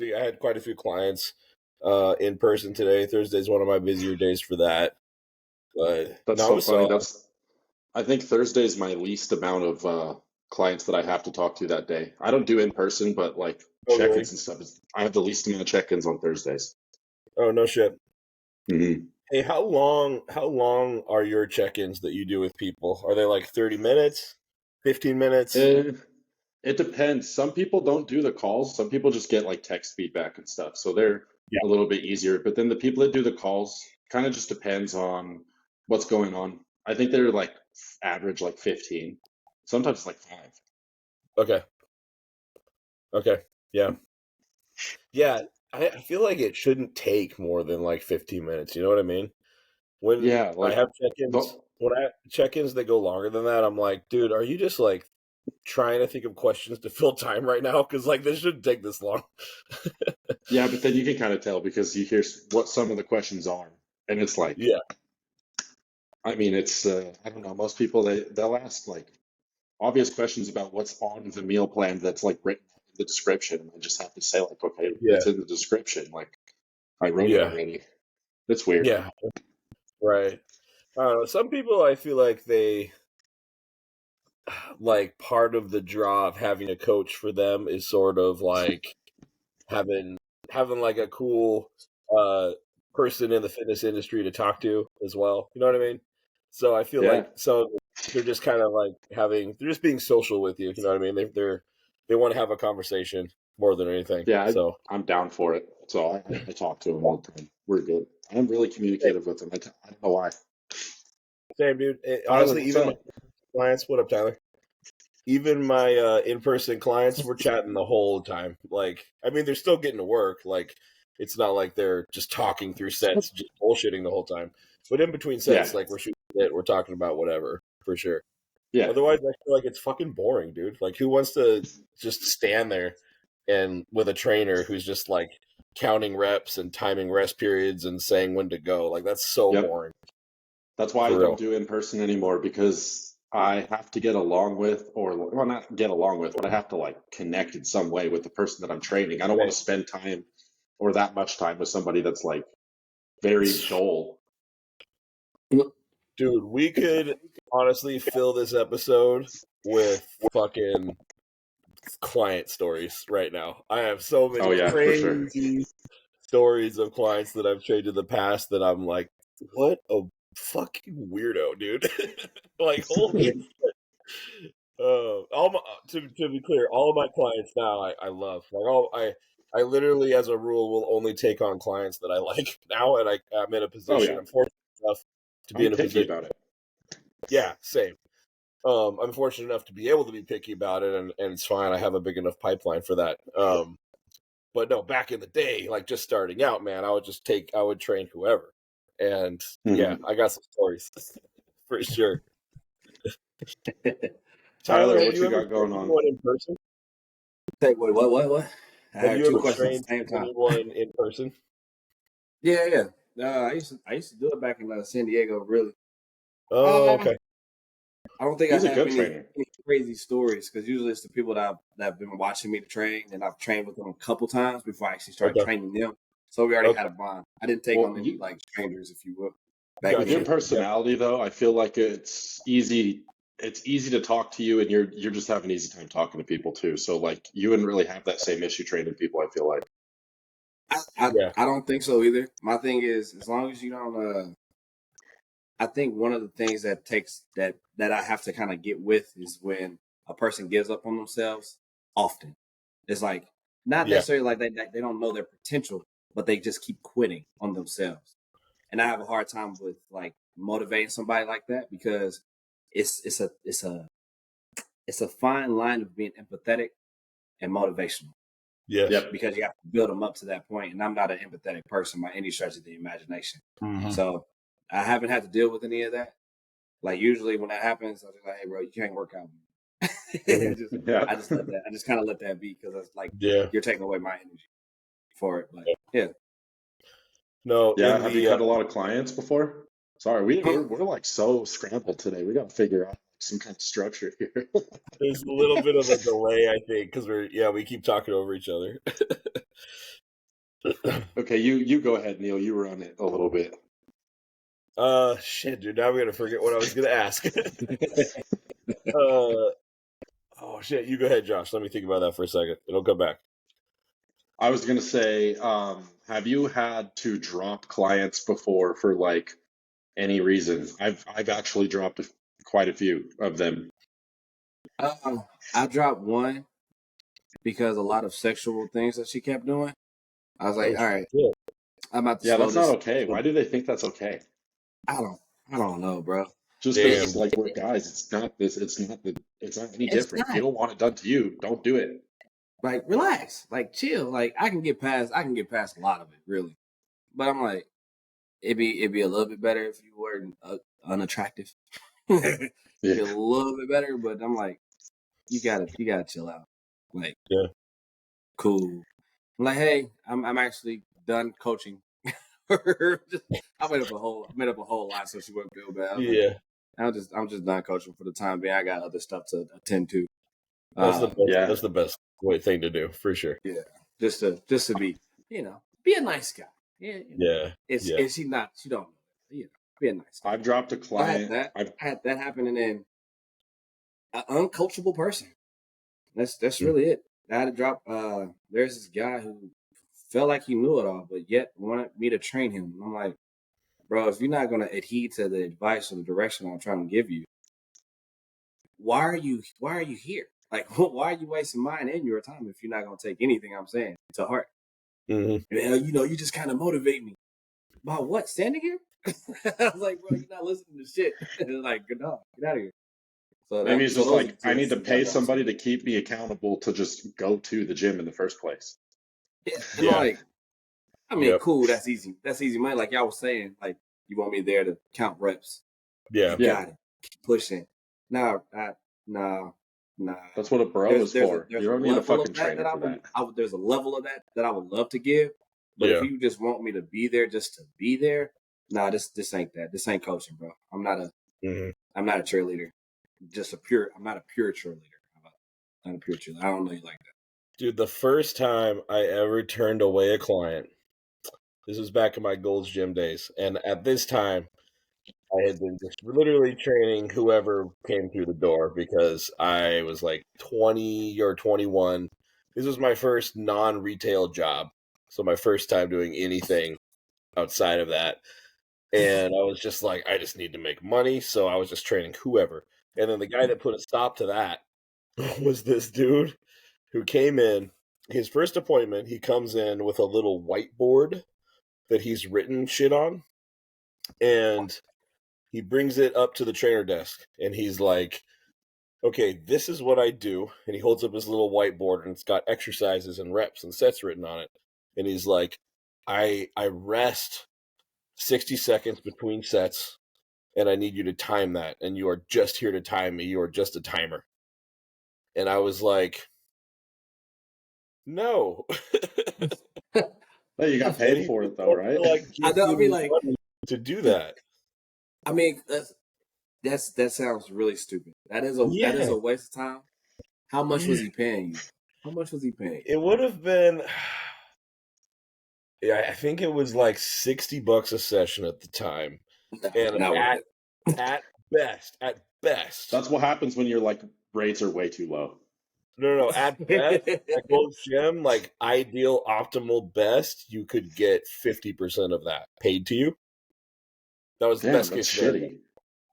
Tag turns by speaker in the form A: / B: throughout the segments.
A: I had quite a few clients in person today. Thursday's one of my busier days for that. But
B: That's
A: no, it
B: so
A: was
B: funny.
A: solid.
B: I think Thursday is my least amount of clients that I have to talk to that day. I don't do in person, but like
A: Oh, really?
B: check-ins and stuff. I have the least amount of check-ins on Thursdays.
A: Oh, no shit.
B: Hmm.
A: Hey, how long are your check-ins that you do with people? Are they like 30 minutes? 15 minutes?
B: It depends. Some people don't do the calls. Some people just get like text feedback and stuff. So they're
A: Yeah.
B: a little bit easier. But then the people that do the calls kind of just depends on what's going on. I think they're like average like 15. Sometimes it's like 5.
A: Okay. Okay. Yeah. Yeah. I feel like it shouldn't take more than like 15 minutes. You know what I mean? When
B: Yeah,
A: I
B: like
A: have
B: the
A: check-ins, when I have check-ins that go longer than that, I'm like, dude, are you just like trying to think of questions to fill time right now? Because like this shouldn't take this long.
B: yeah, but then you can kind of tell because you hear what some of the questions are, and it's like,
A: Yeah.
B: I mean, it's I don't know. Most people they'll ask like obvious questions about what's on the meal plan that's like written in the description. I just have to say like, okay,
A: Yeah.
B: it's in the description. Like I wrote it
A: Yeah.
B: already. It's weird.
A: Yeah. Right. I don't know. Some people, I feel like they like part of the draw of having a coach for them is sort of like having like a cool uh person in the fitness industry to talk to as well. You know what I mean? So I feel
B: Yeah,
A: like so they're just kind of like they're just being social with you. You know what I mean? They want to have a conversation more than anything.
B: yeah,
A: So
B: I'm down for it. So I talk to them all the time. We're good. I'm really communicative with them. I don't know why.
A: same dude.
B: Tyler,
A: Honestly,
B: what's
A: even my
B: up?
A: clients. What up, Tyler? Even my in-person clients were chatting the whole time. Like, I mean, they're still getting to work. Like, it's not like they're just talking through sets, just bullshitting the whole time. But in between
B: Yeah,
A: sets, like we're shooting it, we're talking about whatever for sure.
B: yeah,
A: Otherwise, I feel like it's fucking boring, dude. Like, who wants to just stand there and with a trainer who's just like counting reps and timing rest periods and saying when to go? Like, that's so
B: yep.
A: boring
B: That's why I
A: for
B: don't
A: real.
B: do in person anymore because I have to get along with, or well, not get along with, but I have to like connect in some way with the person that I'm training. I don't want to spend time or that much time with somebody that's like very dull.
A: Dude, we could honestly fill this episode with fucking client stories right now. I have so
B: Oh
A: many
B: yeah, for sure.
A: crazy stories of clients that I've trained in the past that I'm like, what a fucking weirdo, dude. Like, holy. All my, to be clear, all of my clients now I love. Like, I literally, as a rule, will only take on clients that I like now, and I'm in a
B: Oh
A: position.
B: yeah,
A: I'm fortunate enough to be
B: I'm
A: in a
B: picky
A: position.
B: about it.
A: Yeah, same. I'm fortunate enough to be able to be picky about it, and it's fine. I have a big enough pipeline for that. But no, back in the day, like just starting out, man, I would train whoever, and yeah,
B: Hmm.
A: I got some stories for sure. Tyler,
B: Tyler,
A: have
B: what
A: you
B: you
A: ever
B: got
A: trained
B: going on?
A: anyone in person?
C: Say, wait, what? I
A: Have
C: had
A: you
C: two
A: ever
C: questions at
A: trained
C: the same time.
A: anyone in person?
C: Yeah. I used to do it back in San Diego. Really,
A: Oh,
C: uh,
A: okay,
C: I don't think I
B: He's a
C: have
B: good
C: any,
B: trainer.
C: any crazy stories because usually it's the people that have been watching me to train, and I've trained with them a couple times before I actually started
A: okay,
C: training them. So we already
A: okay,
C: had a bond. I didn't take
B: Well,
C: on any like strangers, if you will, back
B: with your
A: gotcha.
C: then.
A: Yeah,
B: personality though, I feel like it's easy. It's easy to talk to you, and you're just having an easy time talking to people too. So like, you wouldn't really have that same issue training people. I feel like.
A: yeah,
C: I don't think so either. My thing is, as long as you don't. I think one of the things that takes that I have to kind of get with is when a person gives up on themselves often. It's like not
A: yeah,
C: necessarily like they don't know their potential, but they just keep quitting on themselves. And I have a hard time with like motivating somebody like that because it's a fine line of being empathetic and motivational
A: yes.
B: Yep.
C: because you have to build them up to that point. And I'm not an empathetic person by any stretch of the imagination.
A: Hmm.
C: So I haven't had to deal with any of that. Like usually when that happens, I'm just like, hey, bro, you can't work out.
A: Hmm.
C: I
B: Yeah.
C: just let that. I just kind of let that be because it's like
A: Yeah.
C: you're taking away my energy for it. But yeah,
A: No,
B: Yeah.
A: in
B: Have you
A: the
B: cut a lot of clients before? Sorry, we're like so scrambled today. We got to figure out some kind of structure here.
A: There's a little bit of a delay, I think, because we keep talking over each other.
B: Okay, you go ahead, Neil. You were on it a little bit.
A: Shit, dude. Now I'm gonna forget what I was gonna ask. Oh shit. You go ahead, Josh. Let me think about that for a second. It'll come back.
B: I was gonna say, have you had to drop clients before for like any reason? I've actually dropped quite a few of them.
C: I dropped one because a lot of sexual things that she kept doing. I was like, all right,
A: Yeah.
C: I'm about to
B: Yeah,
C: slow
B: that's not
C: this.
B: okay. Why do they think that's okay?
C: I don't know, bro.
B: Just
A: Damn.
B: as like we're guys, it's not any
C: It's
B: different. If
C: not.
B: you don't want it done to you, don't do it.
C: Like, relax, like chill. Like I can get past a lot of it, really. But I'm like, it'd be a little bit better if you weren't unattractive. It'd be
B: Yeah.
C: a little bit better, but I'm like, you gotta chill out. Like,
A: Yeah.
C: cool. I'm like, hey, I'm actually done coaching. I made up a whole lot so she wouldn't feel bad.
A: Yeah.
C: I'm just done coaching for the time being. I got other stuff to attend to.
A: That's the best.
B: Yeah.
A: That's the best thing to do for sure.
C: Yeah, just to be, be a nice guy. Yeah,
A: Yeah.
C: And she don't, be a nice guy.
B: I've dropped a client.
C: I had that happen, and then an uncoachable person. That's really it. I had to drop. There's this guy who felt like he knew it all, but yet wanted me to train him. And I'm like, bro, if you're not going to adhere to the advice or the direction I'm trying to give you, why are you here? Like, why are you wasting mine and your time if you're not going to take anything I'm saying to heart?
A: Mm-hmm.
C: You just kind of motivate me. About what? Standing here? I was like, bro, you're not listening to shit. Like, get out of here. So
B: Maybe it's just like I need to pay
C: somebody
B: somebody to keep me accountable to just go to the gym in the first place.
C: Yeah,
A: Yeah.
C: like, I mean,
A: Yep.
C: cool. That's easy. That's easy money. Like y'all was saying, like you want me there to count reps.
A: Yeah.
C: You got it. Keep pushing. Nah.
B: That's what a bro is for.
C: There's
B: You
C: a
B: don't need a
C: level
B: fucking
C: of that
B: trainer for that.
C: there's a level of that I would love to give. But
A: Yeah.
C: if you just want me to be there just to be there, nah, this ain't that. This ain't coaching, bro. I'm not a cheerleader. I'm not a pure cheerleader. I'm not a pure cheerleader. I don't know you like that.
A: Dude, the first time I ever turned away a client, this was back in my Gold's Gym days, and at this time, I had been just literally training whoever came through the door because I was like 20 or 21. This was my first non-retail job, so my first time doing anything outside of that. And I was just like, I just need to make money, so I was just training whoever. And then the guy that put a stop to that was this dude who came in. His first appointment, he comes in with a little whiteboard that he's written shit on, and he brings it up to the trainer desk, and he's like, okay, this is what I do. And he holds up his little whiteboard, and it's got exercises and reps and sets written on it. And he's like, I rest 60 seconds between sets, and I need you to time that. And you are just here to time me. You are just a timer. And I was like, no.
B: Well, you got paid for it though, right?
A: To do that.
C: I mean, that sounds really stupid. That is a waste of time. How much was he paying you? How much was he paying you?
A: It would have been, yeah, I think it was like $60 a session at the time. And at best,
B: That's what happens when your like rates are way too low.
A: No, at best, at Gold's Gym, like ideal, optimal best, you could get 50% of that paid to you. That was the best case scenario.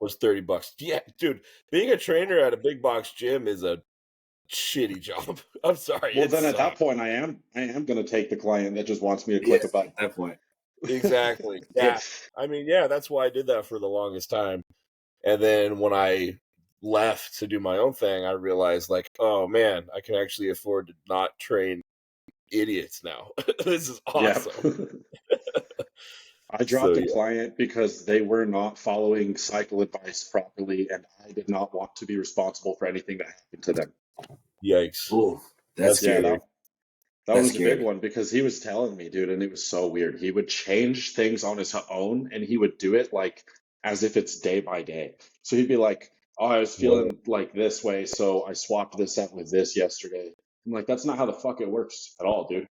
A: Was $30. Yeah, dude, being a trainer at a big box gym is a shitty job. I'm sorry.
B: Well, then at that point, I am going to take the client that just wants me to click a button.
C: At that point,
A: exactly. Yeah, I mean, yeah, that's why I did that for the longest time. And then when I left to do my own thing, I realized, like, oh man, I can actually afford to not train idiots now. This is awesome.
B: I dropped a client because they were not following cycle advice properly, and I did not want to be responsible for anything that happened to them.
A: Yikes.
C: Ooh, that's scary.
B: That was a big one because he was telling me, dude, and it was so weird. He would change things on his own, and he would do it like as if it's day by day. So he'd be like, oh, I was
A: Whoa.
B: feeling like this way, so I swapped this out with this yesterday. I'm like, that's not how the fuck it works at all, dude.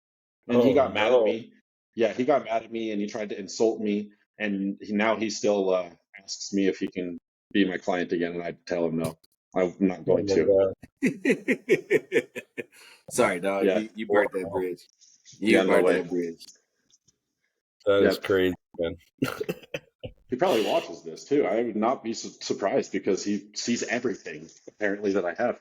B: And he
A: Oh
B: got mad at
A: no.
B: me. Yeah, he got mad at me and he tried to insult me. And now he still asks me if he can be my client again. And I tell him no, I'm not
A: Oh
B: going
A: my
B: to.
A: god.
C: Sorry, dog.
B: Yeah,
C: You burnt that
A: Wow.
C: bridge.
B: yeah,
C: You
B: no
C: burnt
B: way.
C: that bridge.
A: That is
B: Yep.
A: crazy, man.
B: He probably watches this too. I would not be surprised because he sees everything apparently that I have.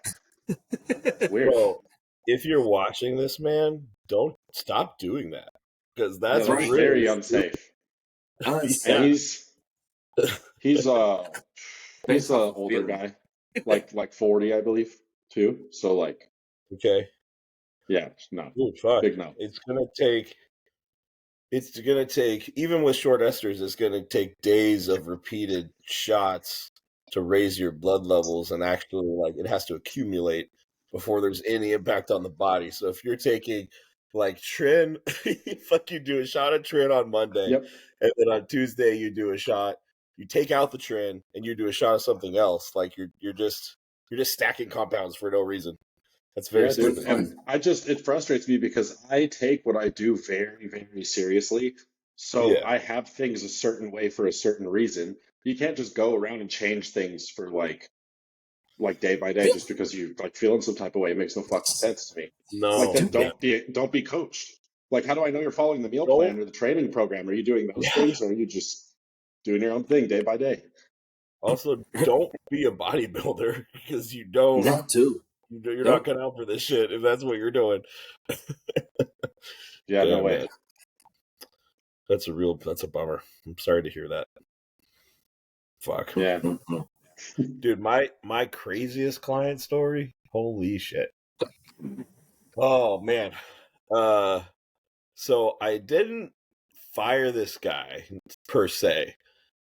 B: It's weird.
A: Well, if you're watching this, man, don't stop doing that because that's
B: No, that's
C: Right.
A: really
B: very
A: stupid.
B: unsafe. And
A: Yeah.
C: Unsafe.
B: he's
C: Based
B: a
C: off of
B: older
C: feeling.
B: guy, like 40, I believe, too. So like,
A: Okay.
B: yeah, no,
A: Dude, fuck.
B: big no.
A: It's gonna take even with short esters, it's gonna take days of repeated shots to raise your blood levels and actually like it has to accumulate before there's any impact on the body. So if you're taking like Trin, fuck you do a shot of Trin on Monday,
B: Yep.
A: and then on Tuesday you do a shot, you take out the Trin and you do a shot of something else, like you're just stacking compounds for no reason. That's very
B: Yeah, dude.
A: stupid.
B: And it frustrates me because I take what I do very, very seriously. So
A: Yeah.
B: I have things a certain way for a certain reason. You can't just go around and change things for like day by day just because you like feeling some type of way. It makes no fucking sense to me. Like
A: No,
B: then
A: man.
B: don't be coached. Like how do I know you're following the meal
A: Don't
B: plan or the training program? Are you doing those
A: yeah.
B: things or are you just doing your own thing day by day?
A: Also, don't be a bodybuilder because you don't.
C: That too.
A: You're not
C: Nope.
A: cut out for this shit if that's what you're doing.
B: Yeah, no
A: Damn,
B: way.
A: man, that's a bummer. I'm sorry to hear that. Fuck,
B: Yeah.
C: Mhm.
A: dude, my craziest client story. Holy shit. Oh man. Uh, so I didn't fire this guy per se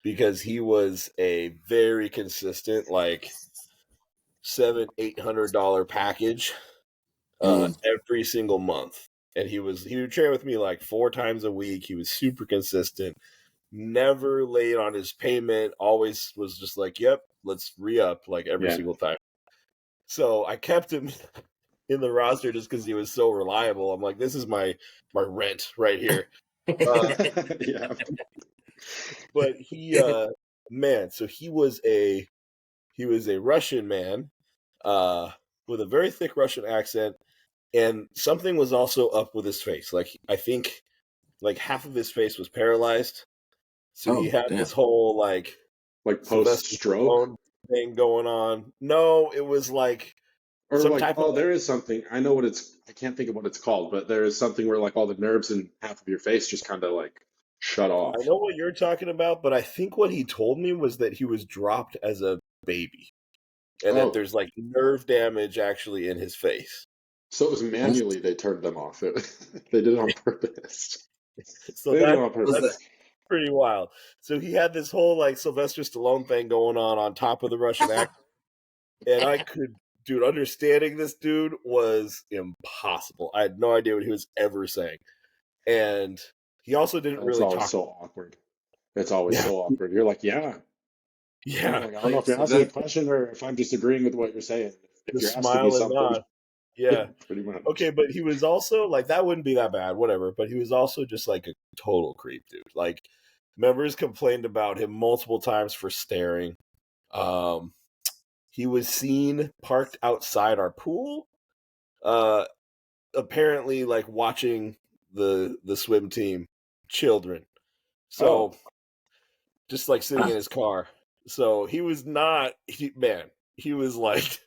A: because he was a very consistent, like $700-800 package
C: Mm.
A: every single month. And he would train with me like 4 times a week. He was super consistent, never late on his payment, always was just like, yep, let's re-up like every
B: Yeah.
A: single time. So I kept him in the roster just because he was so reliable. I'm like, this is my rent right here.
B: Yeah.
A: But he man, so he was a Russian man, with a very thick Russian accent. And something was also up with his face. Like I think like half of his face was paralyzed. So he
C: Oh,
A: had
C: damn.
A: this whole like
B: Like post
A: Sylvester
B: stroke.
A: Stallone thing going on. No, it was like
B: Or
A: some
B: like,
A: type of
B: oh,
A: like
B: there is something. I know what it's. I can't think of what it's called, but there is something where like all the nerves in half of your face just kind of like shut
A: I
B: off.
A: know what you're talking about, but I think what he told me was that he was dropped as a baby and that
B: Oh,
A: there's like nerve damage actually in his face.
B: so it was manually they turned them off. They did it on purpose.
A: So
B: They did it on
C: Was that?
B: purpose.
A: that's pretty wild. So he had this whole like Sylvester Stallone thing going on top of the Russian accent. And I could, dude, understanding this dude was impossible. I had no idea what he was ever saying. And he also didn't
B: It's
A: really
B: always
A: talk.
B: so awkward. It's always
A: Yeah.
B: so awkward. You're like, yeah. I'm
A: Yeah.
B: like, I don't know
C: Like
B: if you're asking a
C: Sylvester.
B: question or if I'm just agreeing with what you're saying. If
A: Just
B: you're asking me
A: smile and
B: something,
A: nod. Yeah.
B: pretty much.
A: Okay, but he was also like that wouldn't be that bad, whatever. But he was also just like a total creep, dude. Like members complained about him multiple times for staring. Um, he was seen parked outside our pool, apparently like watching the swim team children.
B: Oh,
A: So just like sitting in his car. So he was not man, he was like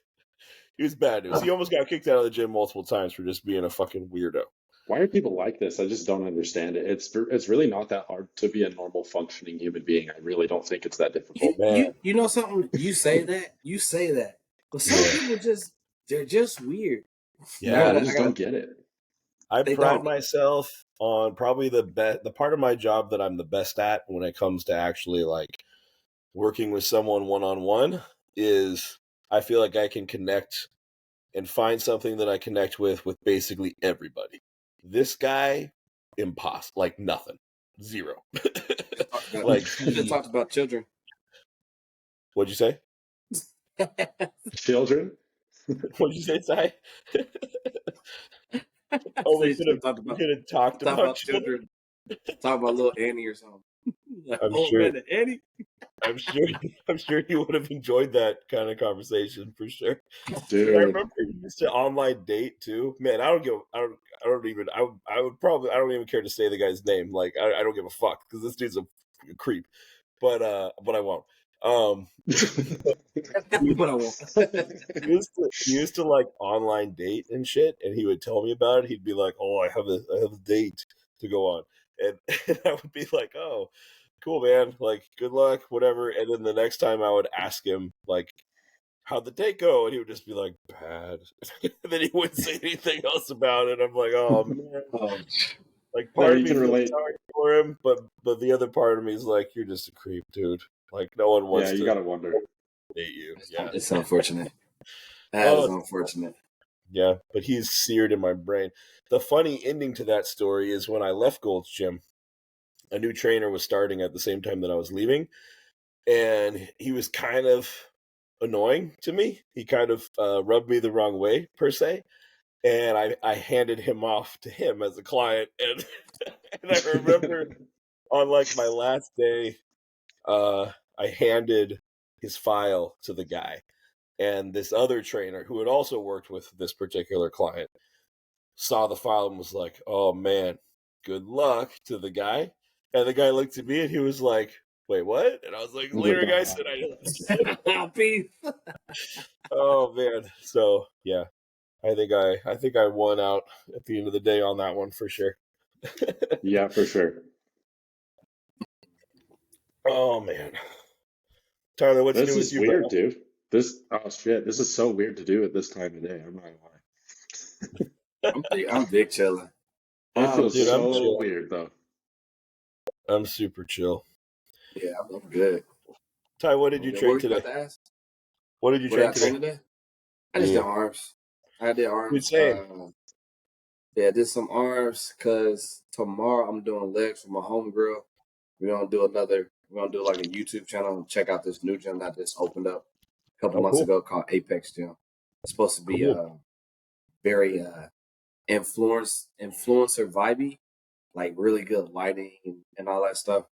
A: he was bad news. He almost got kicked out of the gym multiple times for just being a fucking weirdo.
B: why are people like this? I just don't understand it. It's really not that hard to be a normal functioning human being. I really don't think it's that difficult.
A: Man,
C: You know something? You say that, but some
A: yeah.
C: people they're just weird.
B: No, they
A: Yeah.
C: I
B: just
C: gotta.
B: don't get it.
A: I
C: They
A: pride
C: don't.
A: myself on probably the part of my job that I'm the best at when it comes to actually like working with someone one on one is I feel like I can connect and find something that I connect with basically everybody. This guy, impossible, like nothing, zero.
C: Talked about,
A: Like
C: should have talked about children.
A: what'd you say?
B: Children?
A: What'd you say, Ty? Oh, we could have talked about children.
C: Talk about little Annie or something. Like,
A: I'm
C: oh
A: sure.
C: man, Annie.
A: I'm sure you would have enjoyed that kind of conversation for sure.
B: Dude.
A: I remember he used to online date too. Man, I don't even care to say the guy's name. Like, I don't give a fuck because this dude's a creep. But I won't.
C: But I won't.
A: He used to like online date and shit, and he would tell me about it. He'd be like, "Oh, I have a date to go on," and I would be like, "Oh, cool, man. Like, good luck, whatever." And then the next time I would ask him, like, how'd the date go? And he would just be like, bad. And then he wouldn't say anything else about it. I'm like, oh, man. Like, part of me feels sorry for him, but the other part of me is like, you're just a creep, dude. Like, no one wants to.
B: Yeah, you gotta wonder.
A: Date you. Yeah.
C: It's unfortunate. That is unfortunate.
A: Yeah, but he's seared in my brain. The funny ending to that story is when I left Gold's Gym, a new trainer was starting at the same time that I was leaving, and he was kind of annoying to me. He kind of rubbed me the wrong way, per se, and I handed him off to him as a client. And and I remember on like my last day, I handed his file to the guy, and this other trainer who had also worked with this particular client saw the file and was like, "Oh man, good luck," to the guy. And the guy looked at me and he was like, "Wait, what?" And I was like, "Later, guy said I."
C: Peace.
A: Oh man, so yeah, I think I won out at the end of the day on that one for sure.
B: Yeah, for sure.
A: Oh man, Tyler, what's
B: this
A: new
B: is
A: with you,
B: weird,
A: bro?
B: dude. This is so weird to do at this time of day. I'm not gonna lie.
C: I'm big chilling.
B: It feels
A: dude,
B: so weird though.
A: I'm super chill.
C: Yeah, I'm good.
A: Ty, what did you train today? What did you train today?
C: I just did arms. I did arms. Yeah, I did some arms because tomorrow I'm doing legs for my home girl. We're gonna do like a YouTube channel and check out this new gym that just opened up a couple months ago called Apex Gym. It's supposed to be very influencer vibey, like really good lighting and all that stuff.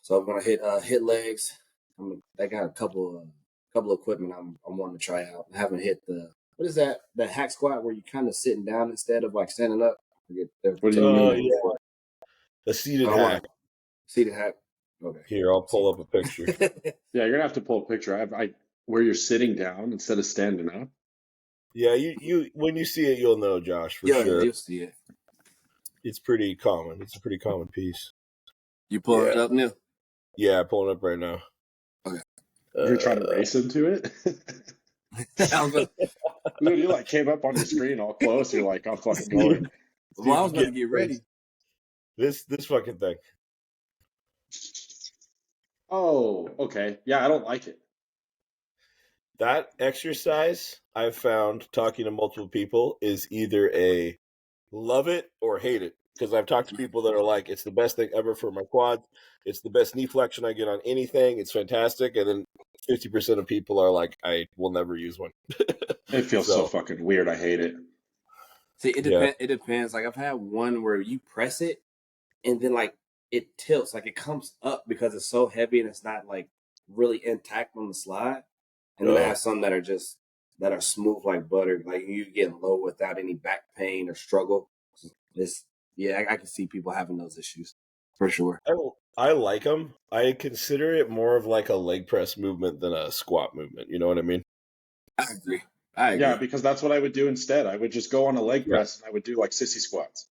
C: So I'm gonna hit legs. I got a couple equipment I'm wanting to try out. I haven't hit what is that hack squat where you kind of sitting down instead of like standing up.
B: What do you mean?
A: The seated hack.
C: Seated hack. Okay.
A: Here, I'll pull up a picture.
B: Yeah, you're gonna have to pull a picture. Where you're sitting down instead of standing up.
A: Yeah, you when you see it, you'll know, Josh, for sure.
C: Yeah, you'll see it.
A: It's pretty common. It's a pretty common piece.
C: You pulling it up, Neil?
A: Yeah, pulling it up right now.
C: Okay.
B: You're trying to race into it? Dude, you like came up on your screen all close. You're like, I'm fucking going.
C: Well, I was about to get ready.
A: This fucking thing.
B: Oh, okay. Yeah, I don't like it.
A: That exercise, I've found, talking to multiple people, is either a love it or hate it. Because I've talked to people that are like, it's the best thing ever for my quads. It's the best knee flexion I get on anything. It's fantastic. And then 50% of people are like, I will never use one.
B: It feels so fucking weird. I hate it.
C: See, it depends. Like I've had one where you press it and then like it tilts, like it comes up because it's so heavy and it's not like really intact on the slide. And then I have some that are smooth like butter, like you getting low without any back pain or struggle. I can see people having those issues for sure.
A: I like them. I consider it more of like a leg press movement than a squat movement. You know what I mean?
C: I agree.
B: Yeah, because that's what I would do instead. I would just go on a leg press and I would do like sissy squats.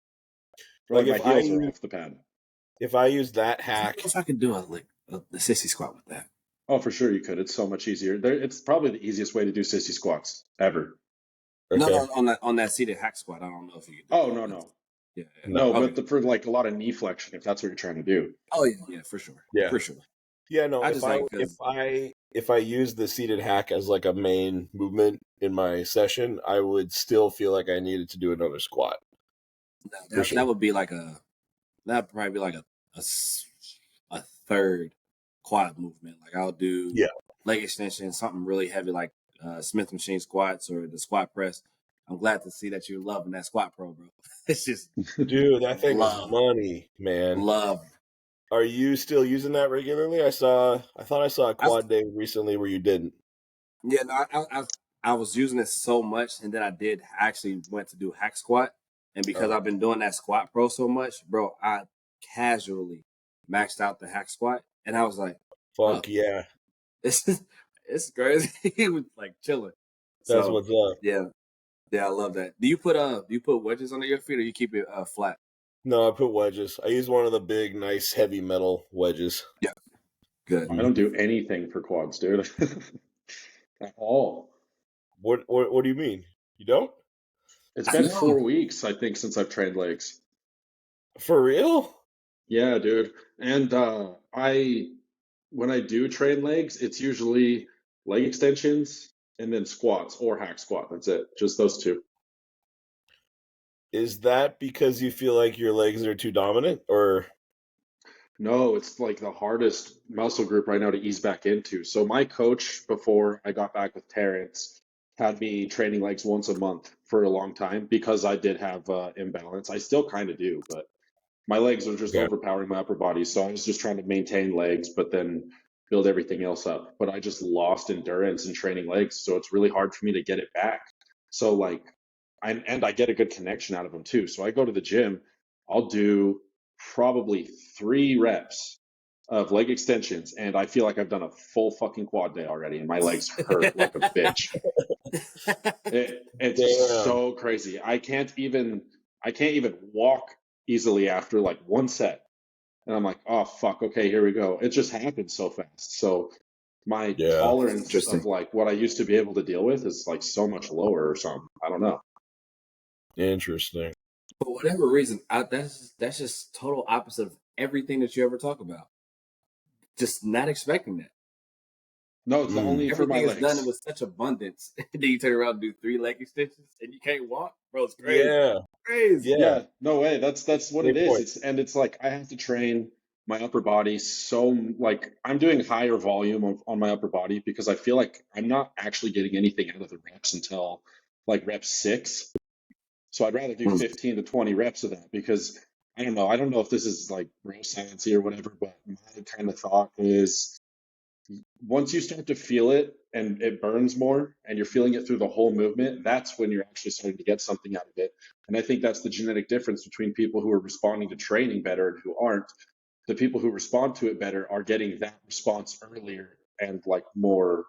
B: Like my heels are off the pad.
A: If I use that hack,
C: if I could do a sissy squat with that.
B: Oh, for sure you could. It's so much easier. It's probably the easiest way to do sissy squats ever.
C: Okay. No, on that seated hack squat, I don't know if you could do
B: Oh, no.
C: Yeah.
B: No, okay. But for like a lot of knee flexion, if that's what you're trying to do.
C: Oh, yeah, for sure.
A: Yeah.
C: For sure.
A: Yeah, no, if I use the seated hack as like a main movement in my session, I would still feel like I needed to do another squat.
C: That would be like that'd probably be like a third quad movement. Like I'll do leg extension, something really heavy like Smith machine squats or the squat press, I'm glad to see that you're loving that squat pro, bro. It's just
A: Dude, that thing is
C: love,
A: money, man.
C: love.
A: Are you still using that regularly? I thought I saw a
C: I,
A: quad day recently where you didn't.
C: yeah, no, I was using it so much, and then I actually went to do hack squat, and because
A: Oh,
C: I've been doing that squat pro so much, bro, I casually maxed out the hack squat, and I was like, oh,
A: fuck yeah.
C: this is it's crazy. He was like chilling.
A: That's
C: So
A: what's up.
C: yeah, yeah, I love that. Do you put wedges under your feet or you keep it flat?
A: No, I put wedges. I use one of the big, nice, heavy metal wedges.
C: Yeah, good.
B: I don't do anything for quads, dude. At all.
A: What do you mean? You don't?
B: It's
C: I
B: been
C: know.
B: 4 weeks, I think, since I've trained legs.
A: For real?
B: Yeah, dude. And I when I do train legs, it's usually leg extensions and then squats or hack squat. That's it. Just those two.
A: Is that because you feel like your legs are too dominant, or
B: No, it's like the hardest muscle group right now to ease back into. So my coach, before I got back with Terrence, had me training legs once a month for a long time because I did have imbalance. I still kind of do, but my legs are just
A: okay?
B: overpowering my upper body. So I was just trying to maintain legs, but then build everything else up. But I just lost endurance in training legs. So it's really hard for me to get it back. So like, and I get a good connection out of them too. So I go to the gym, I'll do probably 3 reps of leg extensions, and I feel like I've done a full fucking quad day already, and my legs hurt like a bitch. It's
A: Damn,
B: so crazy. I can't even walk easily after like one set. And I'm like, oh fuck, okay, here we go. It just happened so fast. So my
A: yeah,
B: tolerance of
C: Interesting.
B: like what I used to be able to deal with is like so much lower or something. I don't know.
A: interesting.
C: For whatever reason, that's just total opposite of everything that you ever talk about. Just not expecting that.
B: No, it's
A: Mm.
B: only for my
C: Everything is done
B: legs.
C: with such abundance. And then you turn around and do 3 leg extensions and you can't walk? Bro, it's crazy.
A: Yeah,
C: Crazy.
A: yeah,
B: Yeah, no way. That's what it
A: great
B: is.
A: point.
B: It's like I have to train my upper body like I'm doing higher volume on my upper body because I feel like I'm not actually getting anything out of the reps until like rep 6. So I'd rather do
C: Mm.
B: 15 to 20 reps of that because I don't know. I don't know if this is like real sciencey or whatever, but my kind of thought is once you start to feel it and it burns more and you're feeling it through the whole movement, that's when you're actually starting to get something out of it. And I think that's the genetic difference between people who are responding to training better and who aren't. The people who respond to it better are getting that response earlier and like more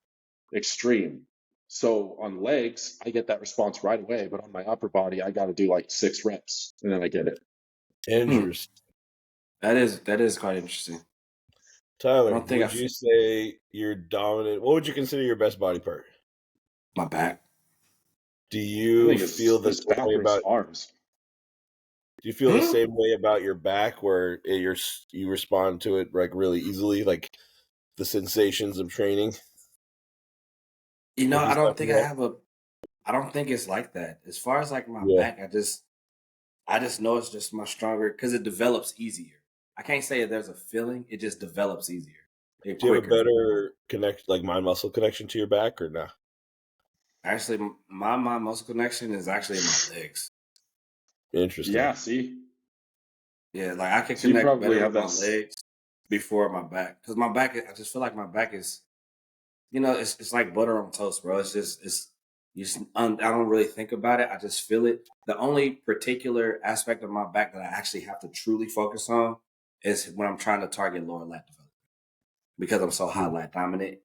B: extreme. So on legs, I get that response right away, but on my upper body, I got to do like 6 reps and then I get it.
C: Mm.
A: Interesting.
C: That is quite interesting. I
A: Tyler,
C: don't think
A: would you say you're dominant? What would you consider your best body part?
C: my back.
A: Do
B: I
A: you
B: think
A: feel the
B: it's
A: same way
B: backwards
A: about?
B: arms.
A: Do you feel the
C: Hmm?
A: same way about your back, where you respond to it like really easily, like the sensations of training?
C: You know,
A: Would you
C: I
A: say
C: don't think I
A: that?
C: have a I don't think it's like that. As far as like my
A: Yeah.
C: back, I just know it's just my stronger because it develops easier. I can't say that there's a feeling, it just develops easier and
A: Do you have a
C: quicker.
A: better like mind muscle connection to your back, or not?
C: Actually, my muscle connection is actually in my legs.
A: Interesting.
B: Yeah, see?
C: Yeah, like I can
B: So you
C: connect
B: probably
C: better
B: have
C: with my
B: that.
C: legs before my back because I just feel like my back is, it's like butter on toast, bro. I don't really think about it. I just feel it. The only particular aspect of my back that I actually have to truly focus on is when I'm trying to target lower lat development because I'm so high
A: Hmm.
C: lat dominant.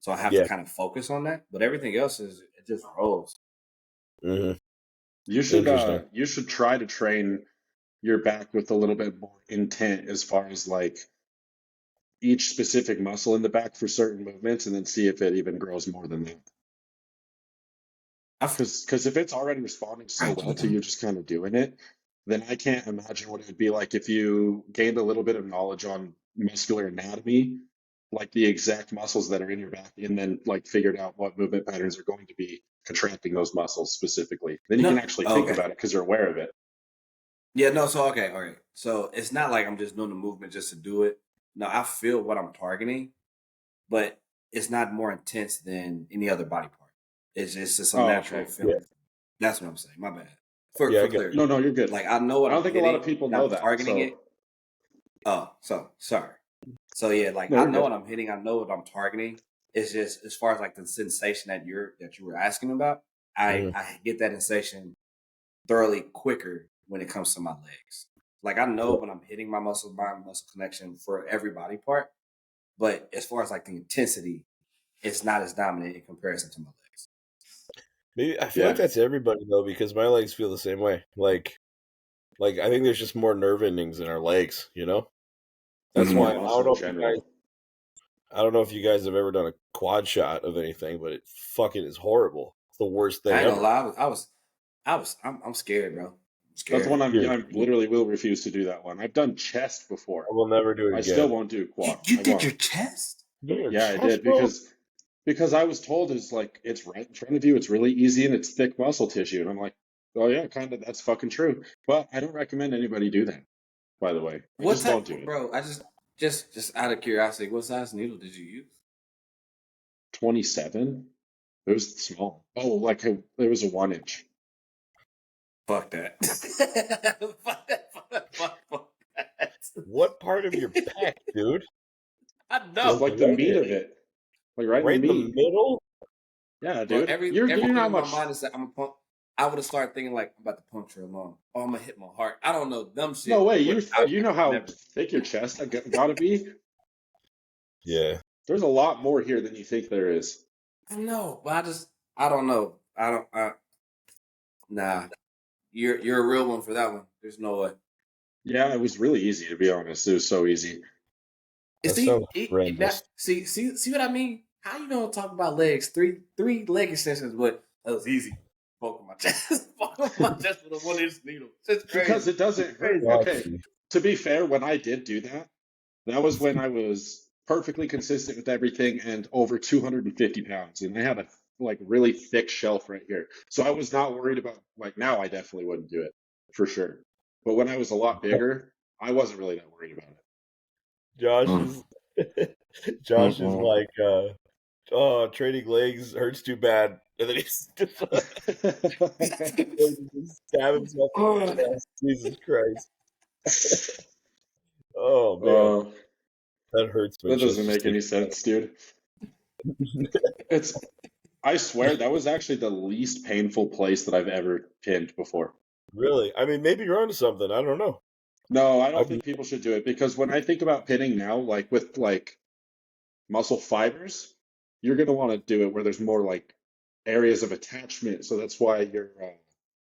C: So I have to
A: Yeah.
C: kind of focus on that. But everything else it just rolls.
A: Hmm.
B: You
A: Interesting.
B: should try to train your back with a little bit more intent as far as like each specific muscle in the back for certain movements and then see if it even grows more than that.
C: I've
B: Because if it's already responding so well to you just kind of doing it, then I can't imagine what it would be like if you gained a little bit of knowledge on muscular anatomy, like the exact muscles that are in your back, and then like figured out what movement patterns are going to be contracting those muscles specifically. Then you can
C: no
B: actually think
C: okay.
B: about it because you're aware of it.
C: Yeah, no, so okay, all right. So it's not like I'm just doing the movement just to do it. No, I feel what I'm targeting, but it's not more intense than any other body part. It's just a
B: Oh,
C: natural
B: okay.
C: feeling. That's what I'm saying. My bad. For
A: Yeah, I got
C: clarity.
B: No, you're good.
C: Like I know what
B: I don't
C: I'm
B: think a lot
C: hitting,
B: of people
C: and
B: know
C: I'm
B: that.
C: targeting
B: So
C: it. Oh, so sorry. So yeah, like
B: no,
C: I
B: you're
C: know
B: good.
C: what I'm hitting. I know what I'm targeting. It's just as far as like the sensation that you were asking about.
A: Mhm.
C: I get that sensation thoroughly quicker when it comes to my legs. Like I know when I'm hitting my muscle connection for every body part, but as far as like the intensity, it's not as dominant in comparison to my legs.
A: Maybe I feel like
B: Yeah.
A: that's everybody though, because my legs feel the same way. Like I think there's just more nerve endings in our legs, you know? That's
B: More
A: why
B: muscle in general.
A: I don't know if you guys have ever done a quad shot of anything, but it fucking is horrible. It's the worst thing
C: I ain't gonna
A: ever.
C: lie. I'm scared, bro. I'm
B: That's the
C: scared.
B: one I
A: Dude,
B: literally will refuse to do that one. I've done chest
A: I
B: before.
A: will never do it
B: I still
A: again.
B: won't do quad.
C: You
B: I
C: did your
B: won't.
C: chest?
A: Your
B: Yeah, I
A: chest,
B: did
A: bro?
B: because I was told it's like it's right in front of you. It's really easy and it's thick muscle tissue, and I'm like, oh yeah, kind of. That's fucking true. But I don't recommend anybody do that. By the way, I
C: What
B: just
C: type,
B: don't do it.
C: bro? I just out of curiosity, what size needle did you use?
B: 27. It was small. Oh, like it was a 1 inch.
C: Fuck that. Fuck that.
A: What part of your pec, dude?
C: I
B: Just
C: know.
B: like the
A: What?
B: meat of it, like right in the
A: Right in the
B: meat.
A: middle?
B: Yeah,
C: Bro,
B: dude. You're
C: everything
B: not
C: in my
B: much.
C: mind is that I'm a punk. I would have started thinking like I'm about to puncture a lung. Oh, I'm gonna hit my heart. I don't know, dumb
B: No
C: shit.
B: way.
C: But I
B: You know how
C: never.
B: thick your chest gotta be.
A: Yeah.
B: There's a lot more here than you think there is.
C: I know, but I don't know. Nah. You're a real one for that one. There's no way.
B: Yeah, it was really easy to be honest. It was so easy.
C: And
A: That sounds
C: that
A: horrendous.
C: see what I mean? How you gonna talk about legs? Three leg extensions, but that was easy. Poking my chest, poking my chest with a 1 inch needle. It's
B: Because
C: crazy.
B: it doesn't hurt.
C: Crazy.
B: Okay,
A: Gotcha.
B: to be fair, when I did do that, that was when I was perfectly consistent with everything and over 250 pounds, and I had a like really thick shelf right here. So I was not worried about like now. I definitely wouldn't do it for sure. But when I was a lot bigger, I wasn't really that worried about
A: Josh
C: Mm,
A: is Josh is
C: mm.
A: like, oh, trading legs hurts too bad. And then he's just
B: it.
A: stab himself in the chest. Jesus Christ. Oh man,
B: Oh,
A: that hurts my
B: that doesn't
A: chest just
B: make
A: thinking
B: any sense, dude. It's, I swear that was actually the least painful place that I've ever pinned before.
A: Really? I mean, maybe you're onto something. I don't know.
B: No, I don't
A: I've
B: think people should do it because when I think about pinning now, like with like muscle fibers, you're going to want to do it where there's more like areas of attachment. So that's why your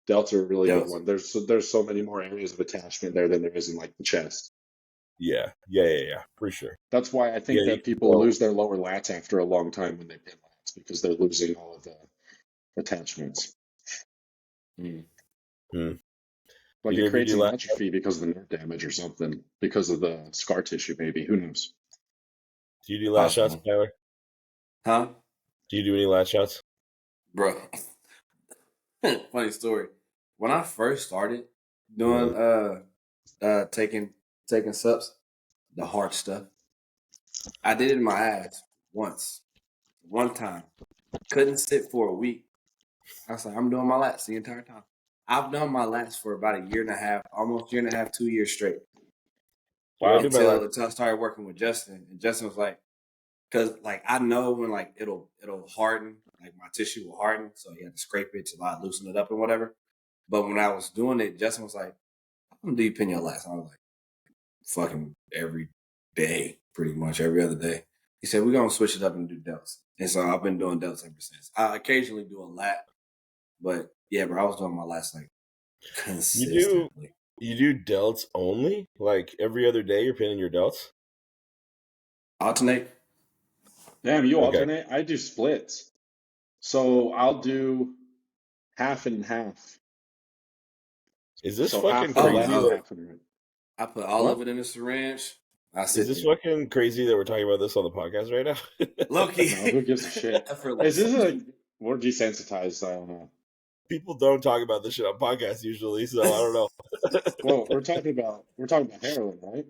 B: delts are a really good
C: Delts.
B: one. There's so many more areas of attachment there than there is in like the chest.
A: yeah, for sure.
B: That's why I
A: Yeah,
B: think
A: you
B: that
A: can
B: people
A: tell.
B: lose their lower lats after a long time when they pin lats because they're losing all of the attachments.
C: Mm.
A: Hmm.
B: Like
A: Did you
B: it
A: ever
B: creates
A: do
B: an
A: last?
B: atrophy because of the nerve damage or something, because of the scar tissue, maybe. Who knows?
A: Do you do last shots,
C: Possible.
A: Tyler?
C: Huh?
A: Do you do any last shots?
C: Bro. Funny story. When I first started doing
A: Mhm.
C: taking subs, the hard stuff, I did it in my ass once. One time. Couldn't sit for a week. I was like, I'm doing my lats the entire time. I've done my lats for about a year and a half, almost year and a half, 2 years straight.
A: Yeah, I
B: Wow.
A: do my last.
C: Until I started working with Justin. And Justin was like, because like I know when like it'll harden, like my tissue will harden. So you have to scrape it to like loosen it up and whatever. But when I was doing it, Justin was like, I'm gonna do you pin your lats. And I was like, fucking every day, pretty much every other day. He said, we're gonna switch it up and do delts. And so I've been doing delts ever since. I occasionally do a lat, but yeah, bro, I was doing my lats like
A: You do
C: consistently.
A: you do delts only? Like every other day you're pinning your delts?
C: Alternate.
B: Damn, you
A: Okay.
B: alternate? I do splits. So I'll do half and half.
A: Is this
B: So
A: fucking
B: half in the
C: Oh
A: crazy
B: left,
C: no.
A: that
B: half in the right.
C: I put all
B: What?
C: of it in a syringe. I
A: is
C: sit
A: this
C: there.
A: fucking crazy that we're talking about this on the podcast right now?
C: Low-key.
B: No, who gives a shit? Is
C: Effortless.
B: this like we're desensitized? I don't know.
A: People don't talk about this shit on podcasts usually, so I don't know.
B: Well, we're talking about heroin, right?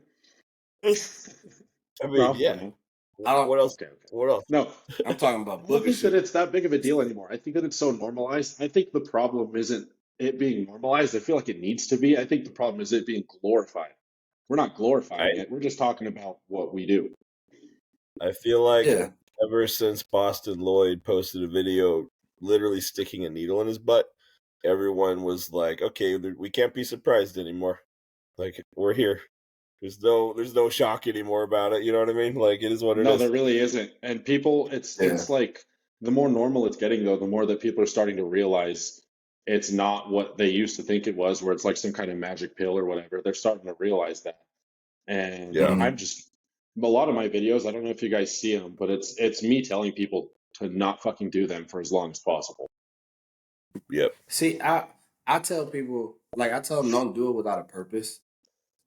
A: I
B: No,
A: mean,
B: I'm
A: yeah.
B: playing.
A: What else?
B: Okay.
A: What else?
B: No,
C: I'm talking about
B: I don't
C: booger
B: think that
C: sugar.
B: it's that big of a deal anymore. I think that it's so normalized. I think the problem isn't it being normalized. I feel like it needs to be. I think the problem is it being glorified. We're not glorifying it. We're just talking about what we do.
A: I feel like
C: Yeah.
A: ever since Boston Lloyd posted a video literally sticking a needle in his butt, everyone was like, "Okay, we can't be surprised anymore. Like we're here. There's no shock anymore about it. You know what I mean? Like it is what it
B: No,
A: is."
B: there really isn't. And people,
C: Yeah.
B: it's like the more normal it's getting though, the more that people are starting to realize it's not what they used to think it was, where it's like some kind of magic pill or whatever. They're starting to realize that. And
A: Yeah.
B: I'm just a lot of my videos, I don't know if you guys see them, but it's me telling people to not fucking do them for as long as possible.
A: Yep.
C: See, I tell people, like, I tell them don't do it without a purpose.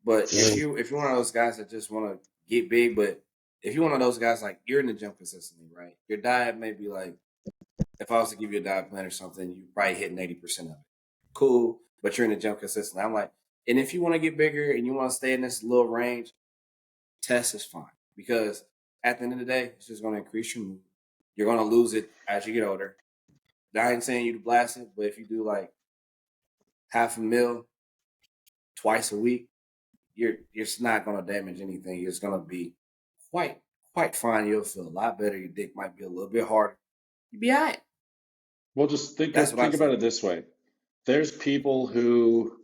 C: But if you're one of those guys that just want to get big, but if you're one of those guys like you're in the gym consistently, right? Your diet may be like, if I was to give you a diet plan or something, you probably hitting 80% of it. Cool, but you're in the gym consistently. I'm like, and if you want to get bigger and you want to stay in this little range, test is fine because at the end of the day, it's just going to increase your mood. You're going to lose it as you get older. I ain't saying you to blast it, but if you do like half a meal twice a week, it's not going to damage anything. It's going to be quite fine. You'll feel a lot better. Your dick might be a little bit harder. You'll be all right.
B: Well, just think
C: That's what I
B: about
C: say.
B: it this way. There's people who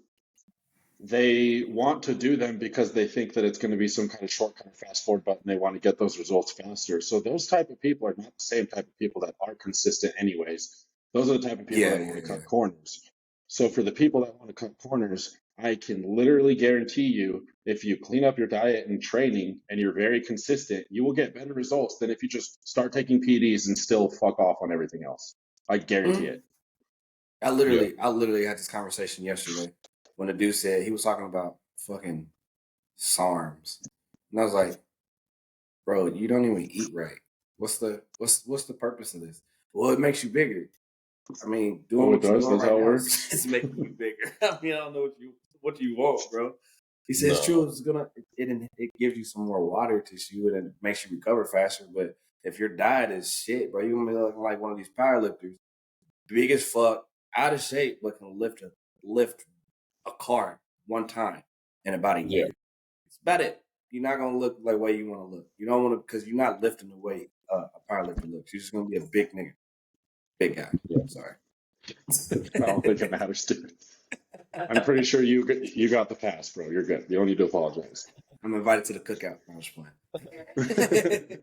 B: they want to do them because they think that it's going to be some kind of shortcut or fast forward button. They want to get those results faster. So those type of people are not the same type of people that are consistent anyways. Those are the type of people
C: Yeah,
B: that want to cut corners. So for the people that want to cut corners, I can literally guarantee you, if you clean up your diet and training and you're very consistent, you will get better results than if you just start taking PDs and still fuck off on everything else. I guarantee it.
C: I literally had this conversation yesterday when the dude said he was talking about fucking SARMs, and I was like, bro, you don't even eat right. What's the purpose of this? Well, it makes you bigger. I mean, doing
B: Oh, it
C: what you're
B: does?
C: doing
B: That's
C: right
B: how it
C: now
B: works?
C: is making you bigger. I mean, I don't know what you want, bro. He says
A: No.
C: true. It gives you some more water tissue and it makes you recover faster. But if your diet is shit, bro, you're gonna be looking like one of these powerlifters, big as fuck, out of shape, but can lift a car one time in about a
A: Yeah.
C: year. It's about it. You're not gonna look like the way you want to look. You don't want to because you're not lifting the way a powerlifter looks. You're just gonna be a big nigga, big guy.
A: Yeah.
C: Sorry.
B: I don't think it matters, dude. I'm pretty sure you got the pass, bro. You're good. You don't need to apologize.
C: I'm invited to the cookout. I'm just playing.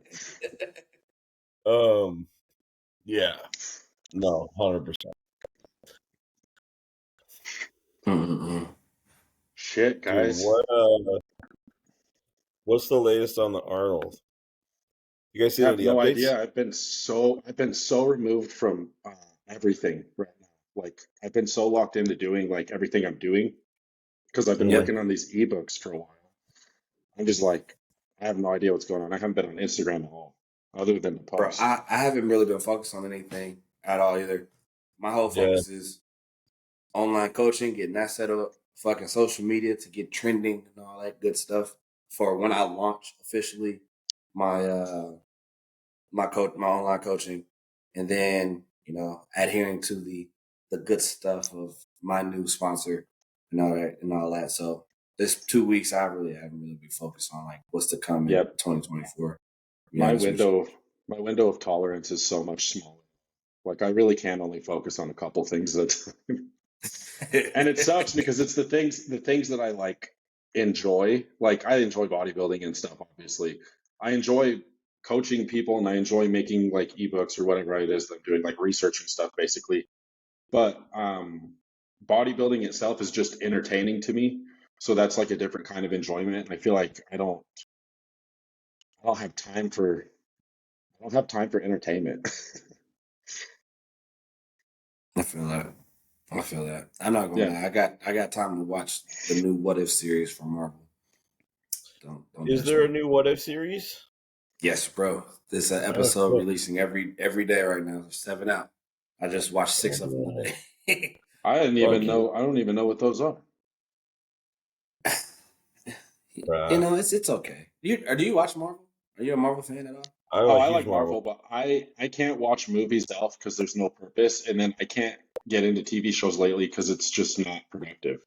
A: Yeah. No, 100%.
B: Shit,
A: Dude,
B: guys.
A: what's the latest on the Arnold? You guys
B: I
A: seen
B: have
A: any
B: no
A: updates?
B: idea. I've been so removed from everything right now. Like I've been so locked into doing like everything I'm doing because I've been
C: Yeah.
B: working on these ebooks for a while. I'm just like I have no idea what's going on. I haven't been on Instagram at all, other than the
C: Bro,
B: post.
C: I haven't really been focused on anything at all either. My whole
A: Yeah.
C: focus is online coaching, getting that set up, fucking social media to get trending and all that good stuff for when I launch officially my my online coaching, and then adhering to the good stuff of my new sponsor and all that. So this 2 weeks I really haven't really been focused on like what's to come in
B: Yep.
C: 2024. To be
B: My
C: honest with you.
B: window of tolerance is so much smaller. Like I really can only focus on a couple things at a time. And it sucks because it's the things that I like enjoy. Like I enjoy bodybuilding and stuff, obviously. I enjoy coaching people and I enjoy making like ebooks or whatever it is that I'm doing, like researching stuff basically. But bodybuilding itself is just entertaining to me. So that's like a different kind of enjoyment. And I feel like I don't have time for entertainment.
C: I feel that. I feel that. I'm not gonna
B: Yeah.
C: lie. I got time to watch the new What If series from Marvel. Don't
A: Is
C: touch
A: there
C: me.
A: a new What If series?
C: Yes, bro. This
A: Oh,
C: episode
A: cool.
C: releasing every day right now. There's 7 out. I just watched 6 of them today.
B: I didn't even
A: Funky.
B: know I don't even know what those are.
C: It's okay. Do you watch Marvel? Are you a Marvel fan at all?
A: I'm
B: Oh,
A: a
B: I
A: huge
B: like Marvel, but I can't watch movies itself because there's no purpose, and then I can't get into TV shows lately because it's just not productive.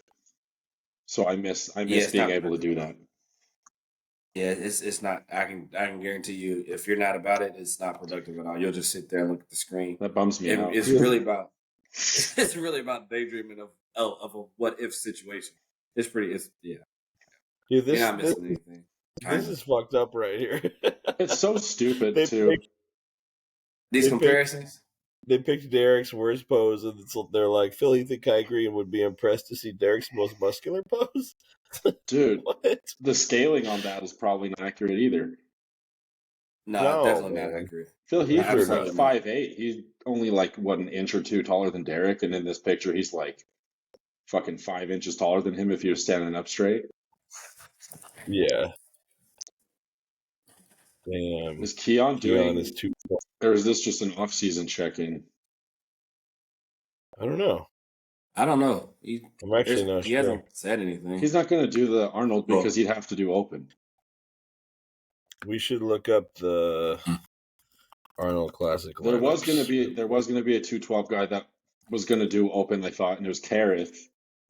B: So I miss
C: Yeah, it's
B: being
C: not
B: able to
C: productive
B: do
C: at all.
B: that.
C: Yeah, it's not. I can guarantee you, if you're not about it, it's not productive at all. You'll just sit there and look at the screen.
B: That bums me out.
C: It's really about it's really about daydreaming of a what if situation. It's pretty. It's yeah.
A: Dude,
C: You're not missing anything.
A: this is fucked up right here.
B: It's so stupid
A: they
B: too.
C: These
A: they
C: comparisons.
A: They picked Derek's worst pose, and they're like, Phil, you think I agree and would be impressed to see Derek's most muscular pose?
B: Dude,
A: What?
B: the scaling on that is probably not accurate either.
C: No, definitely not accurate.
B: Phil Heath is like
C: Absolutely not.
B: 5'8". He's only like what, an inch or two taller than Derek, and in this picture he's like fucking 5 inches taller than him if he was standing up straight.
A: Yeah. Damn.
B: Is Keon doing
A: is too.
B: or is this just an off-season check-in?
A: I don't know.
C: I don't know.
A: I'm actually not
C: He
A: sure.
C: hasn't said anything.
B: He's not going to do the Arnold because he'd have to do open.
A: We should look up the Arnold Classic.
B: There was
A: lineups.
B: going to be a 212 guy that was going to do open, I thought, and it was Kareth,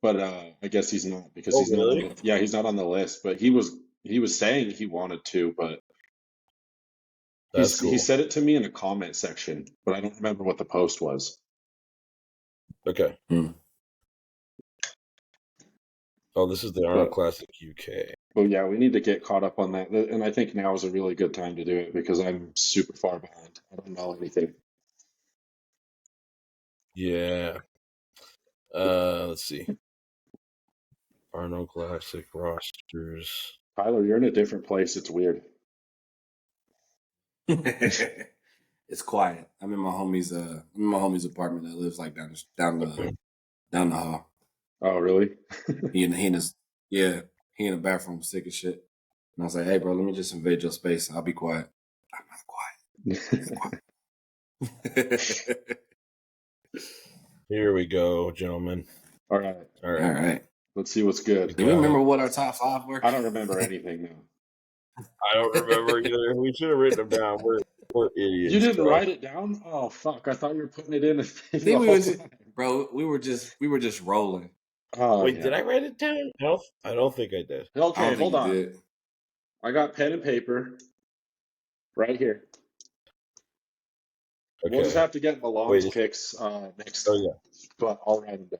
B: but I guess he's not because he's
A: really?
B: not. He's not on the list. But he was saying he wanted to, but
A: That's cool.
B: he said it to me in a comment section, but I don't remember what the post was.
A: Okay. Oh, this is the Arnold Classic UK.
B: Well, yeah, we need to get caught up on that, and I think now is a really good time to do it because I'm super far behind. I don't know anything.
A: Yeah. Let's see. Arnold Classic rosters.
B: Tyler, you're in a different place. It's weird.
C: It's quiet. I'm in my homie's apartment that lives like down the hall.
B: Oh, really?
C: He in the bathroom sick as shit. And I was like, hey bro, let me just invade your space. I'll be quiet. I'm not quiet.
A: Here we go, gentlemen.
B: All right. Let's see what's good.
C: Do you remember what our top 5 were?
B: I don't remember anything now.
A: I don't remember either. We should have written them down. We're idiots.
B: You didn't write it down? Oh fuck! I thought you were putting it in.
C: Bro, we were just rolling.
B: Oh,
A: wait,
B: yeah.
A: did I write it down? No, I don't think I did.
B: Okay, hold on. I got pen and paper right here. Okay. We'll just have to get Milan's picks next time. But I'll write them down.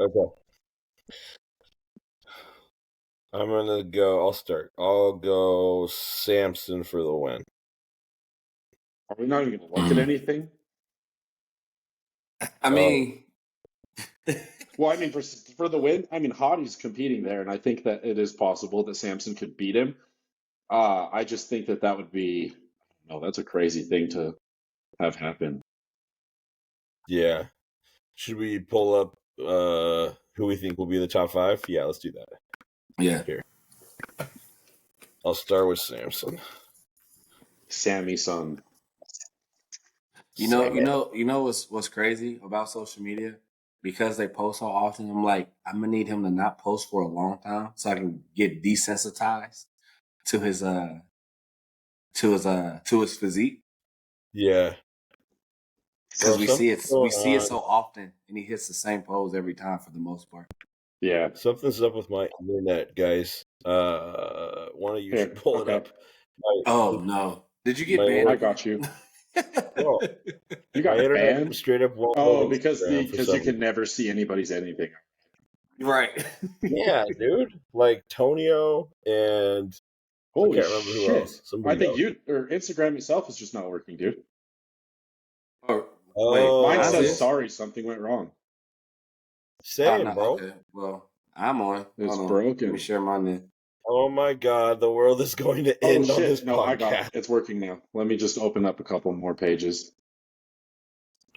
A: Okay. I'm gonna go. I'll start. I'll go Samson for the win.
B: Are we not even gonna look at anything?
C: I mean,
B: well, I mean for the win. I mean, Hottie's competing there, and I think that it is possible that Samson could beat him. I just think that would be. No, that's a crazy thing to have happen.
A: Yeah. Should we pull up who we think will be the top 5? Yeah, let's do that.
C: Yeah.
A: Here. I'll start with Samson.
B: Sammy son.
C: You know what's crazy about social media? Because they post so often, I'm like, I'm gonna need him to not post for a long time so I can get desensitized to his physique.
A: Yeah.
C: Because we see it so often, and he hits the same pose every time for the most part.
B: Yeah.
A: Something's up with my internet, guys. One of you should pull it up.
C: Oh no! Did you get banned?
B: I got you.
A: Oh,
B: you got banned?
A: Straight up.
B: Because you can never see anybody's anything.
C: Right.
A: Yeah, dude. Like Tonio and
B: holy
A: I can't remember
B: shit.
A: Who else.
B: I think Instagram itself is just not working, dude.
C: Oh,
B: wait, mine says sorry, something went wrong.
A: Same, bro.
C: Okay. Well, I'm on.
B: It's broken.
C: Let me share mine then.
A: Oh my god, the world is going to end on this podcast.
B: I got it. It's working now. Let me just open up a couple more pages.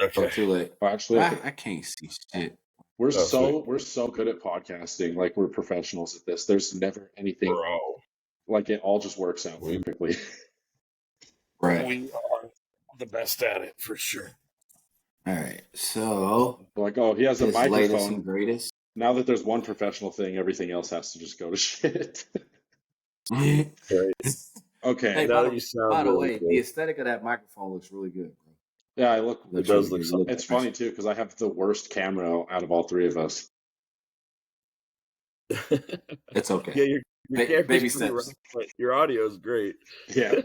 A: Okay.
C: Too late.
B: Well, actually,
C: I can't see shit.
B: We're so good at podcasting. Like, we're professionals at this. There's never anything like it all just works out perfectly.
C: Right.
A: We are the best at it for sure.
C: All right. So
B: like, oh, he has a microphone.
C: Latest and greatest.
B: Now that there's one professional thing, everything else has to just go to shit.
A: Right.
B: Okay.
C: Hey,
A: Now
C: by
A: that
C: the,
A: you sound
C: by the
A: really
C: way,
A: good.
C: the aesthetic of that microphone looks really good, bro.
B: Yeah, I look.
A: It does look
C: really good.
B: It's funny too because I have the worst camera out of all three of us.
C: It's okay.
A: Yeah, your camera's
C: Baby
A: pretty rough,
C: steps.
A: but your audio's great.
B: Yeah.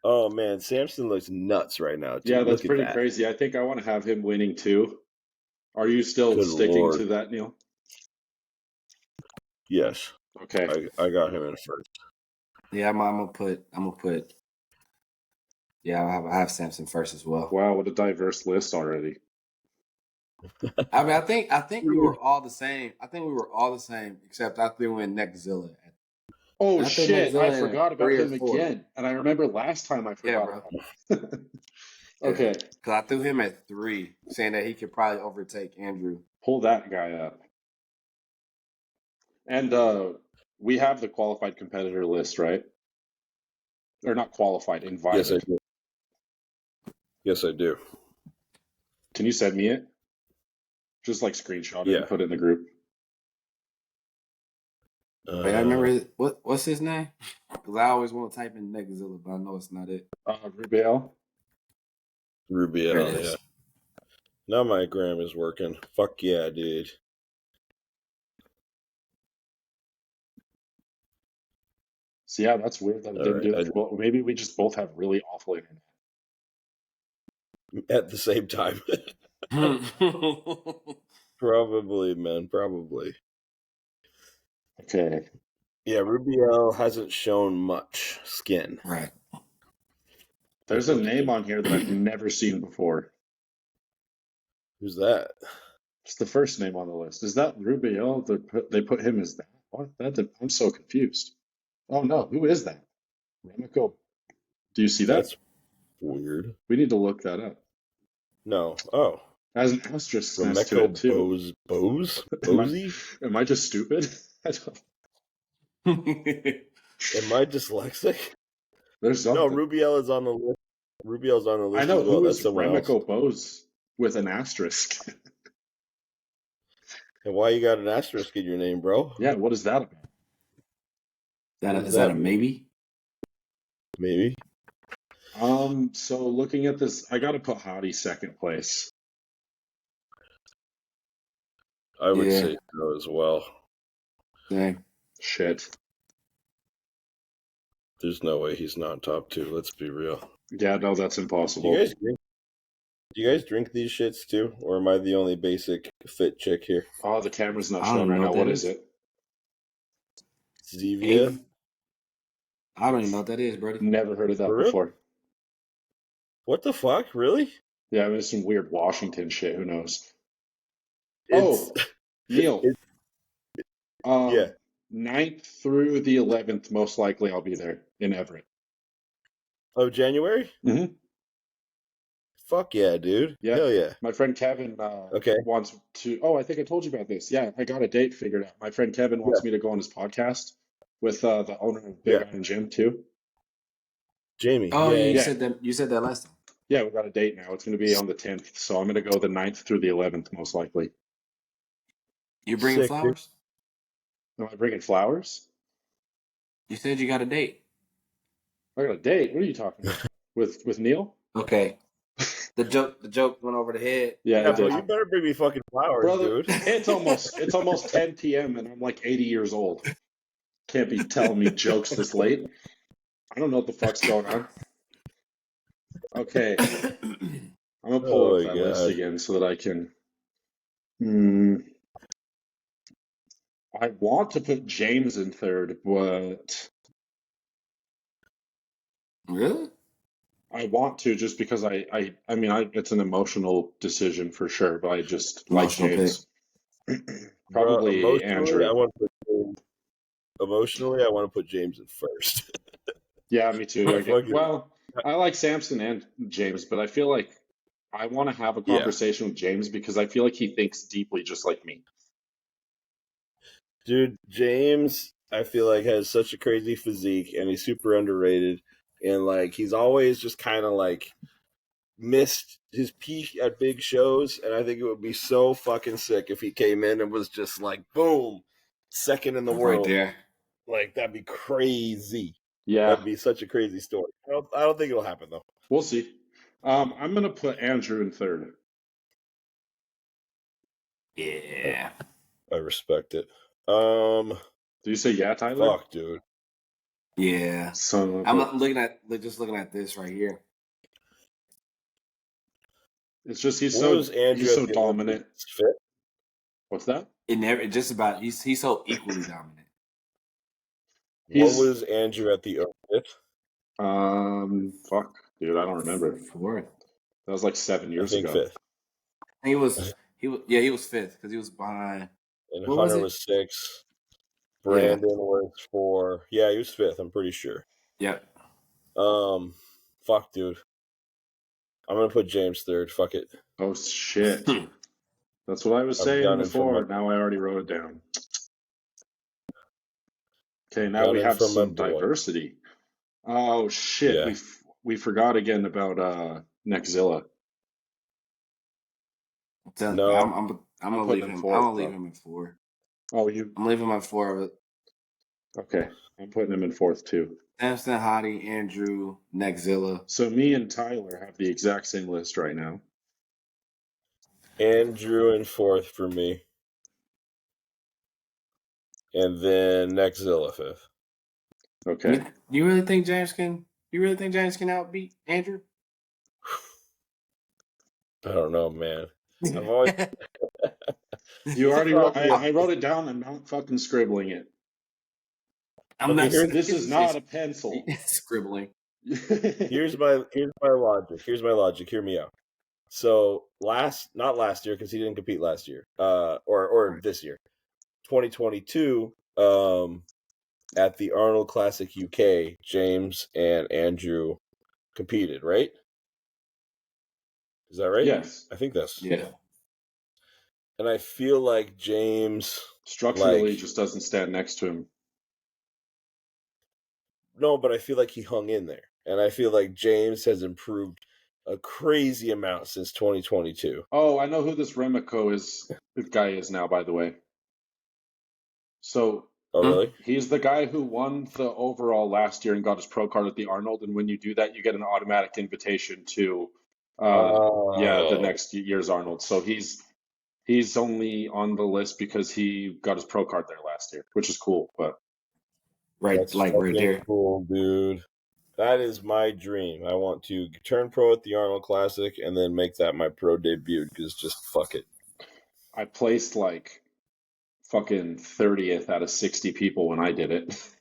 A: Oh man, Samson looks nuts right now. Dude.
B: Yeah, that's
A: Look at
B: pretty
A: that.
B: crazy. I think I want to have him winning too. Are you still
A: Good
B: sticking
A: Lord.
B: to that, Neil?
A: Yes,
B: Okay.
A: I got him in first.
C: Yeah, I'm gonna put. Yeah, I have Samson first as well.
B: Wow, what a diverse list already.
C: I mean, I think we were all the same. I think we were all the same, except I threw in Neckzilla.
B: Oh
C: I threw
B: shit, I
C: Neckzilla in
B: forgot about
C: 3 or
B: him
C: 4.
B: again. And I remember last time I
C: Yeah,
B: forgot
C: bro.
B: about him. Okay,
C: Because I threw him at 3, saying that he could probably overtake Andrew.
B: pull that guy up. And we have the qualified competitor list, right? Or not qualified,
A: Yes, I
B: invited.
A: do. Yes, I do.
B: Can you send me it? Just like screenshot it and put it in the group.
C: Wait, I remember what's his name? Because I always want to type in Neckzilla, but I know it's not it.
B: Rubiel.
A: Rubiel,
C: There it is.
A: yeah. Now my gram is working. Fuck yeah, dude.
B: So yeah, that's weird that it didn't do it. Well, maybe we just both have really awful internet.
A: At the same time. Probably, man. Probably.
B: Okay.
A: Yeah, Rubiel hasn't shown much skin.
C: Right.
B: There's a name on here that I've never seen before.
A: Who's that?
B: It's the first name on the list. Is that Rubiel? They put him as that. What? I'm so confused. Oh no, who is that? Remco. Do you see that?
A: That's weird.
B: We need to look that up.
A: No. Oh.
B: Has an asterisk next to it too.
A: Bosey?
B: Am I just stupid? I don't.
A: Am I dyslexic?
B: There's something.
A: No, Rubiel is on the list. Rubiel's on the list.
B: I know
A: as well.
B: who
A: That's
B: is
A: someone
B: Remco
A: else.
B: Bose with an asterisk.
A: And why you got an asterisk in your name, bro?
B: Yeah, what is that about?
C: Is that a maybe?
A: Maybe.
B: So looking at this, I gotta put Hottie second place.
A: I would say so as well.
C: Dang.
B: Shit.
A: There's no way he's not top 2. Let's be real.
B: Yeah, no, that's impossible.
A: Do you guys drink these shits too? Or am I the only basic fit chick here?
B: Oh, the camera's not showing right now. What is it?
A: Zevia?
C: I don't even know what that is, Brody.
B: Never heard of that before.
A: What the fuck? Really?
B: Yeah, there's some weird Washington shit. Who knows? Neil.
A: Yeah.
B: 9th through the 11th, most likely I'll be there in Everett.
A: Of January?
B: Mm-hmm.
A: Fuck yeah, dude.
B: Yeah.
A: Hell yeah.
B: My friend Kevin wants to... Oh, I think I told you about this. Yeah, I got a date figured out. My friend Kevin wants me to go on his podcast with the owner of Big Iron Gym, too.
A: Jamie.
C: Oh, yeah, you said that last time.
B: Yeah, we got a date now. It's going to be on the 10th, so I'm going to go the 9th through the 11th, most likely.
C: You bringing flowers?
B: Am I bringing flowers?
C: You said you got a date.
B: I got a date? What are you talking about? With Neil?
C: Okay. The joke went over the head.
B: Yeah,
A: bro, you better bring me fucking flowers,
B: brother,
A: dude.
B: It's almost 10 p.m. and I'm like 80 years old. Can't be telling me jokes this late. I don't know what the fuck's going on. Okay. I'm gonna pull up that list again so that I can. I want to put James in third, but
C: really,
B: I want to just because I mean it's an emotional decision for sure, but I just like James. Probably Andrew.
A: Emotionally, I want to put James in first.
B: Yeah, me too. I like Samson and James, but I feel like I want to have a conversation with James because I feel like he thinks deeply just like me.
A: Dude, James, I feel like has such a crazy physique and he's super underrated. And like he's always just kind of like missed his peak at big shows. And I think it would be so fucking sick if he came in and was just like, boom, second in the
C: Right
A: world.
C: there.
A: Like, that'd be crazy.
B: Yeah,
A: That'd be such a crazy story. I don't think it'll happen though.
B: we'll see. I'm gonna put Andrew in third.
C: Yeah.
A: I respect it.
B: Do you say yeah, Tyler?
A: Fuck, dude.
C: Yeah.
B: So
C: I'm looking at this right here.
B: it's just he's
A: What was Andrew
B: so
A: at the
B: dominant.
A: Olympics? Fifth?
B: What's that?
C: Just about he's so equally dominant.
A: What was Andrew at the Olympics?
B: Fuck, dude, I don't remember.
C: Fourth.
B: That was like 7
A: I
B: years
A: think
B: ago.
A: fifth.
C: He was fifth because he was behind.
A: And
C: What
A: Hunter
C: was it?
A: was 6. Brandon was 4. Yeah, he was 5th, I'm pretty sure.
C: Yep.
A: Fuck, dude. I'm gonna put James 3rd. Fuck it.
B: Oh shit. That's what I was saying before. Now I already wrote it down. Okay, now we have some diversity. Oh shit,
A: Yeah.
B: we forgot again about Nexzilla.
A: No,
C: I'm gonna leave him. I'm gonna leave him in 4.
B: Oh,
C: I'm leaving him in 4.
B: Okay, I'm putting him in 4th too.
C: Samson, Hottie, Andrew, Nexzilla.
B: So me and Tyler have the exact same list right now.
A: Andrew in 4th for me. And then Nexzilla 5th.
B: Okay.
C: You really think James can outbeat Andrew?
B: Oh,
A: I don't know, man. I've always
B: You already wrote I wrote it down. I'm not fucking scribbling it. This is not a pencil.
C: Scribbling.
A: Here's my logic. Hear me out. So not last year because he didn't compete last year. Or this year, 2022. At the Arnold Classic UK, James and Andrew competed, right? Is that right?
B: Yes.
A: I think that's
C: Yeah.
A: And I feel like James
B: structurally just doesn't stand next to him.
A: No, but I feel like he hung in there. And I feel like James has improved a crazy amount since 2022.
B: Oh, I know who this Remco guy is now, by the way. So,
A: oh, really?
B: He's the guy who won the overall last year and got his pro card at the Arnold. And when you do that, you get an automatic invitation to, the next year's Arnold. So he's only on the list because he got his pro card there last year, which is cool. But
A: that's
C: right there.
A: Cool, dude. That is my dream. I want to turn pro at the Arnold Classic and then make that my pro debut because just fuck it.
B: I placed like fucking 30th out of 60 people when I did it.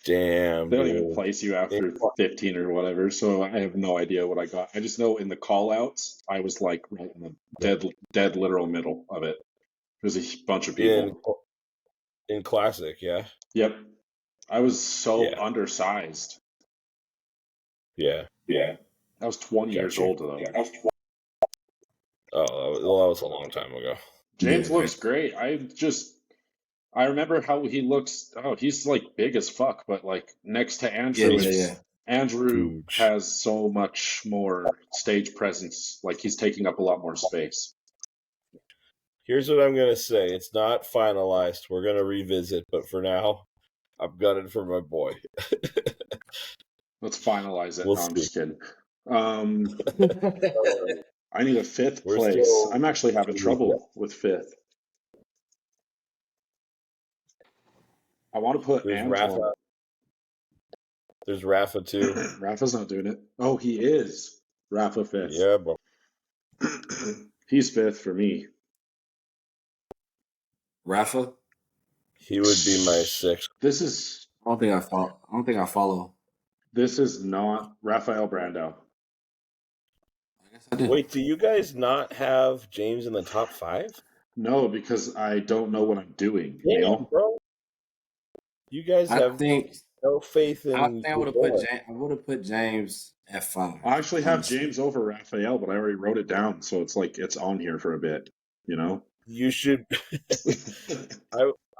A: Damn,
B: they don't even place you after 15 or whatever, so I have no idea what I got. I just know in the call outs I was like right in the dead literal middle of it. There's a bunch of people
A: in classic.
B: Yep. I was so undersized.
A: Yeah
B: I was 20 years old though.
A: Oh, that was a long time ago.
B: James looks great. I remember how he looks. Oh, he's like big as fuck, but like next to Andrew, Andrew
A: huge.
B: Has so much more stage presence. Like he's taking up a lot more space.
A: Here's what I'm gonna say. It's not finalized. We're gonna revisit, but for now, I've got it for my boy.
B: Let's finalize it. No, I'm just kidding. I need a 5th place. I'm actually having trouble with 5th. I want to put Antoine.
A: There's Rafa too.
B: Rafa's not doing it. Oh, he is. Rafa 5th.
A: Yeah, bro.
B: He's 5th for me.
C: Rafa?
A: He would be my 6th.
B: This is.
C: I don't think I follow.
B: This is not Rafael Brandao.
C: I guess I do.
A: Wait, do you guys not have James in the top 5?
B: No, because I don't know what I'm doing.
A: Damn, bro. You guys have no faith in.
C: I think I would have put James at 5.
B: I actually have James over Rafael, but I already wrote it down, so it's like it's on here for a bit. You know.
A: You should.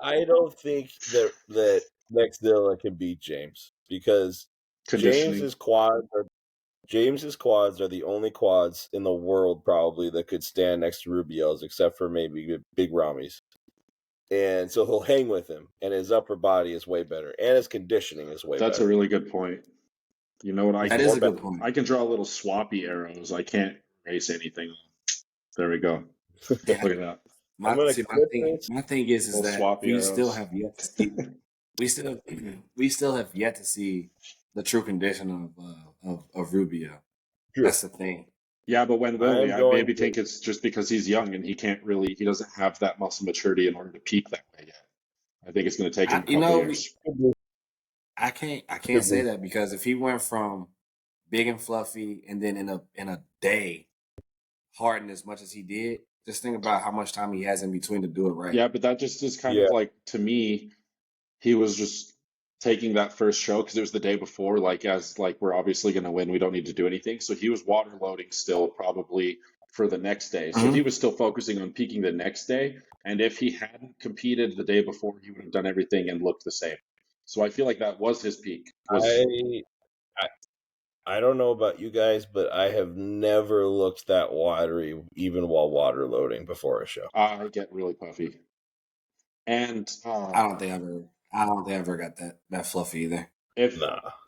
A: I don't think that Nexzilla can beat James because James's quads are the only quads in the world probably that could stand next to Rubiel's, except for maybe Big Rami's. And so he'll hang with him, and his upper body is way better, and his conditioning is way
B: That's
A: better.
B: a really good point. You know what?
C: That is a good point.
B: I can draw little swappy arrows. I can't erase anything. There we go.
C: Yeah.
B: Look at that.
C: My thing is
B: Little
C: that
B: swappy
C: we
B: arrows.
C: still have yet to see. we still have yet to see the true condition of Rubio.
A: True.
C: That's the thing.
B: Yeah, but when will we? I
A: going
B: maybe
A: to-
B: think it's just because he's young and he doesn't have that muscle maturity in order to peak that way yet. I think it's going to take him a couple years.
C: I can't say that, because if he went from big and fluffy and then in a day hardened as much as he did, just think about how much time he has in between to do it right.
B: Yeah, but that just is kind of like, to me, he was just taking that first show because it was the day before, we're obviously going to win, we don't need to do anything. So he was water loading still probably for the next day. So he was still focusing on peaking the next day. And if he hadn't competed the day before, he would have done everything and looked the same. So I feel like that was his peak.
A: I don't know about you guys, but I have never looked that watery, even while water loading before a show.
B: I get really puffy. And
C: I don't think I ever got that fluffy either.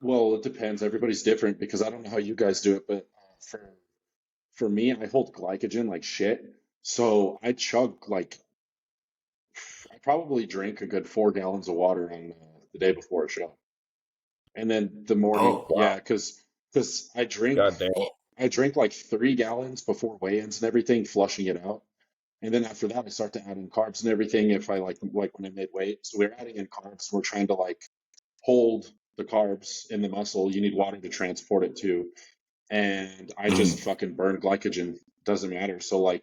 B: Well, it depends. Everybody's different, because I don't know how you guys do it, but for me, I hold glycogen like shit. So I chug I probably drink a good 4 gallons of water on the day before a show, and then the morning, because I drink like 3 gallons before weigh-ins and everything, flushing it out. And then after that, I start to add in carbs and everything if I like when I made weight. So we're adding in carbs. We're trying to hold the carbs in the muscle. You need water to transport it too. And I just fucking burn glycogen. Doesn't matter. So I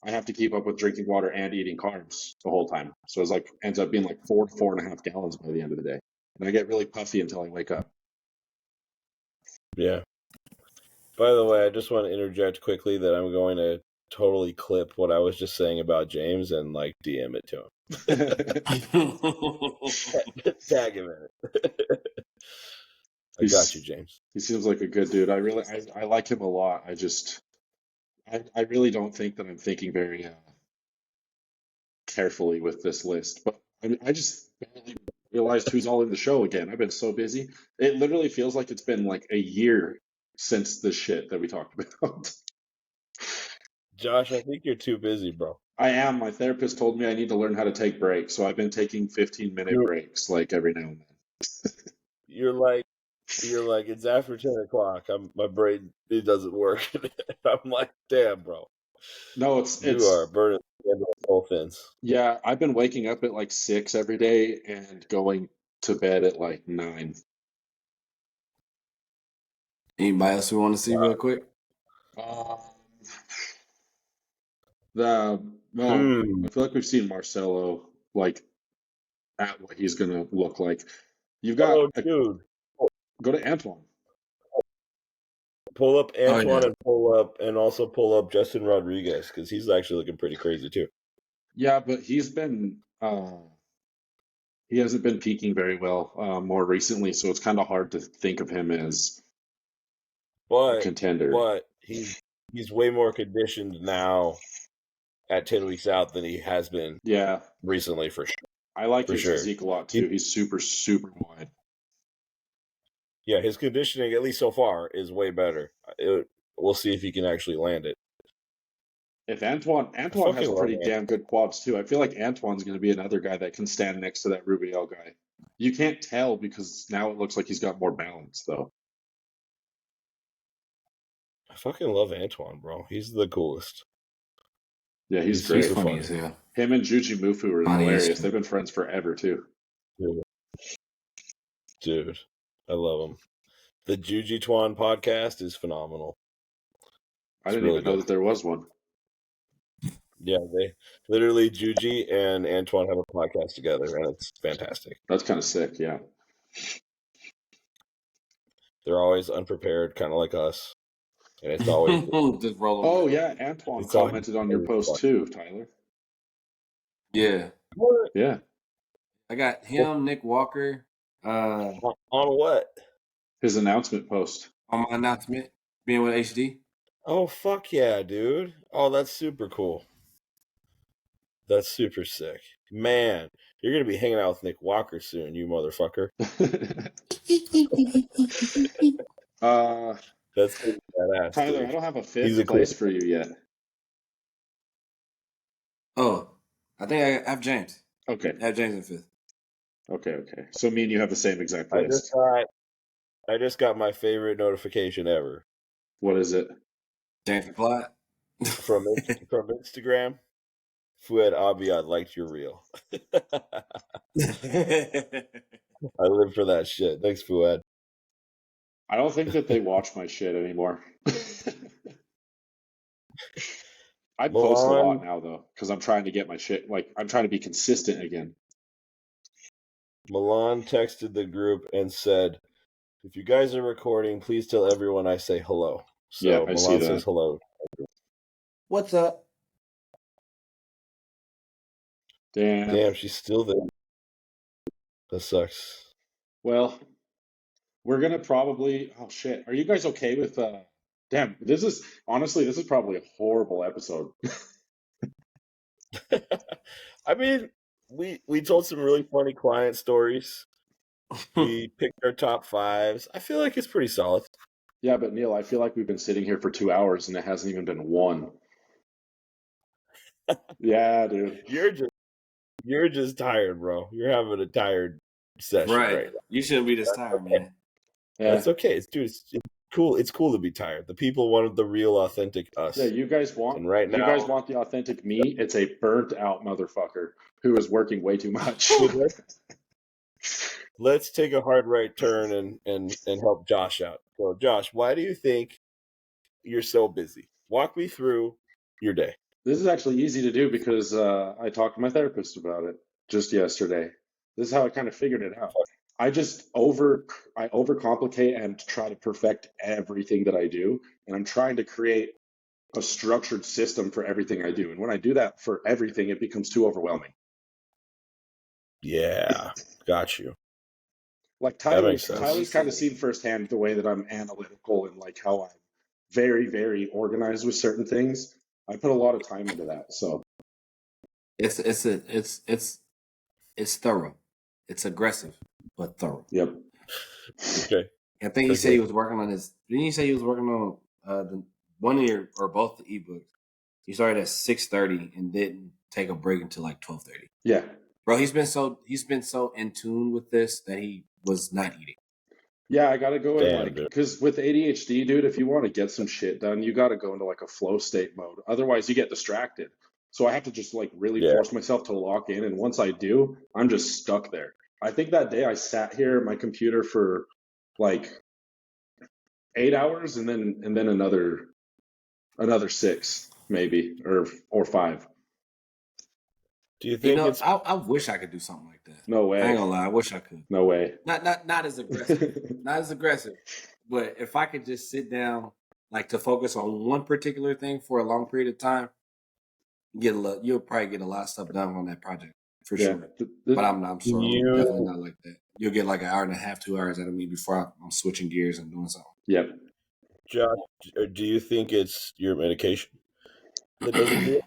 B: have to keep up with drinking water and eating carbs the whole time. So it's ends up being 4 to 4.5 gallons by the end of the day. And I get really puffy until I wake up.
A: Yeah. By the way, I just want to interject quickly that I'm going to totally clip what I was just saying about James and DM it to him. Tag him in it. I got you, James.
B: He seems like a good dude. I like him a lot. I really don't think that I'm thinking very carefully with this list, but I just barely realized who's all in the show again. I've been so busy. It literally feels like it's been a year since the shit that we talked about.
A: Josh, I think you're too busy, bro.
B: I am. My therapist told me I need to learn how to take breaks, so I've been taking 15-minute breaks every now and then.
A: You're like, it's after 10 o'clock. My brain, it doesn't work. I'm like, damn, bro.
B: No,
A: you are burning both ends.
B: Yeah, I've been waking up at 6 every day and going to bed at 9.
C: Anybody else we want to see real quick?
B: I feel like we've seen Marcelo at what he's gonna look like. You've got
A: dude.
B: Go to Antoine.
A: Pull up Antoine and also pull up Justin Rodriguez, because he's actually looking pretty crazy too.
B: Yeah, but he's been he hasn't been peaking very well more recently, so it's kind of hard to think of him as a contender.
A: But he's way more conditioned now at 10 weeks out than he has been recently, for sure.
B: I like his physique a lot too. He's super, super wide.
A: Yeah, his conditioning, at least so far, is way better. We'll see if he can actually land it.
B: If Antoine has pretty damn good quads too. I feel like Antoine's going to be another guy that can stand next to that Rubiel guy. You can't tell because now it looks like he's got more balance, though.
A: I fucking love Antoine, bro. He's the coolest.
B: Yeah, he's great.
C: He's funny as hell.
B: Him and Juji Mufu are hilarious. They've been friends forever too.
A: Dude, I love him. The Juji Twan podcast is phenomenal.
B: I didn't even know that there was one.
A: Yeah, they literally, Juji and Antoine have a podcast together, and it's fantastic.
B: That's kind of sick, yeah.
A: They're always unprepared, kind of like us. And it's always
C: just roll.
B: Oh yeah, Antoine commented on your post too, Tyler.
C: Yeah.
A: What?
B: Yeah.
C: I got him, Nick Walker.
A: On what?
B: His announcement post.
C: On my announcement, being with HD.
A: Oh, fuck yeah, dude. Oh, that's super cool. That's super sick. Man, you're gonna be hanging out with Nick Walker soon, you motherfucker. That's gonna be badass,
B: Tyler,
A: dude.
B: I don't have a
A: He's
B: fifth
A: a cool.
B: place for you yet.
C: Oh, I think I have James.
B: Okay.
C: I have James in fifth.
B: Okay. So me and you have the same exact
A: I
B: place.
A: just got my favorite notification ever
B: What is it?
C: James replied.
A: from Instagram. Fuad Abiyad liked your reel. I live for that shit. Thanks, Fuad.
B: I don't think that they watch my shit anymore. I post a lot now though, because I'm trying to get my shit, like I'm trying to be consistent again.
A: Milan texted the group and said, "If you guys are recording, please tell everyone I say hello." So
B: Yeah, I see
A: Milan
B: that.
A: says hello.
C: What's up?
B: Damn.
A: She's still there. That sucks.
B: Well, we're gonna probably. Oh shit. Are you guys okay with? Damn. This is probably a horrible episode.
A: I mean, we told some really funny client stories. We picked our top fives. I feel like it's pretty solid.
B: Yeah, but Neil, I feel like we've been sitting here for 2 hours and it hasn't even been one. Yeah, dude.
A: You're just tired, bro. You're having a tired session right now.
C: You shouldn't be this tired, man.
B: Yeah.
A: That's okay. It's cool. It's cool to be tired. The people wanted the real, authentic us.
B: Yeah, you guys want
A: And right now,
B: you guys want the authentic me. It's a burnt out motherfucker who is working way too much.
A: let's take a hard right turn and help Josh out. So, Josh, why do you think you're so busy? Walk me through your day.
B: This is actually easy to do because I talked to my therapist about it just yesterday. This is how I kind of figured it out. I overcomplicate and try to perfect everything that I do, and I'm trying to create a structured system for everything I do. And when I do that for everything, it becomes too overwhelming.
A: Yeah, got you.
B: Like Tyler's kind of seen firsthand the way that I'm analytical and like how I'm very, very organized with certain things. I put a lot of time into that. So
C: it's thorough. It's aggressive, but thorough.
B: Yep.
A: Okay.
C: I think he said he was working on his. Didn't he say he was working on the one year or both the ebooks? He started at 6:30 and didn't take a break until like 12:30.
B: Yeah.
C: Bro, he's been so in tune with this that he was not eating.
B: Yeah, I gotta go in like, because with ADHD, dude, if you want to get some shit done, you gotta go into like a flow state mode. Otherwise, you get distracted. So I have to just like really force myself to lock in, and once I do, I'm just stuck there. I think that day I sat here at my computer for like 8 hours, and then another 6 maybe or 5.
A: Do you think it's?
C: I wish I could do something like that.
B: No way.
C: I ain't gonna lie, I wish I could.
B: No way.
C: Not as aggressive. Not as aggressive. But if I could just sit down, like to focus on one particular thing for a long period of time, you'll probably get a lot of stuff done on that project for sure. But I'm definitely not like that. You'll get like an hour and a half, 2 hours out of me before I'm switching gears and doing something.
B: Yep.
A: Josh, do you think it's your medication that doesn't do it?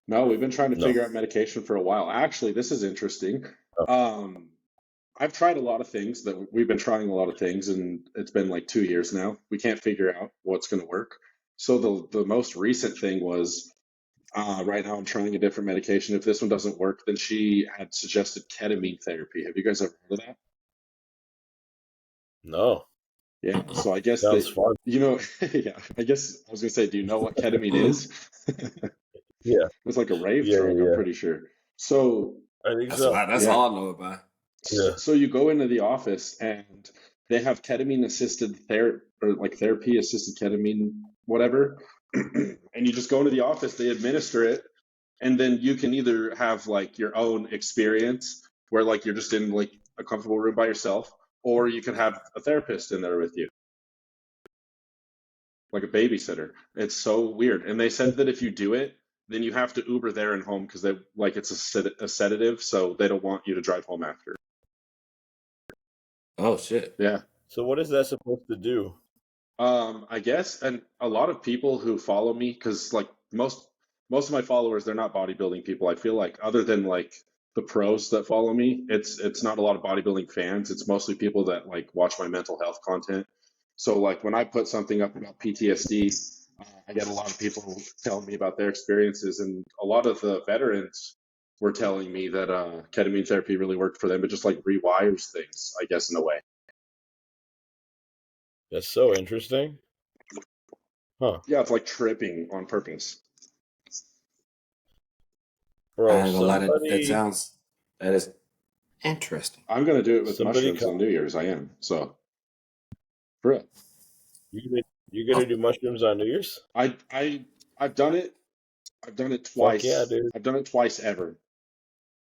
B: No, we've been trying to figure out medication for a while. Actually, this is interesting. I've tried a lot of things we've been trying a lot of things, and it's been like 2 years now. We can't figure out what's going to work. So the most recent thing was right now I'm trying a different medication. If this one doesn't work, then she had suggested ketamine therapy. Have you guys ever heard of that?
A: No.
B: Yeah. So I guess
A: fun.
B: yeah, I guess I was going to say, do you know what ketamine is?
A: Yeah.
B: It's like a rave drug, I'm pretty sure. So
A: I think
C: that's all I know about.
B: Yeah. So you go into the office and they have ketamine assisted therapy assisted ketamine, whatever. And you just go into the office, they administer it, and then you can either have like your own experience where like you're just in like a comfortable room by yourself, or you can have a therapist in there with you. Like a babysitter. It's so weird. And they said that if you do it, then you have to Uber there and home because it's a sedative, so they don't want you to drive home after.
C: Oh shit.
B: Yeah.
A: So what is that supposed to do?
B: I guess, and a lot of people who follow me, because like most of my followers, they're not bodybuilding people. I feel like other than like the pros that follow me. It's not a lot of bodybuilding fans. It's mostly people that like watch my mental health content. So like when I put something up about PTSD, I get a lot of people telling me about their experiences, and a lot of the veterans were telling me that ketamine therapy really worked for them. It just like rewires things, I guess, in a way.
A: That's so interesting. Huh.
B: Yeah, it's like tripping on purpose.
A: Bro,
C: I ain't gonna lie,
A: somebody
C: that is interesting.
B: I'm gonna do it with
A: somebody
B: mushrooms
A: come,
B: on New Year's. I am. So for real.
A: you gonna do mushrooms on New Year's?
B: I've done it. I've done it
A: Fuck yeah,
B: twice.
A: dude.
B: I've done it twice ever.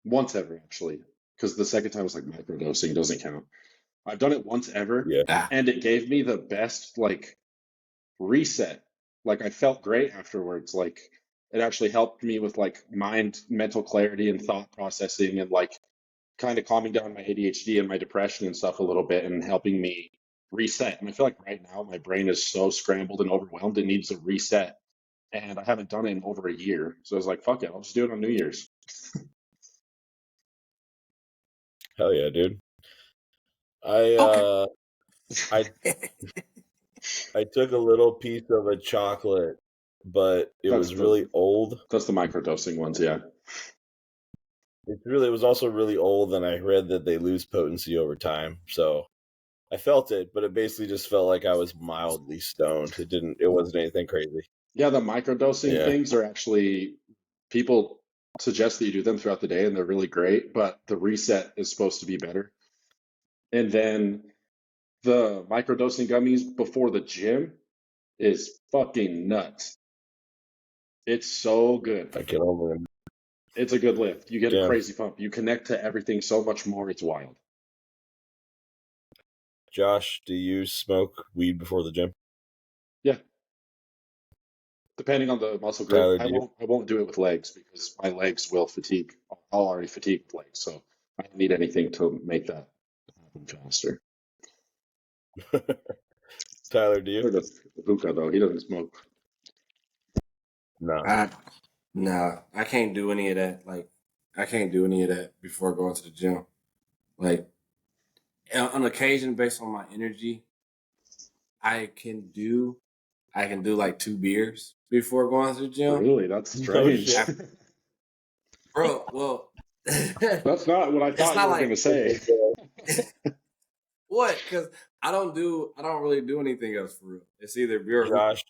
B: Once ever actually, because the second time was like microdosing, doesn't count. I've done it once ever,
A: Yeah.
C: Ah,
B: and it gave me the best like reset. Like I felt great afterwards. Like it actually helped me with like mental clarity and thought processing and like kind of calming down my ADHD and my depression and stuff a little bit and helping me reset. And I feel like right now my brain is so scrambled and overwhelmed, it needs a reset. And I haven't done it in over a year. So I was like, fuck it, I'll just do it on New Year's.
A: Hell yeah, dude. I
C: okay.
A: I I took a little piece of a chocolate, but it
B: That's
A: was really
B: the
A: old.
B: that's the microdosing ones, yeah.
A: It was also really old, and I read that they lose potency over time. So I felt it, but it basically just felt like I was mildly stoned. It wasn't anything crazy.
B: Yeah, the microdosing
A: Yeah.
B: things are actually people suggest that you do them throughout the day and they're really great, but the reset is supposed to be better. And then the microdosing gummies before the gym is fucking nuts. It's so good.
A: I get over it.
B: It's a good lift. You get a
A: Damn.
B: crazy pump. You connect to everything so much more. It's wild.
A: Josh, do you smoke weed before the gym?
B: Yeah, depending on the muscle group.
A: Tyler, do you?
B: I won't do it with legs because my legs will fatigue. I'll already fatigue with legs, so I don't need anything to make that happen faster.
A: Tyler, do you?
B: Or the hookah though, he doesn't smoke.
A: No.
C: No, I can't do any of that. Like, I can't do any of that before going to the gym. Like, on occasion, based on my energy, I can do like 2 beers before going to the gym.
B: Really, that's
A: No
B: strange.
A: shit.
C: Bro, well,
B: That's not what I
C: it's
B: thought you
C: not
B: were gonna
C: like
B: say.
C: what? Because I don't really do anything else for real. It's either beer or hookah.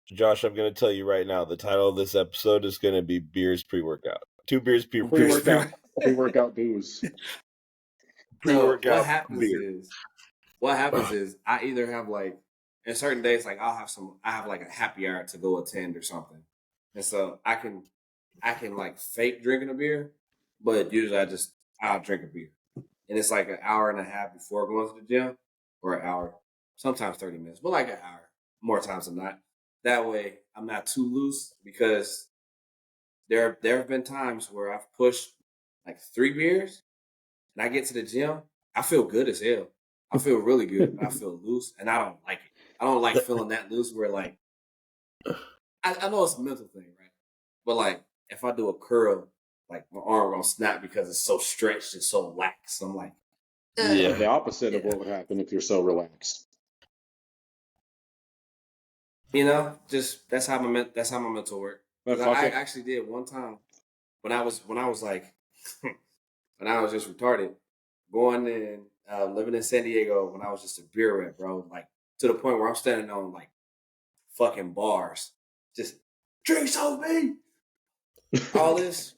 A: Josh, I'm going to tell you right now, the title of this episode is going to be Beers Pre-Workout. 2 beers
C: Beers
B: Pre-workout, pre-workout booze.
C: So
A: pre-workout beer.
C: what happens is I either have like in certain days like I have like a happy hour to go attend or something, and so I can like fake drinking a beer, but usually I'll drink a beer, and it's like an hour and a half before going to the gym, or an hour, sometimes 30 minutes, but like an hour more times than not. That way I'm not too loose because there have been times where I've pushed like 3 beers and I get to the gym, I feel good as hell. I feel really good, but I feel loose, and I don't like it. I don't like feeling that loose. Where like I know it's a mental thing, right? But like if I do a curl, like my arm gonna snap because it's so stretched and so lax. I'm like,
A: Yeah.
B: The opposite of
C: yeah.
B: what would happen if you're so relaxed.
C: You know, just that's how my mental work.
B: But
C: 'Cause
B: fuck
C: I
B: it.
C: actually did one time when I was like when I was just retarded, going in living in San Diego when I was just a beer rat, bro. Like to the point where I'm standing on like fucking bars, just drinks on me. All this.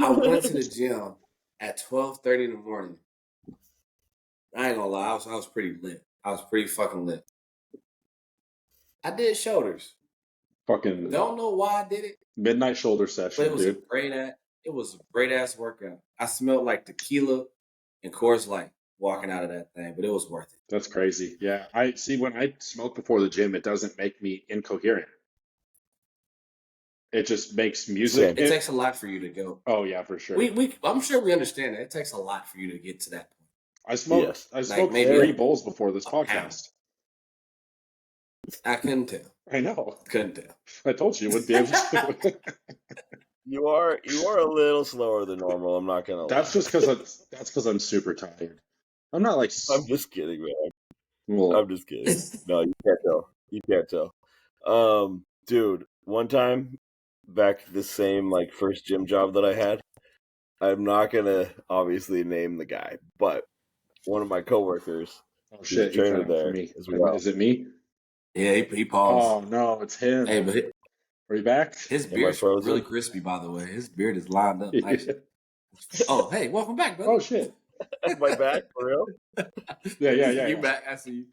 C: I went to the gym at 12:30 in the morning. I ain't gonna lie, I was pretty lit. I was pretty fucking lit. I did shoulders.
B: Fucking
C: Don't know why I did it,
B: midnight shoulder
C: but
B: session, dude.
C: it was a great ass workout. I smelled like tequila and Coors Light walking out of that thing, but it was worth it.
B: That's crazy. Yeah, I see when I smoke before the gym, it doesn't make me incoherent. It just makes music.
A: Same.
C: It takes a lot for you to go.
B: Oh yeah, for sure.
C: I'm sure we understand that. It takes a lot for you to get to that point.
A: Yes.
B: I
C: Like
B: smoked
C: maybe
B: 3 bowls before this
C: a pound.
B: podcast.
C: I couldn't tell.
B: I know.
C: Couldn't tell.
B: I told you you wouldn't be able to.
A: You are a little slower than normal. I'm not gonna lie.
B: That's just because I'm super tired. I'm not like.
A: I'm just kidding, man.
B: Well,
A: I'm just kidding. No, you can't tell. You can't tell. Dude, one time back the same like first gym job that I had. I'm not gonna obviously name the guy, but one of my coworkers,
B: oh
A: he's a
B: shit, you cut
A: trainer
B: out for
A: there
B: me.
A: as well.
B: Is it me?
C: Yeah, he paused.
B: Oh no, it's him.
C: Hey, but
B: Are you back?
C: his
A: Am I
C: beard's
A: frozen?
C: really crispy, by the way. His beard is lined up nice.
B: Yeah.
C: Oh, hey, welcome back, brother.
B: Oh shit.
A: Am I back for real?
B: Yeah.
C: You back? I see you.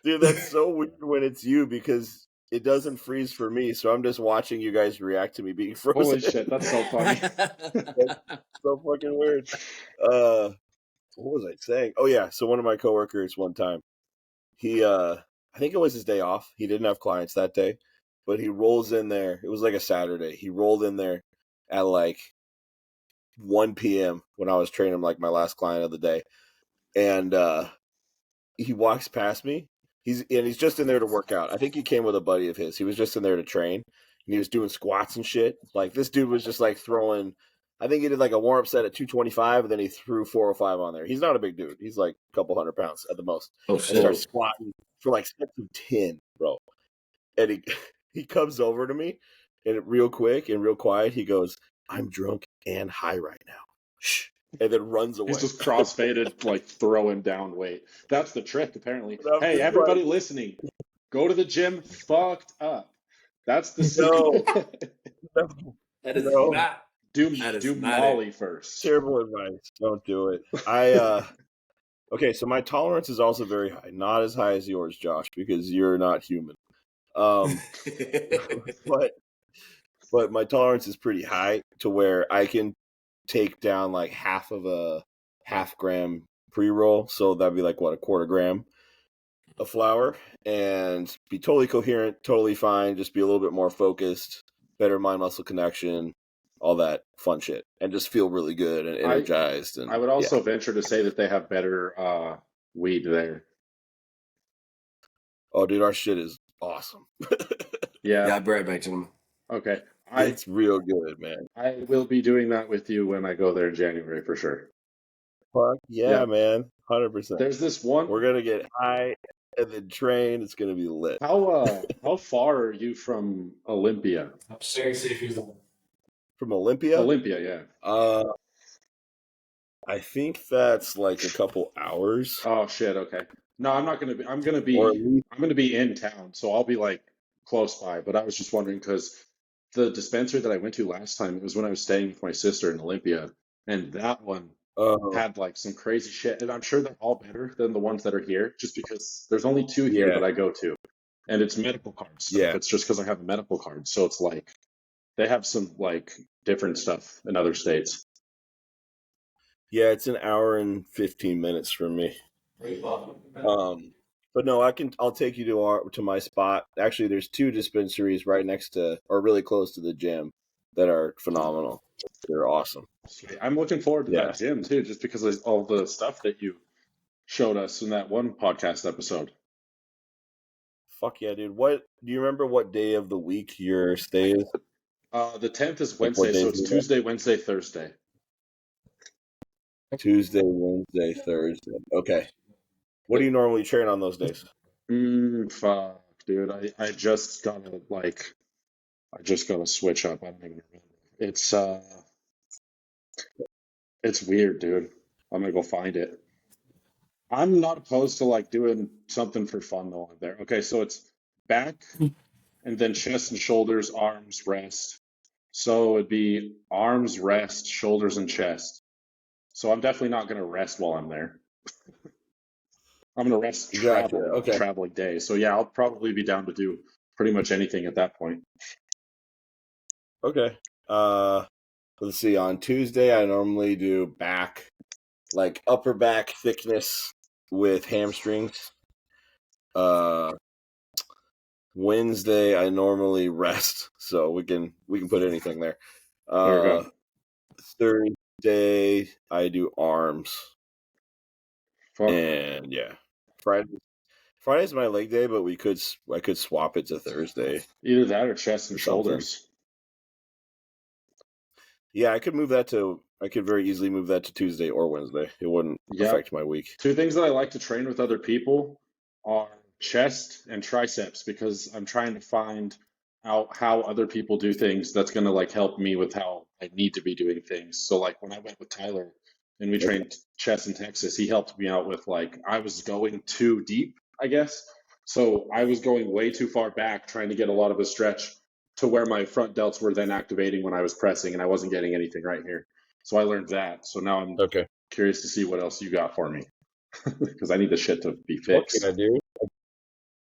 A: Dude, that's so weird when it's you because it doesn't freeze for me, so I'm just watching you guys react to me being frozen.
B: Holy shit, that's so funny.
A: So fucking weird. What was I saying? Oh yeah, so one of my coworkers one time, he I think it was his day off. He didn't have clients that day, but he rolls in there. It was like a Saturday. He rolled in there at like 1 p.m. when I was training him, like my last client of the day. And he walks past me. He's just in there to work out. I think he came with a buddy of his. He was just in there to train, and he was doing squats and shit. Like this dude was just like throwing. I think he did like a warm up set at 225, and then he threw 405 on there. He's not a big dude. He's like a couple 100 pounds at the most.
C: Oh
A: And starts squatting for like sets of 10, bro. And he he comes over to me, and real quick and real quiet, he goes, "I'm drunk and high right now." Shh. And then runs away.
B: He's just crossfaded, like throwing down weight. That's the trick, apparently.
A: And I'm
B: Hey,
A: just
B: everybody
A: like,
B: listening, go to the gym fucked up. That's the secret.
A: no,
C: That is
A: no.
C: not.
B: do
C: That is
B: do
C: not
B: Molly first.
A: Terrible advice. Don't do it. Okay, so my tolerance is also very high. Not as high as yours, Josh, because you're not human. But my tolerance is pretty high to where I can take down like half of a half-gram pre-roll, so that'd be like what, a quarter gram of flour, and be totally coherent, totally fine, just be a little bit more focused, better mind-muscle connection, all that fun shit, and just feel really good and energized. And
B: I would also venture to say that they have better weed there.
A: Oh, dude, our shit is awesome.
B: Yeah.
C: I brought it back, gentlemen.
B: Okay.
A: It's real good, man.
B: I will be doing that with you when I go there in January for sure.
A: Fuck yeah, man. 100%.
B: There's this one.
A: We're going to get high and then train. It's going to be lit.
B: How far are you from Olympia?
C: I'm staring to see if he's the one.
A: From Olympia?
B: Olympia, yeah.
A: I think that's like a couple hours.
B: Oh shit, okay. No, I'm not gonna be. I'm gonna be in town, so I'll be like close by. But I was just wondering because the dispensary that I went to last time, it was when I was staying with my sister in Olympia, and that one had like some crazy shit. And I'm sure they're all better than the ones that are here, just because there's only two here that I go to, and it's medical card stuff.
A: Yeah.
B: It's just because I have a medical card, so it's like they have some like different stuff in other states.
A: Yeah, it's an hour and 15 minutes from me. But no, I'll take you to my spot. Actually, there's two dispensaries right next to, or really close to the gym, that are phenomenal. They're awesome.
B: I'm looking forward to that gym too, just because of all the stuff that you showed us in that one podcast episode.
A: Fuck yeah, dude. What do you remember? What day of the week your stay is?
B: The 10th is Wednesday, so it's Tuesday, Wednesday, Thursday.
A: Tuesday, Wednesday, Thursday. Okay. What do you normally train on those days?
B: Fuck, dude. I just gotta switch up. I don't even remember. It's weird, dude. I'm gonna go find it. I'm not opposed to like doing something for fun though on there. Okay, so it's back and then chest and shoulders, arms, rest. So it'd be arms, rest, shoulders, and chest. So I'm definitely not gonna rest while I'm there. I'm gonna rest traveling day. So yeah, I'll probably be down to do pretty much anything at that point.
A: Okay. Let's see. On Tuesday, I normally do back, like upper back thickness with hamstrings. Wednesday, I normally rest, so we can put anything there. Thursday, I do arms.
B: Fuck.
A: And yeah, Friday's my leg day, but I could swap it to Thursday.
B: Either that or chest and shoulders.
A: Yeah, I could very easily move that to Tuesday or Wednesday. It wouldn't affect my week.
B: Two things that I like to train with other people are chest and triceps, because I'm trying to find out how other people do things that's going to like help me with how I need to be doing things. So like when I went with Tyler and we trained chest in Texas, he helped me out with like I was going too deep, I guess. So I was going way too far back trying to get a lot of a stretch to where my front delts were then activating when I was pressing, and I wasn't getting anything right here. So I learned that. So now I'm curious to see what else you got for me, because I need the shit to be fixed.
A: What can I do?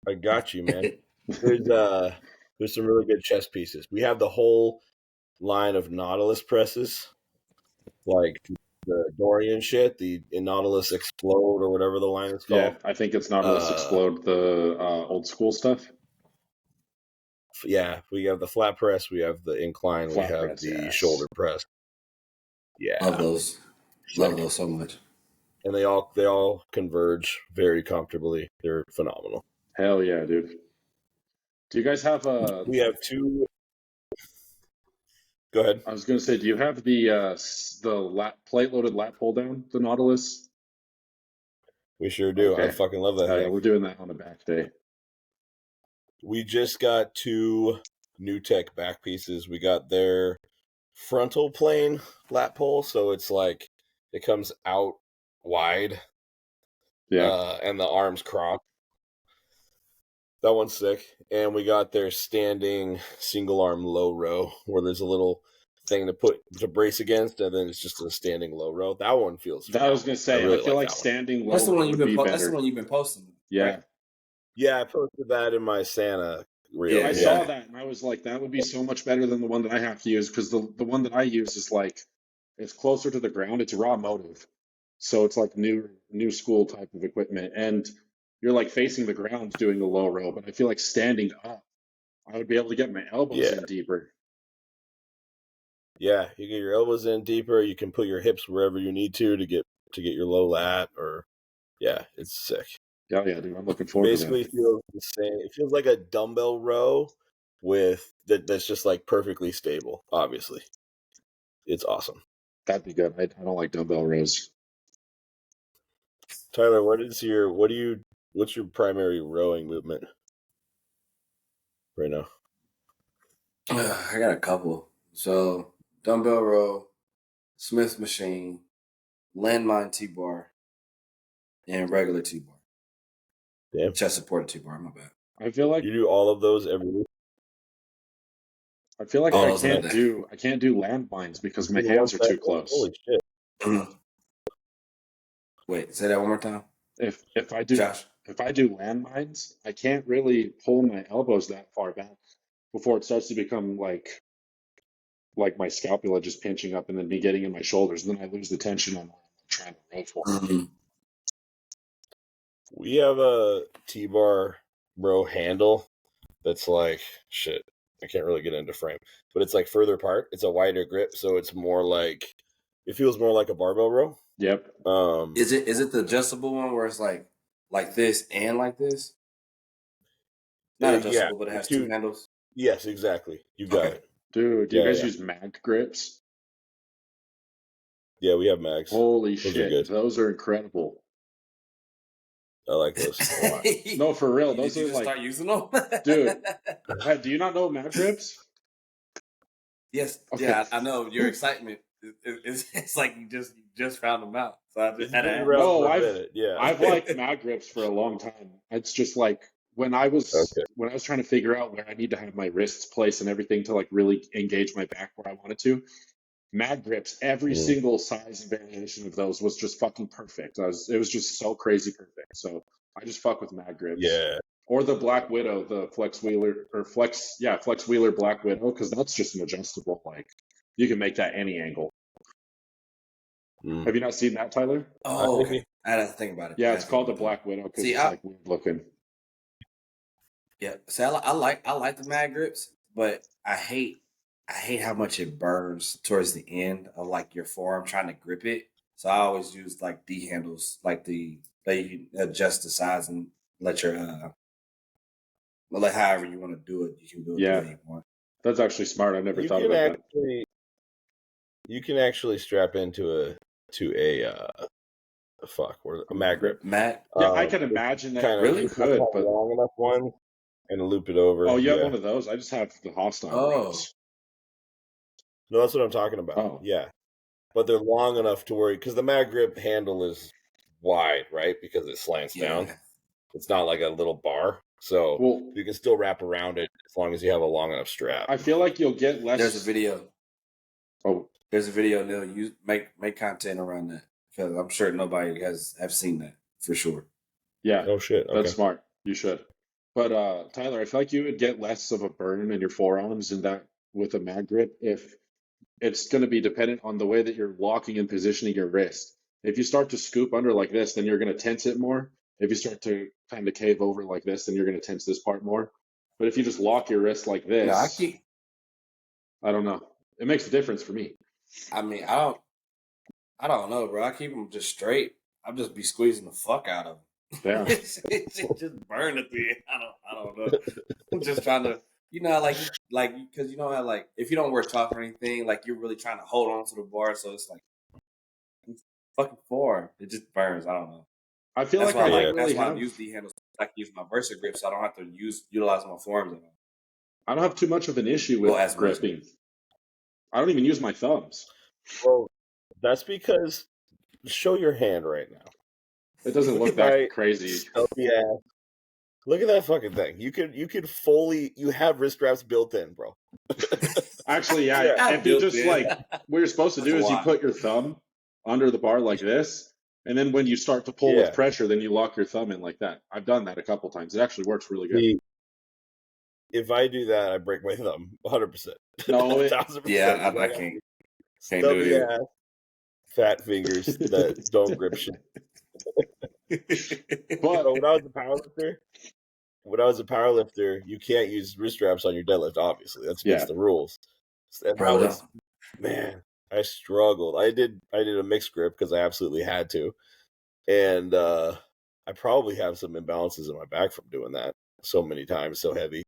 A: I got you, man. There's some really good chest pieces. We have the whole line of Nautilus presses, like the Dorian shit, the Nautilus Explode or whatever the line is called.
B: Yeah, I think it's Nautilus Explode, the old school stuff.
A: Yeah, we have the flat press, we have the incline, we have the shoulder press. Yeah,
C: love those. Love those so much.
A: And they all converge very comfortably. They're phenomenal.
B: Hell yeah, dude. Do you guys have
A: We have two. Go ahead.
B: I was going to say, do you have the plate loaded lat pull down, the Nautilus?
A: We sure do. Okay. I fucking love that.
B: Yeah, we're doing that on a back day.
A: We just got two New Tech back pieces. We got their frontal plane lat pull, so it's like it comes out wide.
B: Yeah.
A: And the arms crop. That one's sick. And we got their standing single arm low row, where there's a little thing to brace against, and then it's just a standing low row. That one feels
B: that I was gonna say, I feel like standing low
C: that's the one you've been
B: better.
C: That's the one you've been posting.
B: Yeah.
C: Right?
A: Yeah, I posted that in my Santa reel.
B: Yeah, I saw that and I was like, that would be so much better than the one that I have to use, because the one that I use is like, it's closer to the ground, it's raw motive. So it's like new school type of equipment, and you're like facing the ground doing a low row, but I feel like standing up, I would be able to get my elbows in deeper.
A: Yeah, you get your elbows in deeper. You can put your hips wherever you need to get your low lat, or it's sick.
B: Yeah, dude, I'm looking forward to that.
A: Basically feels the same. It feels like a dumbbell row that's just like perfectly stable. Obviously, it's awesome.
B: That'd be good. I don't like dumbbell rows.
A: Tyler, what's your primary rowing movement right now?
C: I got a couple. So dumbbell row, Smith machine, landmine T-bar, and regular T-bar.
A: Damn.
C: Chest supported T-bar, my bad.
B: I feel like
A: you do all of those every week.
B: I feel like I can't do landmines because my hands are too close.
A: Holy shit.
C: Wait, say that one more time.
B: If I do landmines, I can't really pull my elbows that far back before it starts to become like my scapula just pinching up and then me getting in my shoulders, and then I lose the tension on what I'm trying to row for.
C: Mm-hmm.
A: We have a T-bar row handle that's like shit. I can't really get into frame, but it's like further apart. It's a wider grip, so it's more like it feels more like a barbell row.
B: Yep.
C: Is it the adjustable one where it's like this and like this? Not adjustable, but it has two handles.
A: Yes, exactly. You got it.
B: Dude, do you guys use mag grips?
A: Yeah, we have mags.
B: Holy shit, those are incredible.
A: I like those a lot.
B: No, for real. Those
C: Did you
B: are like
C: start using them?
B: Dude, do you not know mag grips?
C: Yes. Okay. Yeah, I know your excitement. It's like you just found them out. So I just had to ask.
B: No, I've liked mag grips for a long time. It's just like when I was trying to figure out where I need to have my wrists placed and everything to like really engage my back where I wanted to, mag grips, every single size and variation of those was just fucking perfect. It was just so crazy perfect. So I just fuck with mag grips.
A: Yeah.
B: Or the Black Widow, the Flex Wheeler Black Widow, because that's just an adjustable. Like you can make that any angle. Have you not seen that, Tyler?
C: Oh, okay. I had to think about it.
B: Yeah, it's called the Black Widow because it's like weird looking.
C: Yeah, see, I like the mag grips, but I hate how much it burns towards the end of like your forearm trying to grip it. So I always use like D handles, like they adjust the size and let your like however you want to do it, you can do it the way you want.
B: That's actually smart. I never thought about that.
A: You can actually strap into a mag grip.
C: Matt,
B: Yeah, I can imagine that
A: Kind of
C: Really?
B: you
A: you have to
B: could,
A: have a
B: but
A: long enough one and loop it over.
B: oh, you have
A: Yeah.
B: one of those? I just have the hostile
C: Oh.
B: grips.
A: No, that's what I'm talking about.
B: Oh.
A: Yeah. But they're long enough to where, because the mag grip handle is wide, right? Because it slants down.
C: yeah.
A: It's not like a little bar. So
B: Well,
A: you can still wrap around it as long as you have a long enough strap.
B: I feel like you'll get less.
C: There's a video.
B: Oh,
C: There's a video, Neil. You make content around that because I'm sure nobody have seen that for sure.
B: yeah.
A: Oh shit. Okay.
B: That's smart. You should. But Tyler, I feel like you would get less of a burn in your forearms in that with a mag grip if it's going to be dependent on the way that you're locking and positioning your wrist. If you start to scoop under like this, then you're going to tense it more. If you start to kind of cave over like this, then you're going to tense this part more. But if you just lock your wrist like
C: No,
B: this, I don't know. It makes a difference for me.
C: I mean, I don't know, bro. I keep them just straight. I'll just be squeezing the fuck out of them.
B: Yeah.
C: it just burn at the end. I don't know. I'm just trying to, like, because you know how, like, if you don't wear chalk or anything, like, you're really trying to hold on to the bar, so it's like, it's fucking forearm. It just burns. I don't know.
B: I feel
C: That's
B: like
C: why,
B: I don't
C: that's
B: really
C: why
B: have.
C: I'm using the handles. I can use my Versa grip, so I don't have to utilize my forearms at all.
B: I don't have too much of an issue with
C: Well, as much.
B: gripping. I don't even use my thumbs.
A: Well, that's because show your hand right now.
B: It doesn't look that crazy.
A: Stubby ass. Look at that fucking thing. You could fully. You have wrist straps built in, bro.
B: Actually, yeah.
A: Yeah.
B: If you just like what you're supposed to do
C: That's
B: is
C: a
B: you
C: lot.
B: put your thumb under the bar like this, and then when you start to pull with
A: Yeah.
B: pressure, then you lock your thumb in like that. I've done that a couple times. It actually works really good.
A: See, if I do that, I break my thumb 100%.
B: No,
A: 1000%.
C: Yeah, I can't. Can't do it
A: Stubby
C: either.
A: ass, fat fingers that don't grip shit.
B: But
A: So when I was a powerlifter, you can't use wrist straps on your deadlift. Obviously, that's against the rules. And
C: Bro,
A: that was, man, I struggled. I did a mixed grip because I absolutely had to, and I probably have some imbalances in my back from doing that so many times, so heavy.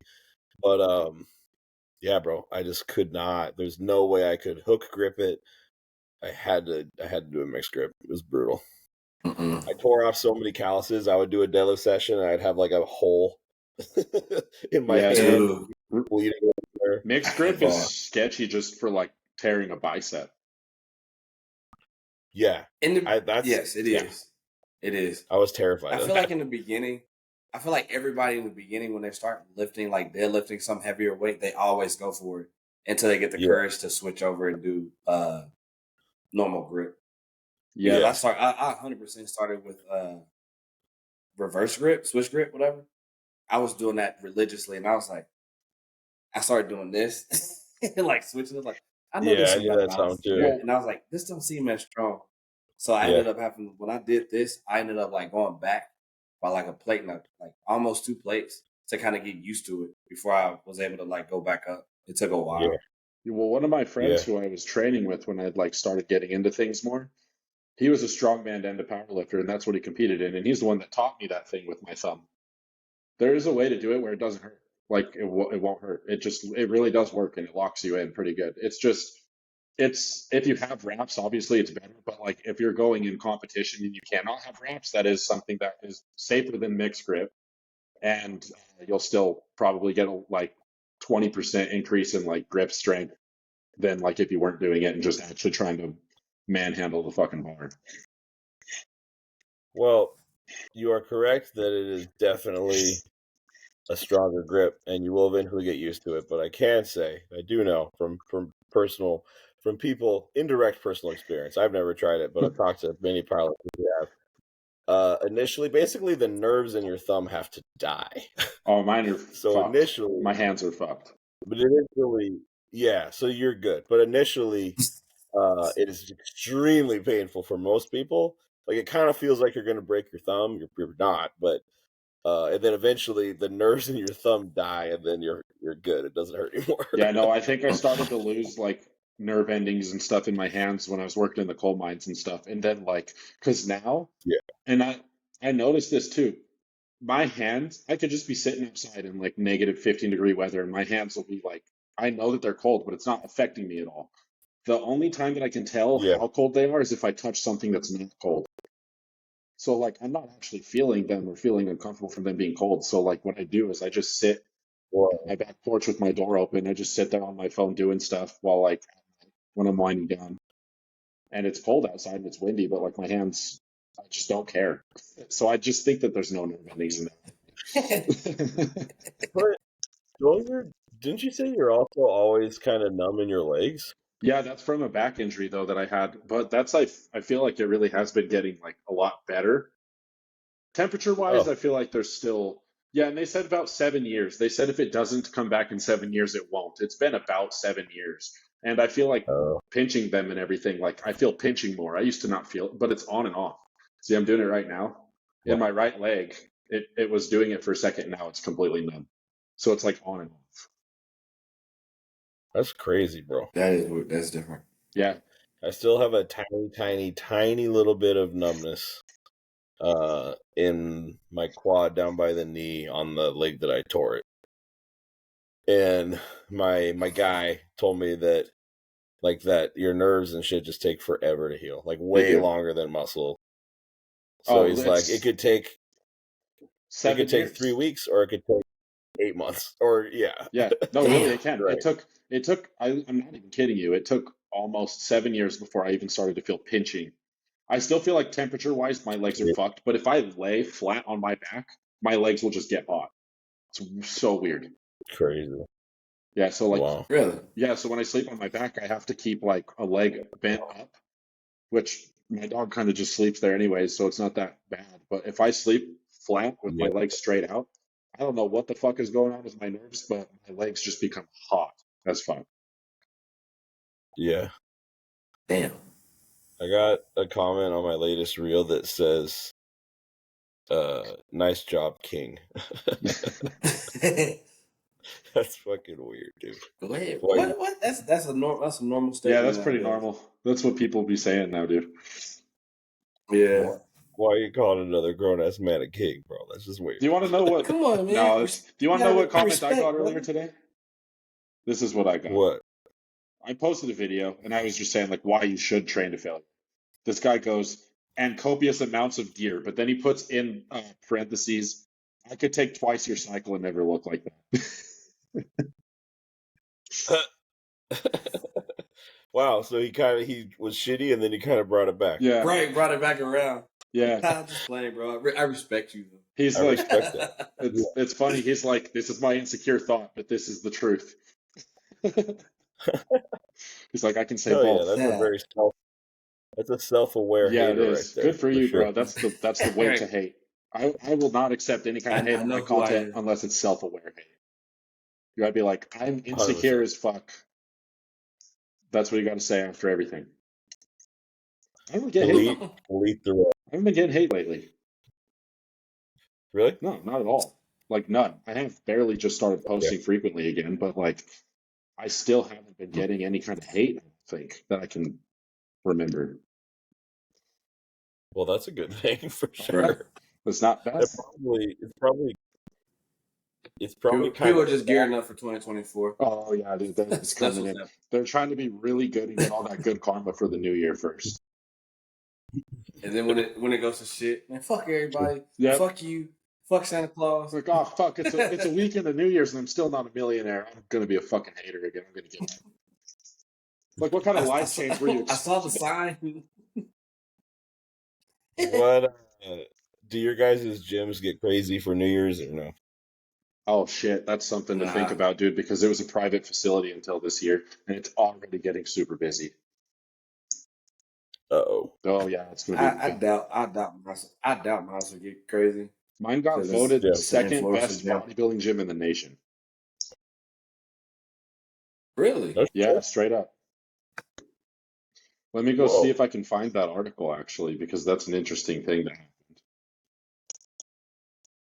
A: But yeah, bro, I just could not. There's no way I could hook grip it. I had to do a mixed grip. It was brutal. I tore off so many calluses. I would do a deadlift session, and I'd have like a hole in my hand,
C: dude.
A: bleeding everywhere.
B: Mixed grip is sketchy just for like tearing a bicep.
A: Yeah,
C: yes, it is. It is.
A: I was terrified.
C: I feel like in the beginning, I feel like everybody in the beginning when they start lifting, like deadlifting some heavier weight, they always go for it until they get the courage to switch over and do normal grip.
B: Yeah,
C: I 100% started with reverse grip, switch grip, whatever. I was doing that religiously, and I was like, I started doing this and like switching it. Like I know this
A: I knew that sound too.
C: and I was like, this don't seem as strong. So I ended up having, when I did this, I ended up like going back by like a plate, like almost 2 plates to kind of get used to it before I was able to like go back up. It took a while.
B: Yeah. Well, one of my friends who I was training with when I like started getting into things more, he was a strongman and a powerlifter, and that's what he competed in. And he's the one that taught me that thing with my thumb. There is a way to do it where it doesn't hurt. Like it won't hurt. It really does work, and it locks you in pretty good. It's if you have wraps, obviously it's better. But like if you're going in competition and you cannot have wraps, that is something that is safer than mixed grip, and you'll still probably get a like 20% increase in like grip strength than like if you weren't doing it and just actually trying to manhandle the fucking bar.
A: Well, you are correct that it is definitely a stronger grip, and you will eventually get used to it. But I can say, I do know from indirect personal experience. I've never tried it, but I've talked to many powerlifters who have. Initially, basically, the nerves in your thumb have to die.
B: Oh, mine are fucked.
A: Initially,
B: my hands are fucked.
A: But initially, yeah, so you're good. But initially, it is extremely painful for most people. Like it kind of feels like you're going to break your thumb. You're not, but and then eventually the nerves in your thumb die, and then you're good. It doesn't hurt anymore.
B: Yeah, no, I think I started to lose like nerve endings and stuff in my hands when I was working in the coal mines and stuff. And then like, cause now, and I noticed this too. My hands, I could just be sitting outside in like negative 15-degree weather, and my hands will be like, I know that they're cold, but it's not affecting me at all. The only time that I can tell
A: Yeah.
B: how cold they are is if I touch something that's not cold. So like I'm not actually feeling them or feeling uncomfortable from them being cold. So like what I do is I just sit
A: Well,
B: on my back porch with my door open. I just sit there on my phone doing stuff while like when I'm winding down. And it's cold outside and it's windy, but like my hands, I just don't care. So I just think that there's no nerve endings in there.
A: but didn't you say you're also always kind of numb in your legs?
B: Yeah, that's from a back injury though that I had, but that's I feel like it really has been getting like a lot better. Temperature wise,
A: Oh,
B: I feel like there's still, yeah, and they said about 7 years. They said if it doesn't come back in 7 years, it won't. It's been about 7 years. And I feel like
A: oh,
B: pinching them and everything, like I feel pinching more. I used to not feel it, but it's on and off. See, I'm doing it right now. In
A: wow.
B: my right leg, it was doing it for a second. Now it's completely numb. So it's like on and off.
A: That's crazy, bro.
C: That's different.
B: Yeah.
A: I still have a tiny, tiny, tiny little bit of numbness in my quad down by the knee on the leg that I tore it. And my guy told me that like that your nerves and shit just take forever to heal, like
B: They
A: way
B: do.
A: longer than muscle. So
B: Oh,
A: he's like, it
B: it's
A: could take
B: 7 years.
A: 3 weeks or it could take 8 months. Or yeah.
B: Yeah, no, really,
C: Damn.
B: it can.
A: Right.
B: It took, I'm not even kidding you. It took almost 7 years before I even started to feel pinching. I still feel like temperature wise, my legs are
A: Yeah.
B: fucked, but if I lay flat on my back, my legs will just get hot. It's so weird.
A: Crazy.
B: Yeah, so like,
A: Wow.
C: Really?
B: yeah, so when I sleep on my back, I have to keep like a leg bent up, which my dog kind of just sleeps there anyways, so it's not that bad. But if I sleep flat with my
A: Yeah.
B: legs straight out, I don't know what the fuck is going on with my nerves, but my legs just become hot as fuck.
A: Yeah.
C: Damn.
A: I got a comment on my latest reel that says, nice job, King. That's fucking weird, dude.
C: Go ahead.
A: Why,
C: What? That's a normal
B: Yeah,
C: statement
B: that's pretty
C: nowadays.
B: normal. That's what people be saying now, dude.
C: Yeah.
A: why are you calling another grown ass man a king, bro? That's just weird.
B: Do you want to know what?
C: Come on, man.
B: No, it's. Do you want to know what comment I got earlier
C: Brother.
B: today? This is what I got.
A: What?
B: I posted a video and I was just saying like why you should train to failure. This guy goes and copious amounts of gear, but then he puts in parentheses, I could take twice your cycle and never look like that.
A: Wow, so he was shitty and then he kind of brought it back.
B: Yeah,
C: Right, brought it back around.
B: yeah.
C: I'm just playing, bro. I respect you, though.
B: He's
A: I
B: like,
A: respect that.
B: it's funny. He's like, this is my insecure thought, but this is the truth. He's like, I can say
A: Hell yeah,
B: both.
A: that's a
C: Yeah.
A: very that's a self-aware
B: Yeah, it
A: hater
B: is.
A: right there.
B: Good for you,
A: sure.
B: bro. That's the way to hate. I will not accept any kind of hate
C: I
B: on
C: know
B: my
C: who I
B: content
C: am.
B: unless it's self-aware hate. You gotta be like, I'm insecure
A: 100%.
B: as fuck. That's what you gotta say after everything. I don't get hate.
A: Elite the rest.
B: I haven't been getting hate lately.
A: Really?
B: No, not at all. Like none. I have barely just started posting frequently again, but like I still haven't been getting any kind of hate, I don't think, that I can remember.
A: Well, that's a good thing for
B: Yeah,
A: sure.
B: it's not bad.
A: It's probably kind
C: People are
A: of
C: just gearing up for 2024.
B: Oh yeah, dude, they're just
C: That's
B: coming
C: what's
B: in.
C: happening.
B: They're trying to be really good and get all that good karma for the new year first.
C: And then when it goes to shit, man, fuck everybody.
B: Yep.
C: Fuck you. Fuck Santa Claus.
B: It's like, oh fuck, it's a week into New Year's and I'm still not a millionaire. I'm gonna be a fucking hater again. I'm gonna get that. Like, what kind of life change were you?
C: I saw the sign.
A: What do your guys' gyms get crazy for New Year's or no?
B: Oh shit, that's something to think
C: Nah.
B: about, dude, because it was a private facility until this year and it's already getting super busy.
A: Uh-oh.
B: Oh yeah, it's gonna be.
C: I doubt mine will get crazy.
B: Mine got
C: 'Cause it's
B: voted
A: Yeah.
B: second
C: influencer
B: best
C: gym.
B: bodybuilding gym in the nation.
C: Really?
A: That's
B: Yeah,
A: cool.
B: straight up. Let me go
A: Whoa.
B: see if I can find that article actually, because that's an interesting thing that happened.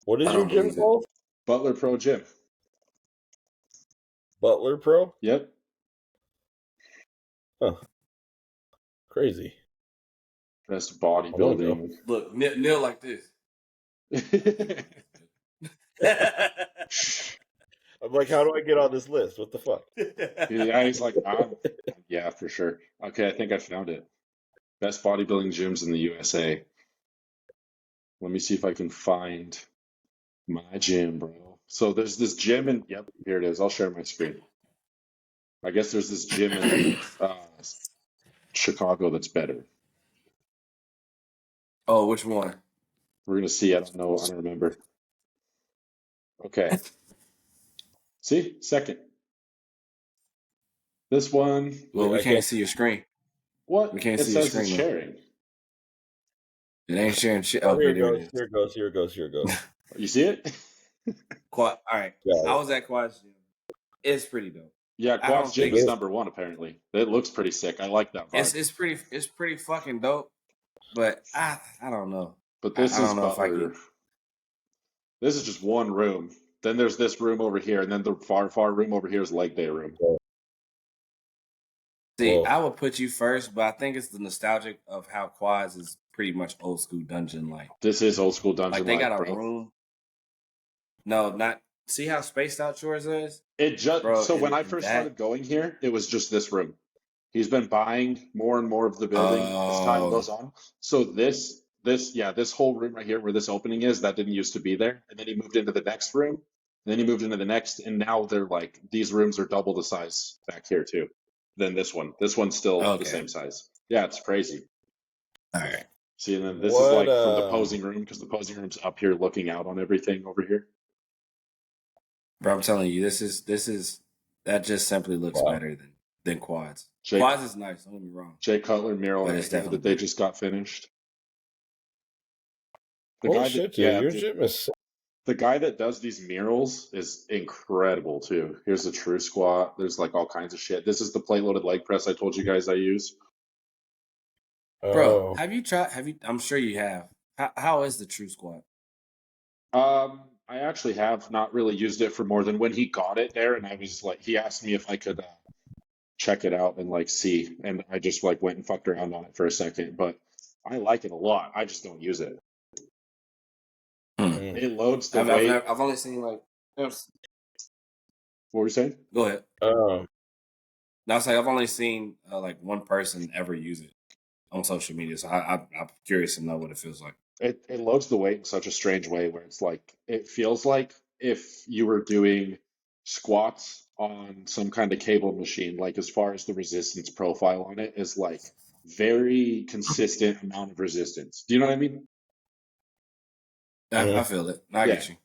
A: What is
C: I
A: your
C: don't
A: gym
C: believe it.
A: called?
B: Butler Pro Gym.
A: Butler Pro?
B: Yep.
A: Huh. Crazy.
B: Best
A: I wanna go.
B: bodybuilding.
C: Look, Neil like this.
A: I'm like, how do I get on this list? What the fuck?
B: Yeah, he's like, yeah, for sure. Okay, I think I found it. Best bodybuilding gyms in the USA. Let me see if I can find my gym, bro. So there's this gym in, yep, here it is. I'll share my screen. I guess there's this gym in Chicago that's better.
C: Oh, which one?
B: We're gonna see. I don't know. I don't remember. Okay. See? Second. This one.
C: Well,
A: Wait,
C: we
A: I
C: can't
A: can't.
C: see your screen.
B: What?
C: We can't
B: It
C: see your
B: says it's
C: screen though.
B: sharing.
C: It ain't sharing shit.
A: Oh, here
C: Okay,
A: it
C: there it
A: goes.
C: is.
A: Here it goes. Here it goes. Here it goes.
B: You see it?
C: Quad. All right.
A: Got
C: I
A: it.
C: was at Quad's gym. It's pretty dope.
B: Yeah,
C: I
B: Quad's
C: don't
B: gym
C: think
B: is
A: Is it?
B: #1 apparently. It looks pretty sick. I like that vibe.
C: it's pretty fucking dope. But I don't know.
B: But
C: I
B: this is
C: don't know if I
B: Butler.
C: could.
B: This is just one room. Then there's this room over here, and then the far room over here is leg day room.
C: See,
A: Whoa.
C: I would put you first, but I think it's the nostalgic of how Quads is pretty much old school dungeon like.
B: This is old school dungeon
C: Like they got a
B: bro.
C: room. No, not see how spaced out yours is?
B: It just
C: Bro,
B: so when I
C: and
B: first
C: that
B: started going here, it was just this room. He's been buying more and more of the building as time goes on. So this whole room right here where this opening is, that didn't used to be there. And then he moved into the next room, and then he moved into the next, and now they're like these rooms are double the size back here too than this one. This one's still the same size. Yeah, it's crazy.
C: All right.
B: See, and then this is
A: What?
B: like from the posing room because the posing room's up here looking out on everything over here.
C: Bro, I'm telling you, this is that just simply looks
A: Wow.
C: better than Quads.
B: Jake,
C: Quads is nice, don't get me wrong.
B: Jay Cutler mural
C: But
B: right
C: it's
B: here
C: definitely
B: that they
C: better.
B: just got finished. The
A: Holy
B: guy
A: shit,
B: that
A: dude! Your
B: dude,
A: gym is.
B: the guy that does these murals is incredible too. Here's a true squat. There's like all kinds of shit. This is the plate loaded leg press I told you guys I use.
C: Bro,
A: Oh,
C: have you I'm sure you have. How is the true squat?
B: I actually have not really used it for more than when he got it there, and I was like, he asked me if I could check it out and like see, and I just like went and fucked around on it for a second, but I like it a lot. I just don't use it. It loads the weight.
C: I've only seen like.
B: What were you saying?
C: Go ahead.
A: oh,
C: No, I was like I've only seen like one person ever use it on social media, so I'm curious to know what it feels like.
B: It loads the weight in such a strange way where it's like it feels like if you were doing squats on some kind of cable machine, like as far as the resistance profile on it is like very consistent amount of resistance. Do you know what I mean?
C: I feel it. I
B: Yeah.
C: get you.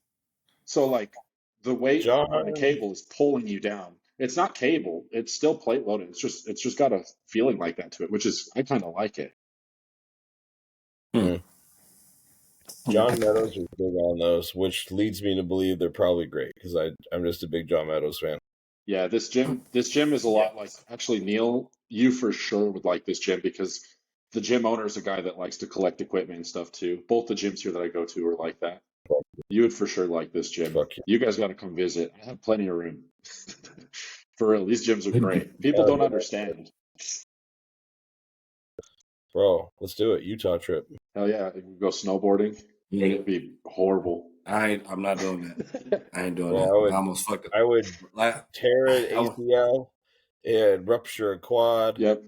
B: So like the weight
A: John.
B: on the cable is pulling you down. It's not cable, it's still plate loaded. It's just got a feeling like that to it, which is I kind of like it.
A: John Meadows is big on those, which leads me to believe they're probably great because I'm just a big John Meadows fan.
B: Yeah, this gym is a lot like actually Neil, you for sure would like this gym because the gym owner is a guy that likes to collect equipment and stuff too. Both the gyms here that I go to are like that. You would for sure like this gym.
A: Fuck yeah.
B: You guys got to come visit. I have plenty of room. For real, these gyms are great. People don't understand.
A: Bro, let's do it. Utah trip.
B: Hell yeah, you can go snowboarding. It'd be horrible.
C: I'm not doing that. I ain't doing
A: Well,
C: that. I almost fucked up.
A: I would tear an
C: I would-
A: ACL and rupture a quad
B: Yep,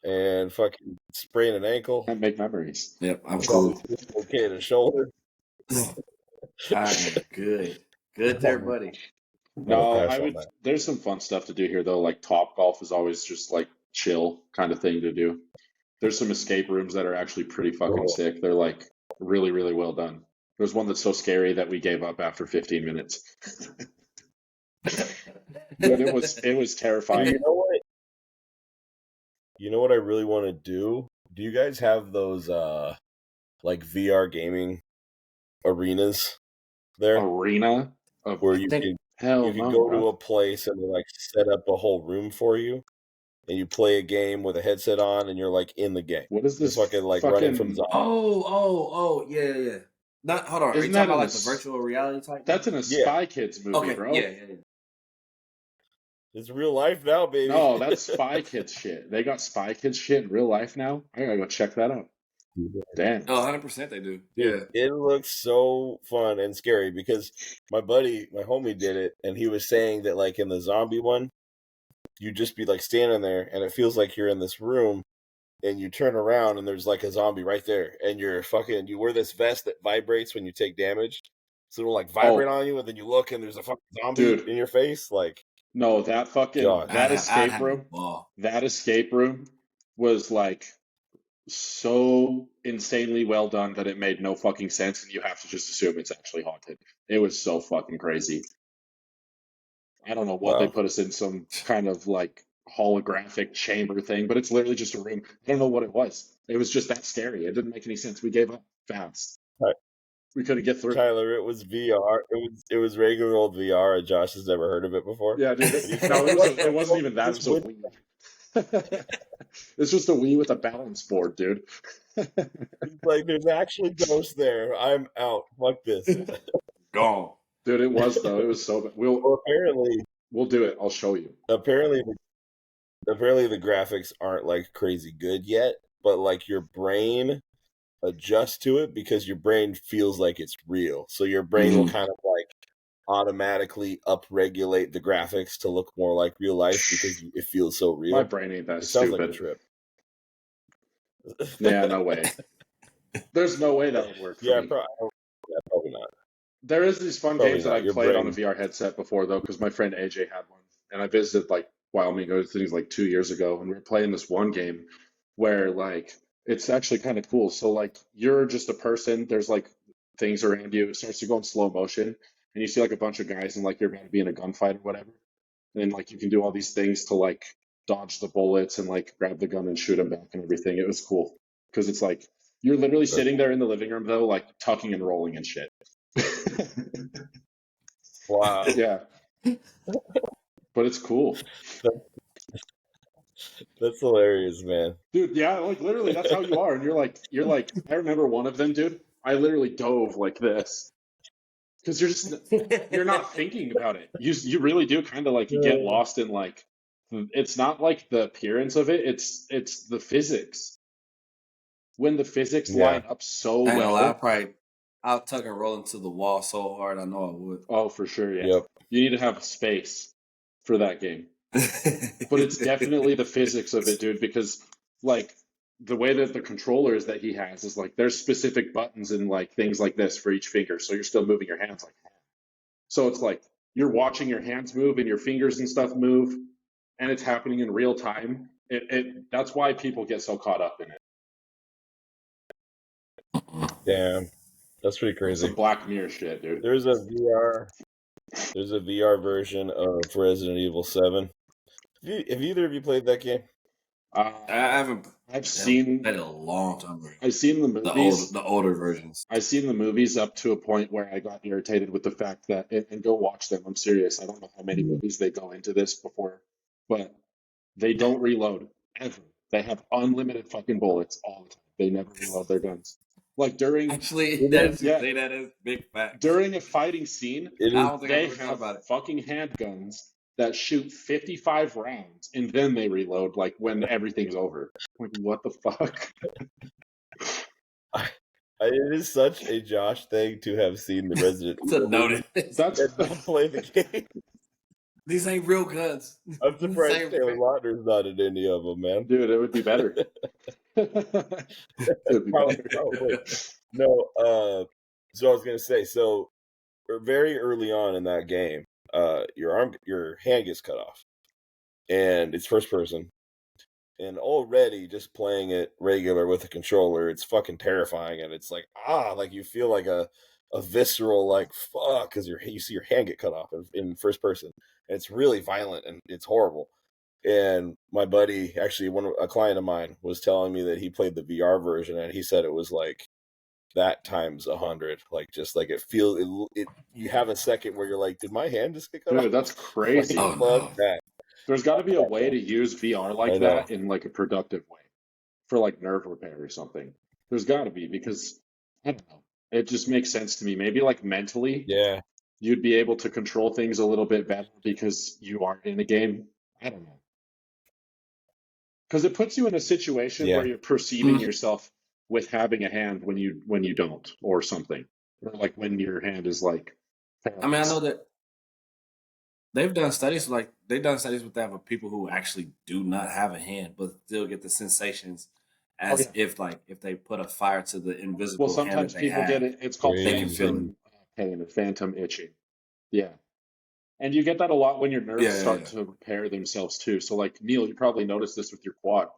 A: and fucking sprain an ankle.
B: can't make memories.
C: Yep, I'm cool.
A: Okay, a shoulder.
C: I am good. Good there, buddy.
B: No,
A: pass
B: I
A: on
B: would.
A: that.
B: There's some fun stuff to do here though. Like Top Golf is always just like chill kind of thing to do. There's some escape rooms that are actually pretty fucking sick. They're like really, really well done. There's one that's so scary that we gave up after 15 minutes. But it was terrifying.
A: You know what? You know what I really want to do? Do you guys have those like VR gaming arenas there
B: Arena of
A: where you can
B: hell
A: you can
B: no,
A: go
B: bro.
A: to a place and they like set up a whole room for you and you play a game with a headset on and you're like in the game.
B: What is this
A: Just fucking like running from zombies.
C: Yeah. Not hold on. Are you
B: Isn't
C: talking
B: that
C: about
B: in
C: like
B: a
C: the virtual reality type?
B: That's in a
A: Yeah.
B: Spy Kids movie,
C: Okay,
B: bro.
C: yeah.
A: It's real life now, baby.
B: No, that's Spy Kids shit. They got Spy Kids shit in real life now. I gotta go check that out. Damn.
C: Oh, 100% they do.
A: Dude,
C: Yeah.
A: it looks so fun and scary because my homie did it, and he was saying that like in the zombie one, you just be like standing there, and it feels like you're in this room, and you turn around, and there's like a zombie right there, and you wear this vest that vibrates when you take damage, so it'll like vibrate on you, and then you look, and there's a fucking zombie in your face, like.
B: No, that fucking
A: God.
C: I'd have a ball.
B: that escape room was like so insanely well done that it made no fucking sense, and you have to just assume it's actually haunted. It was so fucking crazy. I don't know what they
A: Wow.
B: put us in, some kind of like holographic chamber thing, but it's literally just a room. I don't know what it was. It was just that scary. It didn't make any sense. We gave up fast.
A: Right.
B: We couldn't get through.
A: Tyler, it was VR. It was regular old VR, and Josh has never heard of it before.
B: Yeah, dude. No, it wasn't even that. It was a Wii. It's just a Wii with a balance board, dude.
A: Like, there's actually ghosts there. I'm out. Fuck this.
C: Gone.
B: Dude, it was though. It was so bad.
A: Well, apparently
B: We'll do it. I'll show you.
A: Apparently the graphics aren't like crazy good yet, but like your brain adjusts to it because your brain feels like it's real. So your brain will kind of like automatically upregulate the graphics to look more like real life because it feels so real.
B: My brain ain't that
A: It sounds
B: stupid.
A: like a trip.
B: Yeah, no way. There's no way that would work for me.
A: Probably not.
B: There is these fun
A: Probably
B: games that
A: not.
B: I've
A: Your
B: played on
A: brain-
B: a VR headset before, though, because my friend AJ had one, and I visited like Wyoming, I think it was like 2 years ago, and we were playing this one game where like it's actually kind of cool. So like you're just a person, there's like things around you, it starts to go in slow motion, and you see like a bunch of guys, and like you're about to be in a gunfight or whatever, and then like you can do all these things to like dodge the bullets and like grab the gun and shoot them back and everything. It was cool because it's like you're literally sitting there in the living room though, like tucking and rolling and shit.
A: Wow.
B: Yeah. But it's cool.
A: That's hilarious, man.
B: Dude, yeah, like literally that's how you are. And you're like, I remember one of them, dude. I literally dove like this. Because you're not thinking about it. You really do kind of like get lost in like it's not like the appearance of it, it's the physics. When the physics line up so well.
C: I'll tuck and roll into the wall so hard I know I would.
B: Oh, for sure, yeah.
A: Yep.
B: You need to have space for that game. But it's definitely the physics of it, dude, because like the way that the controller is that he has is like there's specific buttons and like things like this for each finger, so you're still moving your hands like that. So it's like you're watching your hands move and your fingers and stuff move, and it's happening in real time. That's why people get so caught up in it.
A: Damn. That's pretty crazy.
B: Some Black Mirror shit, dude.
A: There's a VR version of Resident Evil 7. Have either of you played that game?
C: I haven't.
B: I've seen
C: that in a long time ago.
B: I've seen the movies,
C: the older versions.
B: I've seen the movies up to a point where I got irritated with the fact that, and go watch them. I'm serious. I don't know how many movies they go into this before, but they don't reload ever. They have unlimited fucking bullets all the time. They never reload their guns. Like during
C: that is big fact.
B: During a fighting scene, they have
C: about
B: fucking handguns that shoot 55 rounds and then they reload like when everything's over. Like what the fuck?
A: It is such a Josh thing to have seen the Resident Evil movie.
B: That's
A: play the game.
C: These ain't real guns.
A: I'm surprised Taylor Lautner's not in any of them, man.
B: Dude, it would be better.
A: Probably. No, so I was gonna say, so very early on in that game, your hand gets cut off, and it's first person, and already just playing it regular with a controller, it's fucking terrifying, and it's like like you feel like a visceral like fuck because you see your hand get cut off in first person, and it's really violent and it's horrible. And my buddy, actually, a client of mine, was telling me that he played the VR version, and he said it was like that times 100. Like just like it feels it. You have a second where you're like, did my hand just get cut off?
B: Dude, that's crazy.
A: Like, fuck that.
B: There's got to be a way to use VR like that in like a productive way for like nerve repair or something. There's got to be, because I don't know. It just makes sense to me. Maybe like mentally, you'd be able to control things a little bit better because you are in a game. I don't know. Because it puts you in a situation where you're perceiving yourself with having a hand when you don't, or something, or like when your hand is like.
C: I mean, I know that they've done studies with that with people who actually do not have a hand but still get the sensations as if they put a fire to the invisible
B: Well,
C: hand that
B: sometimes
C: they
B: people
C: have.
B: get it. It's called
C: They can feel
B: phantom pain or phantom itching. Yeah. And you get that a lot when your nerves start to repair themselves too. So like Neil, you probably noticed this with your quad.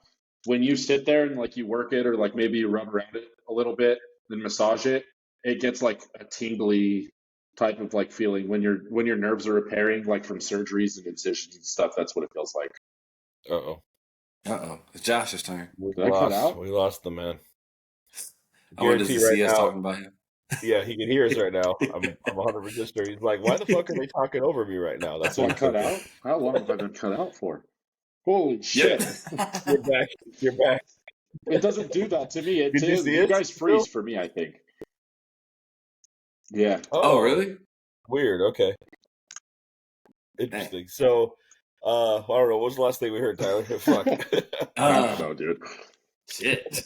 B: When you sit there and like you work it, or like maybe you rub around it a little bit, then massage it, it gets like a tingly type of like feeling when your nerves are repairing, like from surgeries and incisions and stuff. That's what it feels like.
C: It's Josh's turn.
B: Did I cut out?
A: We lost the man.
C: I wonder does he see us talking about him?
A: Yeah, he can hear us right now. I'm 100% sure. He's like, why the fuck are they talking over me right now? That's
B: what I cut out? How long have I been cut out for? Holy shit.
A: You're back. You're back.
B: It doesn't do that to me.
A: You
B: guys freeze for me, I think. Yeah.
C: Oh, really?
A: Weird. Okay. Interesting. So, I don't know. What was the last thing we heard, Tyler? Fuck.
B: I don't know, dude.
C: Shit.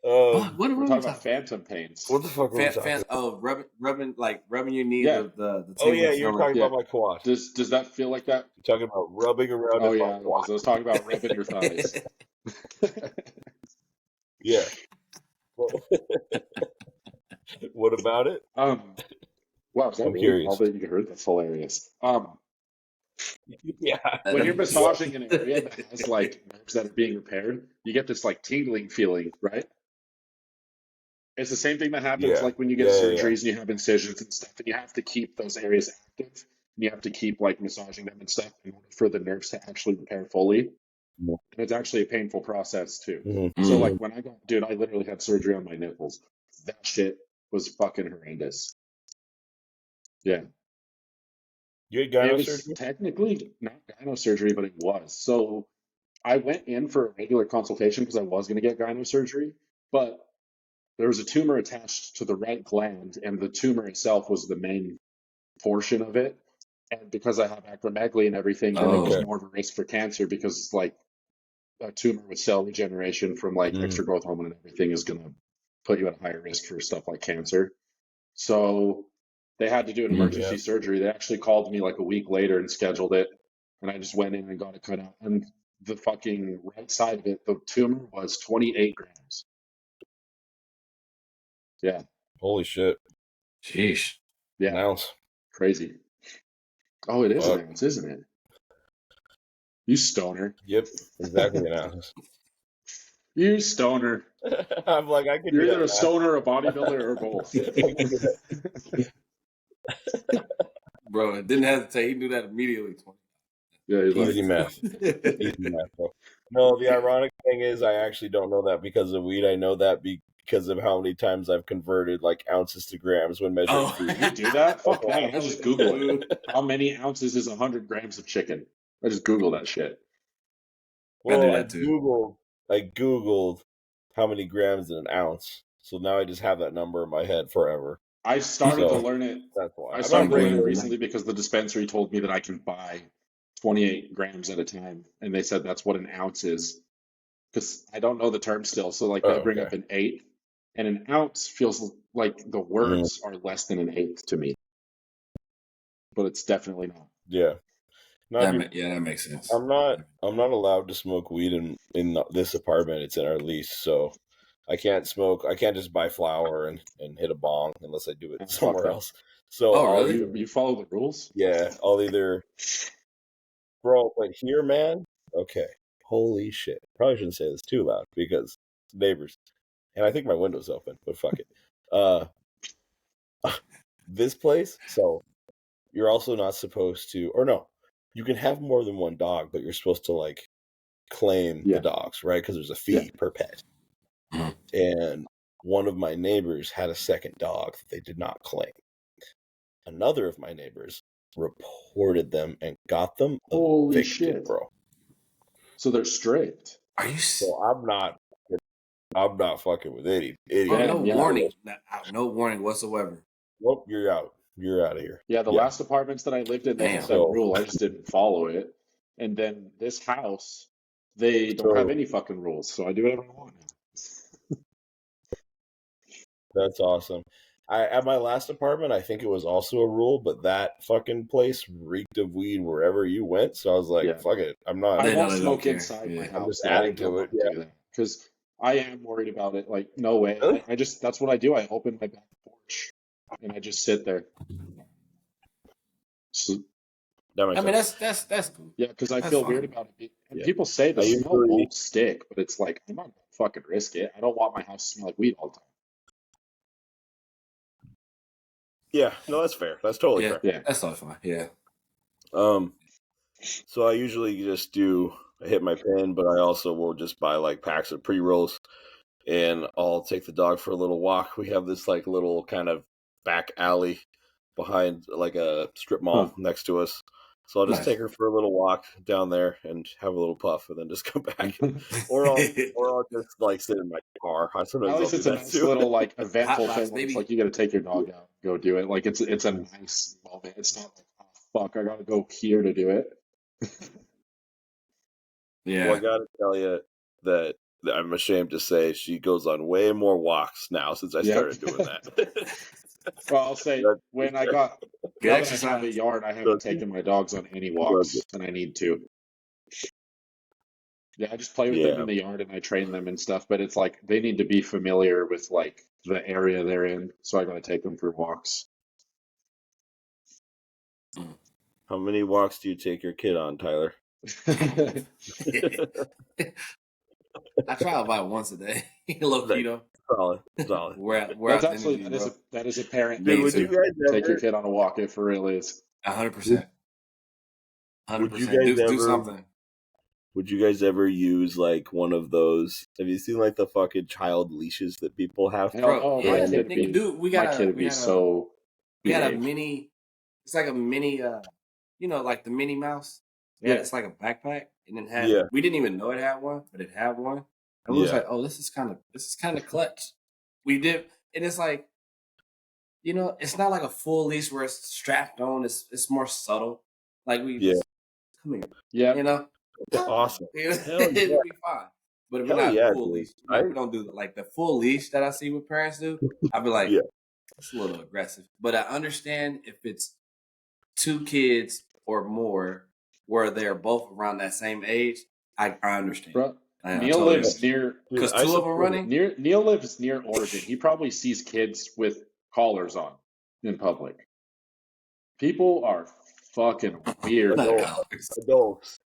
B: What are we talking about? Phantom pains.
A: What the fuck?
C: Rubbing your knee.
B: Yeah.
C: The
A: oh yeah, you were talking about my quad.
B: Does that feel like that?
A: You're talking about rubbing around.
B: Oh yeah, I was talking about rubbing your thighs.
A: Yeah. What about it?
B: Wow, is that
A: I'm
B: really
A: curious.
B: all that you heard? That's hilarious.
A: Yeah.
B: When you're massaging an area that has like nerves that are being repaired, you get this like tingling feeling, right? It's the same thing that happens like when you get surgeries and you have incisions and stuff, and you have to keep those areas active, and you have to keep like massaging them and stuff in order for the nerves to actually repair fully. And it's actually a painful process too.
A: Mm-hmm.
B: So like when I literally had surgery on my nipples. That shit was fucking horrendous. Yeah.
A: You had gyno
B: It was
A: surgery?
B: technically not gyno surgery, but it was. So I went in for a regular consultation because I was going to get gyno surgery, but there was a tumor attached to the right gland, and the tumor itself was the main portion of it. And because I have acromegaly and everything, then it was more of a risk for cancer, because like a tumor with cell regeneration from like extra growth hormone and everything is going to put you at a higher risk for stuff like cancer. So they had to do an emergency surgery. They actually called me like a week later and scheduled it. And I just went in and got it cut out. And the fucking right side of it, the tumor was 28 grams. Yeah.
A: Holy shit.
C: Sheesh.
B: Yeah.
A: An ounce.
B: Crazy. Oh, it is an ounce, isn't it? You stoner.
A: Yep. Exactly an ounce.
B: You stoner.
A: I'm like, I could.
B: You're either a stoner, a bodybuilder, or both.
C: Bro, it didn't hesitate. He knew that immediately.
B: Yeah, he's
A: easy math. Easy math, bro. No, the ironic thing is, I actually don't know that because of weed. I know that because of how many times I've converted like ounces to grams when measuring food.
B: You do that? Fuck that. I just Google it. How many ounces is 100 grams of chicken? I just Google that shit.
A: Well, I Googled how many grams in an ounce. So now I just have that number in my head forever.
B: I started to learn it.
A: That's why.
B: I started learning it recently because the dispensary told me that I can buy 28 grams at a time. And they said that's what an ounce is. Because I don't know the term still. So like they bring up an eighth. And an ounce feels like the words are less than an eighth to me. But it's definitely not.
A: Yeah.
C: That makes sense.
A: I'm not allowed to smoke weed in this apartment. It's in our lease, so I can't smoke. I can't just buy flour and hit a bong unless I do it somewhere else. So
B: you follow the rules?
A: Yeah, I'll either, bro. But here, man. Okay, holy shit. Probably shouldn't say this too loud because neighbors, and I think my window's open. But fuck it. This place. So you're also not supposed to, or no. You can have more than one dog, but you're supposed to like claim the dogs, right? Because there's a fee per pet. And one of my neighbors had a second dog that they did not claim. Another of my neighbors reported them and got them
B: Holy
A: evicted,
B: shit,
A: bro.
B: So they're straight.
C: Are you?
A: So I'm not fucking with any idiot.
C: Oh, no warning. No warning whatsoever.
A: Nope, you're out. You're out of here.
B: Yeah, the last apartments that I lived in, they had that rule. I just didn't follow it. And then this house, they don't have any fucking rules, so I do whatever I want.
A: That's awesome. At my last apartment, I think it was also a rule, but that fucking place reeked of weed wherever you went. So I was like,
B: Yeah.
A: fuck it. I'm not.
B: I
C: They
B: won't
C: don't
B: smoke
C: care.
B: inside my
C: Yeah.
A: I'm
B: house,
A: just
B: though. I
A: adding
B: think I'm
A: to it.
B: gonna do that because I am worried about it. Like, no way.
A: Really?
B: I just that's what I do. I open my back porch and I just sit there. So,
A: That
C: I
A: makes
C: mean,
A: sense.
C: that's cool.
B: yeah, because I
C: That's
B: feel
C: fine.
B: weird about it. And
A: Yeah.
B: people say the
A: I
B: smell
A: usually,
B: won't stick, but it's like I'm not gonna fucking risk it. I don't want my house to smell like weed all the time.
A: yeah, no, that's fair. That's totally
C: Yeah,
A: fair.
B: Yeah.
C: that's all fine. Yeah.
A: So I usually just I hit my pin, but I also will just buy like packs of pre-rolls and I'll take the dog for a little walk. We have this like little kind of back alley behind like a strip mall
B: Huh.
A: next to us. So I'll just
C: Nice.
A: take her for a little walk down there and have a little puff and then just come back. Or I'll just like sit in my car. Sometimes
B: At
A: I'll
B: least
A: do
B: it's a
A: that
B: nice
A: too.
B: little like eventful
C: Hot
B: thing
C: box,
B: where it's
C: baby.
B: like you got to take your dog out, go do it. Like it's a nice moment. It's not like, oh fuck, I gotta go here to do it.
C: Yeah.
A: Well, I gotta tell you that I'm ashamed to say she goes on way more walks now since I
B: Yep.
A: started doing that.
B: Well, I'll say
A: That's
B: when I
A: for
B: got
C: Good
B: now that I have a
C: exercise.
B: yard, I
A: sure.
B: haven't taken my dogs on any walks, and I need to. Yeah, I just play with them
A: Yeah.
B: in the yard and I train them and stuff, but it's like they need to be familiar with like the area they're in, so I gotta take them for walks.
A: How many walks do you take your kid on, Tyler?
C: I try about once a day. Low
A: Like,
C: keto.
A: solid.
C: We're
B: That's
C: out the
B: actually
C: energy, bro.
B: that is a parent
A: Dude,
C: Me
B: thing
A: would you
B: too.
C: too.
A: guys
B: Take your
A: ever?
B: kid on a walk. It for real is.
C: 100%.
A: Would you
C: 100%.
A: guys
C: Do
A: ever?
C: something.
A: Would you guys ever use like one of those? Have you seen like the fucking child leashes that people have?
B: Hell
C: Bro,
B: no, my
C: yeah,
B: kid would
C: nigga,
B: be
C: dude,
B: so
C: we had a
B: behaved.
C: mini, it's like a mini, you know, like the Minnie Mouse.
B: Yeah.
C: It's like a backpack, and it had.
A: Yeah.
C: We didn't even know it had one, but it had one, and we was
A: Yeah.
C: like, "Oh, this is kind of clutch." We did, and it's like, you know, it's not like a full leash where it's strapped on. It's more subtle. Like we
A: Yeah.
C: just come here,
B: Yeah.
C: you know.
A: Awesome.
C: You know,
A: Hell yeah.
C: it'll be fine. But if we're
A: Hell
C: not
A: yeah,
C: full
A: dude.
C: leash, we don't do like the full leash that I see what parents do. I'd be like,
A: Yeah.
C: it's a little aggressive. But I understand if it's 2 kids or more where they're both around that same age. I understand.
B: Bro,
C: I
B: Neil
C: totally
B: lives
C: understand.
B: near
A: Dude,
C: Because
A: I
C: 2 of them
A: support it.
C: running.
B: Neil lives near Oregon. He probably sees kids with collars on in public. People are fucking weird.
C: Not
A: Adults.
C: collars.
A: Adults.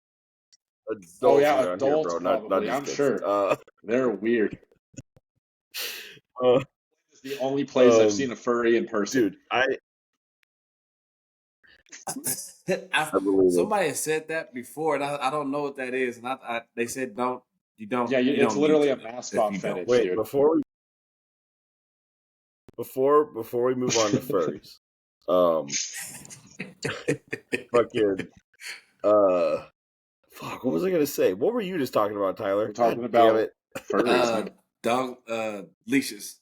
B: Oh
A: Adults
B: yeah,
A: around here,
B: adults
A: bro. Not
B: probably.
A: just
B: I'm
A: kids.
B: sure. They're weird.
A: Uh,
B: It's the only place I've seen a furry in person.
A: dude, I believe it.
C: Somebody has said that before, and I don't know what that is. And they said you don't.
B: Yeah,
C: you
B: it's
C: don't
B: literally
C: need
B: a
C: to
B: mascot
C: if you don't.
B: fetish,
A: Wait,
B: dude.
A: before we move on to furries, fucking fuck, what was I gonna say? What were you just talking about, Tyler?
B: We're talking
A: God damn
B: about
A: it.
B: furries, man.
C: Leashes.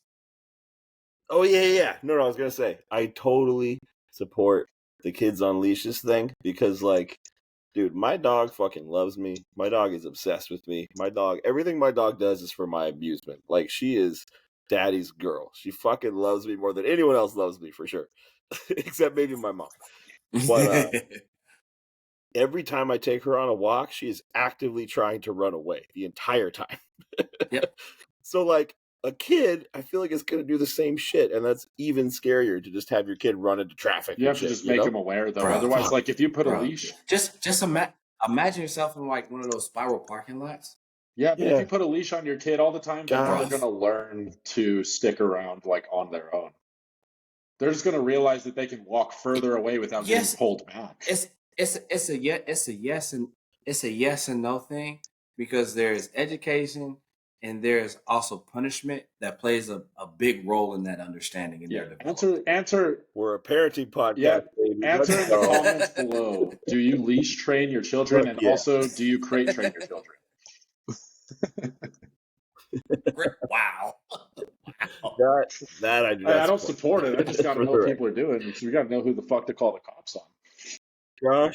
A: Oh yeah. No, I was gonna say I totally support the kids on leashes thing because like, dude, my dog fucking loves me. My dog is obsessed with me. Everything my dog does is for my amusement. Like she is daddy's girl. She fucking loves me more than anyone else loves me for sure. Except maybe my mom. But every time I take her on a walk, she is actively trying to run away the entire time.
C: Yep.
A: So like a kid, I feel like it's gonna do the same shit, and that's even scarier to just have your kid run into traffic.
B: You
A: and
B: have to
A: shit,
B: just
A: you
B: make
A: know?
B: him aware, though.
C: Bro,
B: Otherwise,
C: fuck.
B: like if you put a
C: Bro,
B: leash,
C: just imagine yourself in like one of those spiral parking lots.
B: yeah, but if
A: Yeah.
B: you put a leash on your kid all the time, they're
A: God.
B: never gonna learn to stick around like on their own. They're just gonna realize that they can walk further away without
C: Yes.
B: getting pulled back.
C: It's a yes and no thing because there's education and there's also punishment that plays a big role in that understanding in
B: Yeah.
C: their development.
B: Answer.
A: We're a parenting podcast,
B: Yeah.
A: baby.
B: Answer
A: Let's
B: in the
A: go.
B: comments below. Do you leash train your children,
A: Fuck
B: and
A: yeah.
B: also do you crate train your children?
C: Wow.
A: That I do not
B: I don't support it. I just got to
A: For
B: know
A: the
B: what people are doing. So we got to know who the fuck to call the cops on.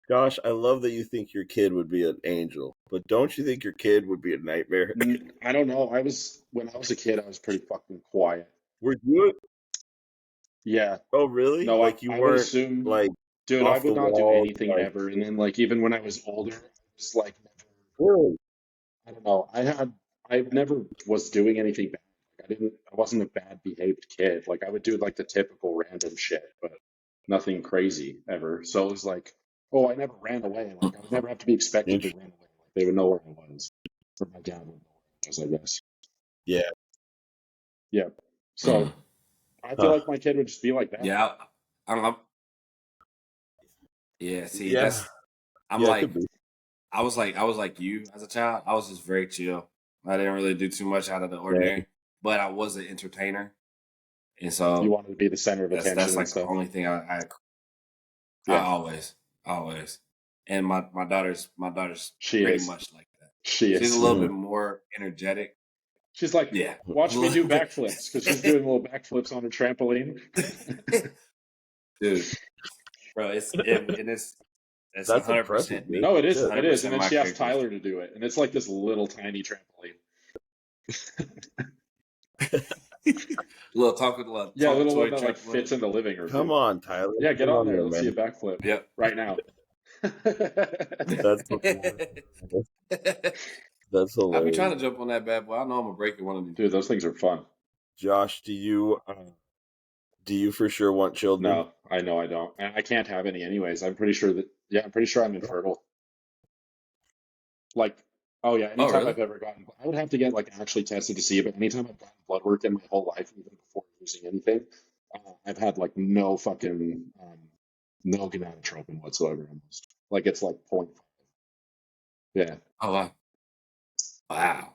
A: Josh, I love that you think your kid would be an angel, but don't you think your kid would be a nightmare?
B: I don't know. When I was a kid, I was pretty fucking quiet.
A: Were you?
B: Yeah.
A: Oh, really?
B: No,
A: Like you
B: I would
A: weren't
B: assume,
A: like
B: dude, I
A: off the
B: would not do
A: wall,
B: anything
A: like
B: ever. And then like even when I was older, I was like never,
A: really?
B: I don't know. I never was doing anything bad. Like, I wasn't a bad behaved kid. Like I would do like the typical random shit, but nothing crazy ever. So it was like, oh, I never ran away. Like I would never have to be expected to
A: Interesting.
B: run away. Like they would know where I was. Or my dad would know where I was, I guess.
A: Yeah.
B: Yeah. So I feel
A: Huh.
B: like my kid would just be like that.
C: Yeah, I'm yeah. See,
A: Yeah.
C: I'm
A: Yeah, it
C: like
A: could be.
C: I was like you as a child. I was just very chill. I didn't really do too much out of the
A: Yeah.
C: ordinary, but I was an entertainer, and
B: You
C: so
B: wanted to be the center of attention
C: that's
B: and
C: like the
B: stuff.
C: only thing I
B: Yeah.
C: always. And my daughter's
B: She
C: pretty
B: is.
C: much like that.
B: She
C: She's a
B: is.
C: little
A: Mhm.
C: bit more energetic.
B: She's like,
C: Yeah,
B: watch
C: a
B: me do
C: little bit.
B: backflips because she's doing little backflips on a trampoline.
C: Dude, bro, it's
A: That's
C: 100%
A: impressive,
C: me.
A: dude.
B: No, it
C: It's
B: is.
A: Shit.
B: It is.
C: 100%
B: And then
C: my
B: she asks
C: characteristics.
B: Tyler to do it. And it's like this little tiny trampoline.
C: Little talking
B: Yeah, a
C: talking
B: little one
C: toy
B: that like
C: trampoline.
B: fits in the living room.
A: Come
B: Dude.
A: on, Tyler.
B: Yeah, get
A: Get
B: on
A: on
B: there.
A: there,
B: Let's see a
A: man.
B: backflip
C: Yep.
B: right now.
A: That's that's
C: I be trying
A: hilarious.
C: to jump on that bad boy. I know I'm gonna break it one of these
B: Dude,
C: days.
B: those things are fun.
A: Josh, do you for sure want children?
B: No, I know I don't. And I can't have any anyways. I'm pretty sure I'm infertile. Like, oh yeah,
C: Oh,
B: anytime
C: really?
B: I've ever gotten, I would have to get like actually tested to see it, but anytime I've gotten blood work in my whole life, even before using anything, I've had like no fucking, no gonadotropin whatsoever almost. Like it's like 0.5. Yeah.
C: Oh, wow. Wow.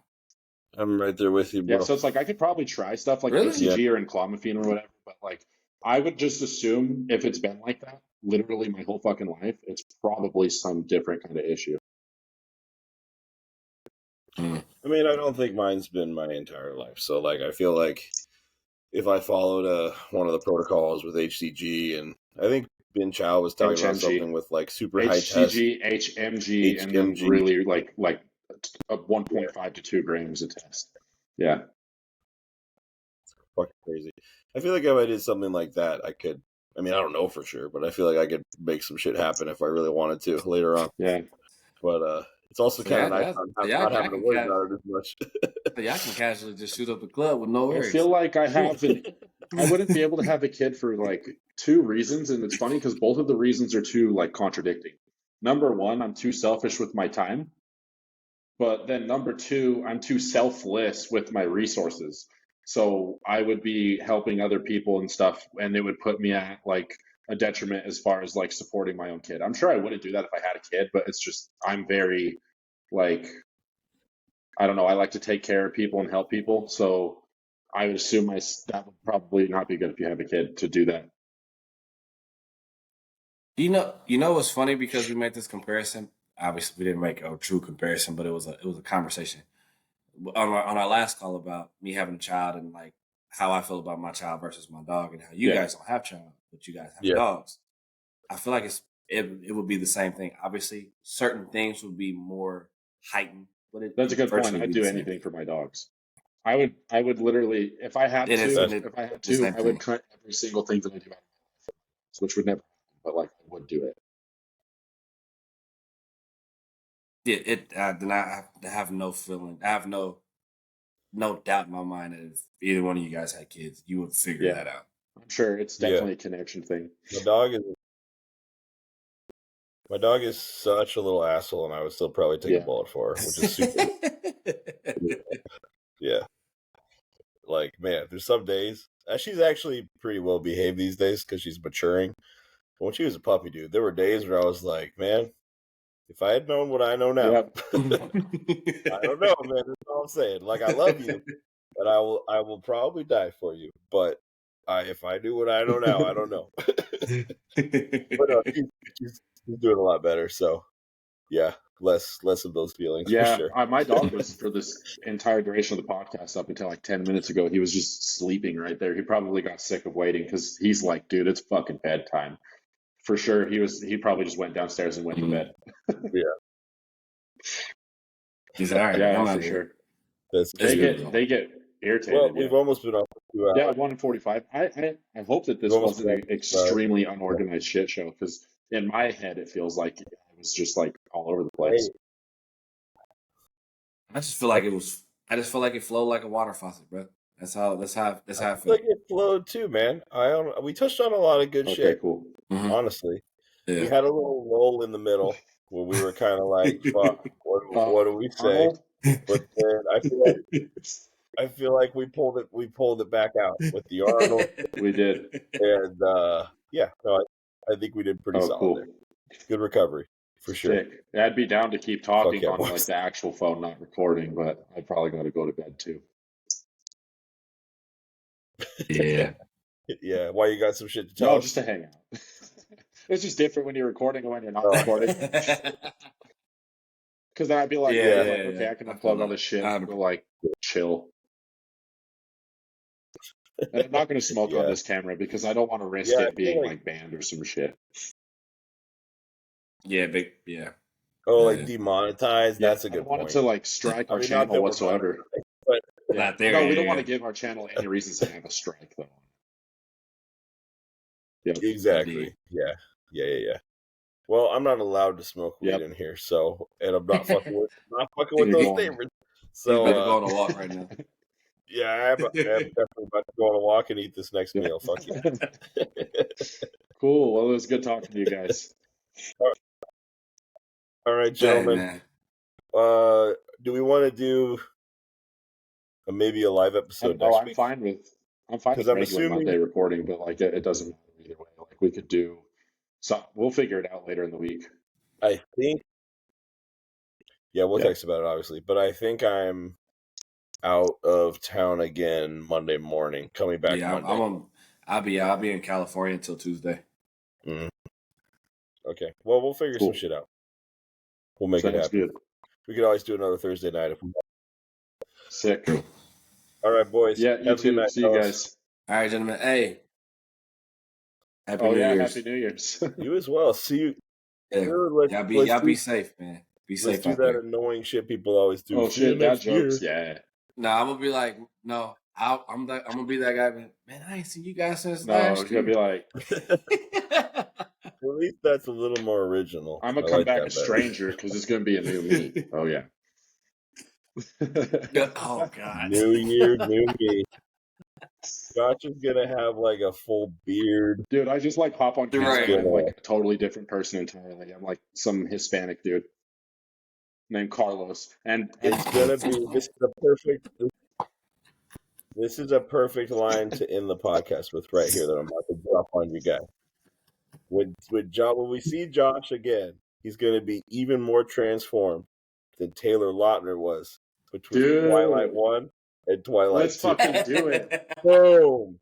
A: I'm right there with you,
B: Yeah.
A: bro.
B: So it's like I could probably try stuff like
C: Really?
A: Yeah.
B: HCG or enclomiphene or whatever, but like I would just assume if it's been like that literally my whole fucking life, it's probably some different kind of issue.
C: Mm.
A: I mean, I don't think mine's been my entire life. So, like, I feel like if I followed one of the protocols with HCG, and I think Ben Chow was talking about
B: HMG.
A: something with like super high test,
B: HCG, HMG, and then
A: HMG.
B: really like a 1.5 to 2 grams a test. Yeah.
A: Fucking crazy. I feel like if I did something like that, I could. I mean, I don't know for sure, but I feel like I could make some shit happen if I really wanted to later on.
B: Yeah.
A: But it's also
C: So
A: kind of nice not
C: I
A: having to
C: can
A: worry about it as much.
C: I can casually just shoot up the club with no
B: I
C: worries.
B: feel like I wouldn't be able to have a kid for like 2 reasons, and it's funny because both of the reasons are too like contradicting. Number one, I'm too selfish with my time, but then number two, I'm too selfless with my resources. So I would be helping other people and stuff, and it would put me at like a detriment as far as like supporting my own kid. I'm sure I wouldn't do that if I had a kid, but it's just I'm very like I don't know. I like to take care of people and help people, so I would assume that would probably not be good if you have a kid to do that.
C: You know what's funny, because we made this comparison. Obviously, we didn't make a true comparison, but it was a conversation on our last call about me having a child and like how I feel about my child versus my dog, and how you guys don't have child, but you guys have dogs. I feel like it would be the same thing. Obviously, certain things would be more heightened, but
B: That's a good point.
C: virtually
B: I'd
C: be
B: do
C: the same
B: anything
C: thing.
B: for my dogs. I would literally, if I had
C: It is
B: to,
C: and it-
B: if I had
C: the
B: to,
C: same
B: I would
C: thing.
B: cut every single thing that I do out of my life, which would never happen, but like I would do it.
C: Yeah, then I have no feeling. I have no doubt in my mind that if either one of you guys had kids, you would figure
B: Yeah.
C: that out.
B: I'm sure it's
A: Yeah.
B: definitely a connection thing.
A: My dog is such a little asshole, and I would still probably take a bullet for her, which is super. Yeah. Like, man, there's some days. She's actually pretty well behaved these days because she's maturing. But when she was a puppy, dude, there were days where I was like, man, if I had known what I know now,
B: Yep.
A: I don't know, man. That's all I'm saying. Like, I love you, and I will probably die for you. But if I knew what I know now, I don't know. But she's doing a lot better. So, yeah, less of those feelings
B: Yeah,
A: for sure.
B: my dog was for this entire duration of the podcast up until like 10 minutes ago. He was just sleeping right there. He probably got sick of waiting because he's like, dude, it's fucking bedtime. For sure, he probably just went downstairs and went to bed.
A: Yeah,
C: He's all right.
B: Yeah,
C: I'm out
B: for
C: of here.
B: sure.
A: that's
C: It's
B: They
C: beautiful.
B: get irritated.
A: Well,
B: Yeah.
A: we've almost been off the 2 hours.
B: Yeah, 1:45. I hope that this wasn't an extremely unorganized shit show, because in my head it feels like it was just like all over the place.
C: I just feel like it was. I just feel like it flowed like a water faucet, bro. That's how I feel.
A: I feel like it flowed too, man. We touched on a lot of good
B: Okay,
A: shit.
B: cool.
A: Honestly,
C: Yeah.
A: we had a little lull in the middle where we were kind of like, "Fuck, what do we say?"
B: Arnold?
A: But then I feel like we pulled it back out with the Arnold,
B: We did.
A: and yeah, no, I think we did pretty
B: Oh,
A: solid
B: cool.
A: there. Good recovery for sure.
B: Sick. I'd be down to keep talking
A: yeah,
B: on
A: boys.
B: like the actual phone, not recording, but I probably got to go to bed too.
C: Yeah.
A: Yeah, why, you got some shit to tell
B: No,
A: us?
B: just to hang out. It's just different when you're recording and when you're not
A: Oh.
B: recording. Because then I'd be like,
C: Yeah,
B: okay, I can unplug all this shit and go like chill. And I'm not going to smoke on this camera because I don't want to risk it being like banned or some shit.
C: Yeah, big. Yeah.
A: Oh, like demonetized? That's a good
B: point. I don't want it to like strike our channel whatsoever.
A: But
B: no, we don't want to give our channel any reasons to have a strike though.
A: Yep. Exactly. Yeah. Well, I'm not allowed to smoke weed in here, so, and I'm not fucking with those favorites. So
C: he's about to go on a walk right now.
A: Yeah, I'm definitely about to go on a walk and eat this next meal. Fuck yeah.
B: Cool. Well, it was good talking to you guys.
A: All right, gentlemen.
C: Hey,
A: do we want to do maybe a live episode next week?
B: I'm fine with regular Monday recording, but like it doesn't matter either way. Like we could do. So we'll figure it out later in the week.
A: I think. Yeah, we'll text about it, obviously. But I think I'm out of town again Monday morning. Coming back Monday.
C: I'll be in California until Tuesday.
A: Mm. Okay. Well, we'll figure some shit out. We'll make it happen.
B: Good.
A: We could always do another Thursday night if we want.
B: Sick.
A: All right, boys.
B: Yeah, you too. See you guys.
C: All right, gentlemen. Hey.
B: Happy New Year's. Happy New Year's.
A: You as well. See you.
C: Yeah. Y'all be safe, man. Be safe.
A: Let's do that annoying shit people always do.
B: Oh shit, dad jokes. Yeah.
C: No, I'm gonna be like, no. I'm gonna be that guy. Man, I ain't seen you guys since last year.
B: You're gonna be
A: like. At least that's a little more original.
B: I'm gonna come back a stranger because it's gonna be a new me. Oh yeah.
C: Oh god.
A: New year, new me. Josh is gonna have like a full beard.
B: Dude, I just like hop on camera and I'm like a totally different person entirely. I'm like some Hispanic dude named Carlos. And
A: it's gonna be this is a perfect line to end the podcast with right here that I'm about to drop on you guys. When we see Josh again, he's gonna be even more transformed than Taylor Lautner was between Twilight 1 and Twilight 2.
B: Let's fucking do it.
A: Boom.